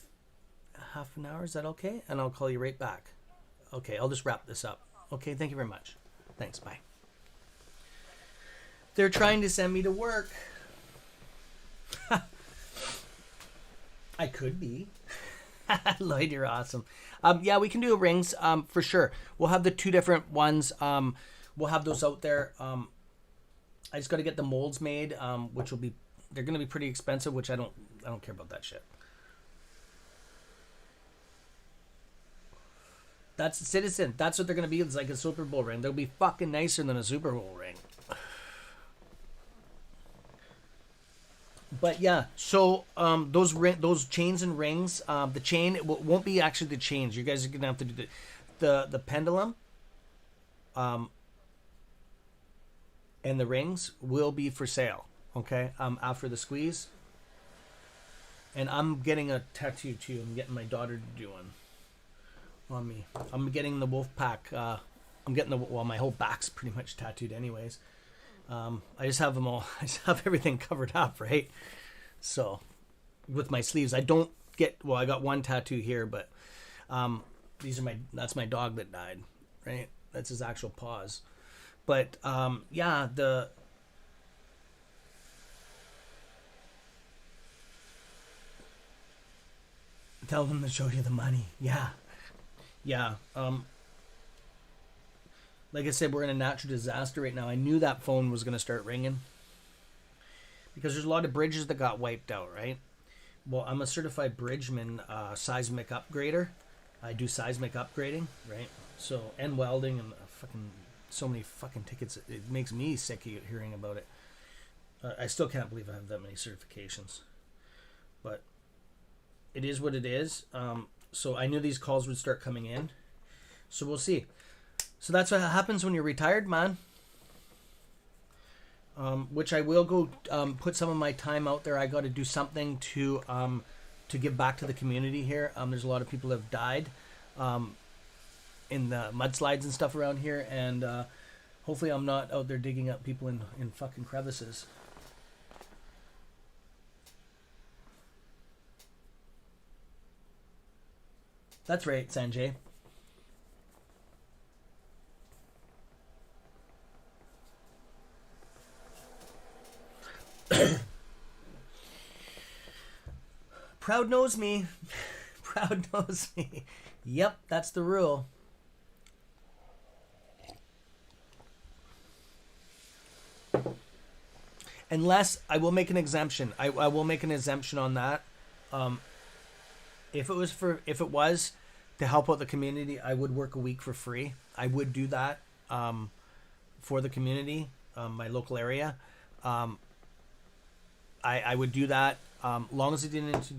half an hour. Is that okay? And I'll call you right back. Okay, I'll just wrap this up. Okay, thank you very much. Thanks, bye. They're trying to send me to work. I could be. Lloyd, you're awesome. Yeah, we can do rings for sure. We'll have the two different ones. We'll have those out there. I just got to get the molds made, which they're going to be pretty expensive, which I don't care about that shit. That's Citizen. That's what they're going to be. It's like a Super Bowl ring. They'll be fucking nicer than a Super Bowl ring. But yeah, so those chains and rings, the chain won't be actually the chains. You guys are gonna have to do the pendulum, and the rings will be for sale. Okay, after the squeeze. And I'm getting a tattoo too. I'm getting my daughter to do one on me. I'm getting the wolf pack. I'm getting my whole back's pretty much tattooed anyways. I just have them all. I just have everything covered up, right? So, with my sleeves, I don't get. Well, I got one tattoo here, but that's my dog that died, right? That's his actual paws. But yeah, tell them to show you the money. Yeah. Like I said, we're in a natural disaster right now. I knew that phone was going to start ringing because there's a lot of bridges that got wiped out, right? Well, I'm a certified bridgeman, seismic upgrader. I do seismic upgrading, right? So, and welding and so many fucking tickets. It makes me sick hearing about it. I still can't believe I have that many certifications, but it is what it is. So I knew these calls would start coming in. So we'll see. So that's what happens when you're retired, man. Which I will go put some of my time out there. I got to do something to give back to the community here. There's a lot of people that have died in the mudslides and stuff around here, and hopefully I'm not out there digging up people in fucking crevices. That's right, Sanjay. Proud knows me. Proud knows me. Yep, that's the rule. Unless I will make an exemption. I will make an exemption on that. If it was to help out the community, I would work a week for free. I would do that for the community, my local area. I would do that long as it didn't.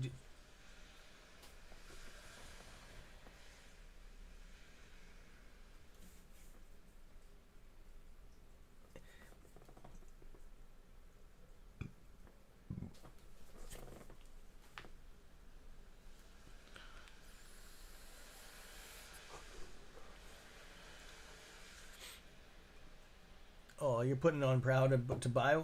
Oh, you're putting on proud to buy.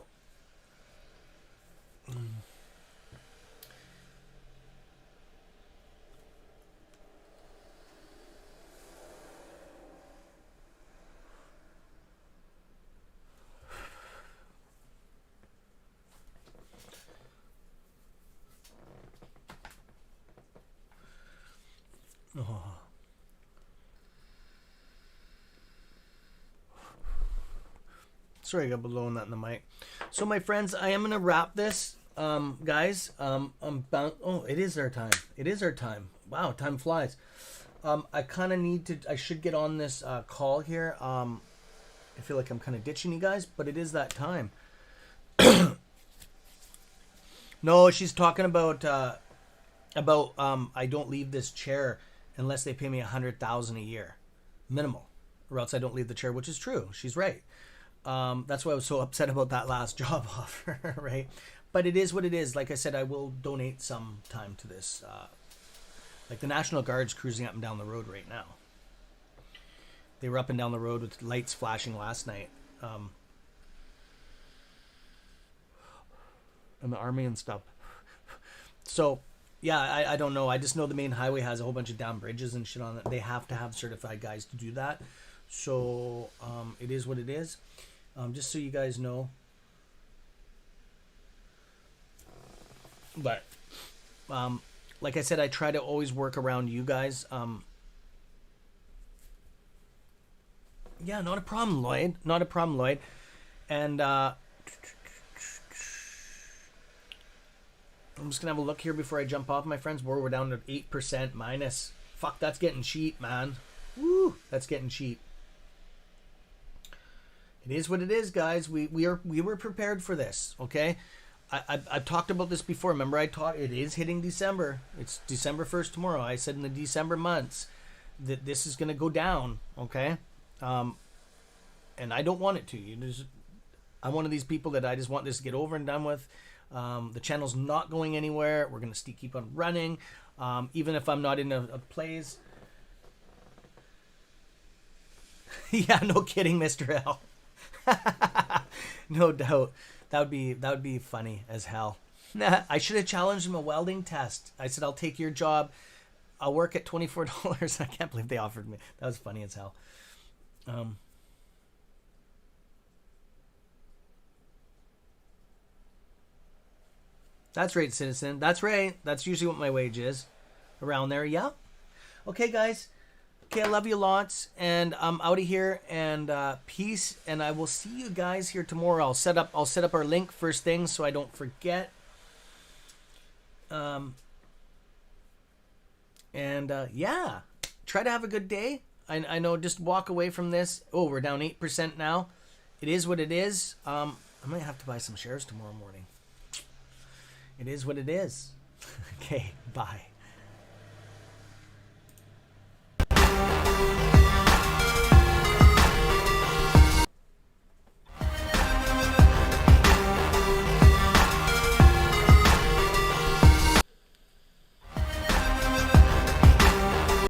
Oh. Sorry, I got blowing that in the mic. So, my friends, I am gonna wrap this, guys. I'm bound. Oh, it is our time. It is our time. Wow, time flies. I kind of need to. I should get on this call here. I feel like I'm kind of ditching you guys, but it is that time. No, she's talking about I don't leave this chair unless they pay me $100,000 a year, minimal, or else I don't leave the chair, which is true. She's right. That's why I was so upset about that last job offer, right? But it is what it is. Like I said, I will donate some time to this. Like the National Guard's cruising up and down the road right now. They were up and down the road with lights flashing last night. And the army and stuff. So, yeah, I don't know. I just know the main highway has a whole bunch of down bridges and shit on it. They have to have certified guys to do that. So, it is what it is. Just so you guys know. But, like I said, I try to always work around you guys. Yeah, not a problem, Lloyd. Not a problem, Lloyd. And, I'm just going to have a look here before I jump off, my friends. We're down to 8% minus. Fuck, that's getting cheap, man. Woo, that's getting cheap. It is what it is, guys. We were prepared for this, okay? I've talked about this before. Remember, it is hitting December. It's December 1st tomorrow. I said in the December months that this is going to go down, okay? And I don't want it to. I'm one of these people that I just want this to get over and done with. The channel's not going anywhere. We're going to keep on running. Even if I'm not in a plays. Yeah, no kidding, Mr. L. No doubt. That would be funny as hell. I should have challenged him a welding test. I said, I'll take your job. I'll work at $24. I can't believe they offered me. That was funny as hell. That's right, citizen. That's right. That's usually what my wage is. Around there, yeah. Okay, guys. Okay, I love you lots, and I'm out of here, and peace, and I will see you guys here tomorrow. I'll set up our link first thing so I don't forget. Yeah, try to have a good day. I know, just walk away from this. Oh, we're down 8% now. It is what it is. I might have to buy some shares tomorrow morning. It is what it is. Okay, bye.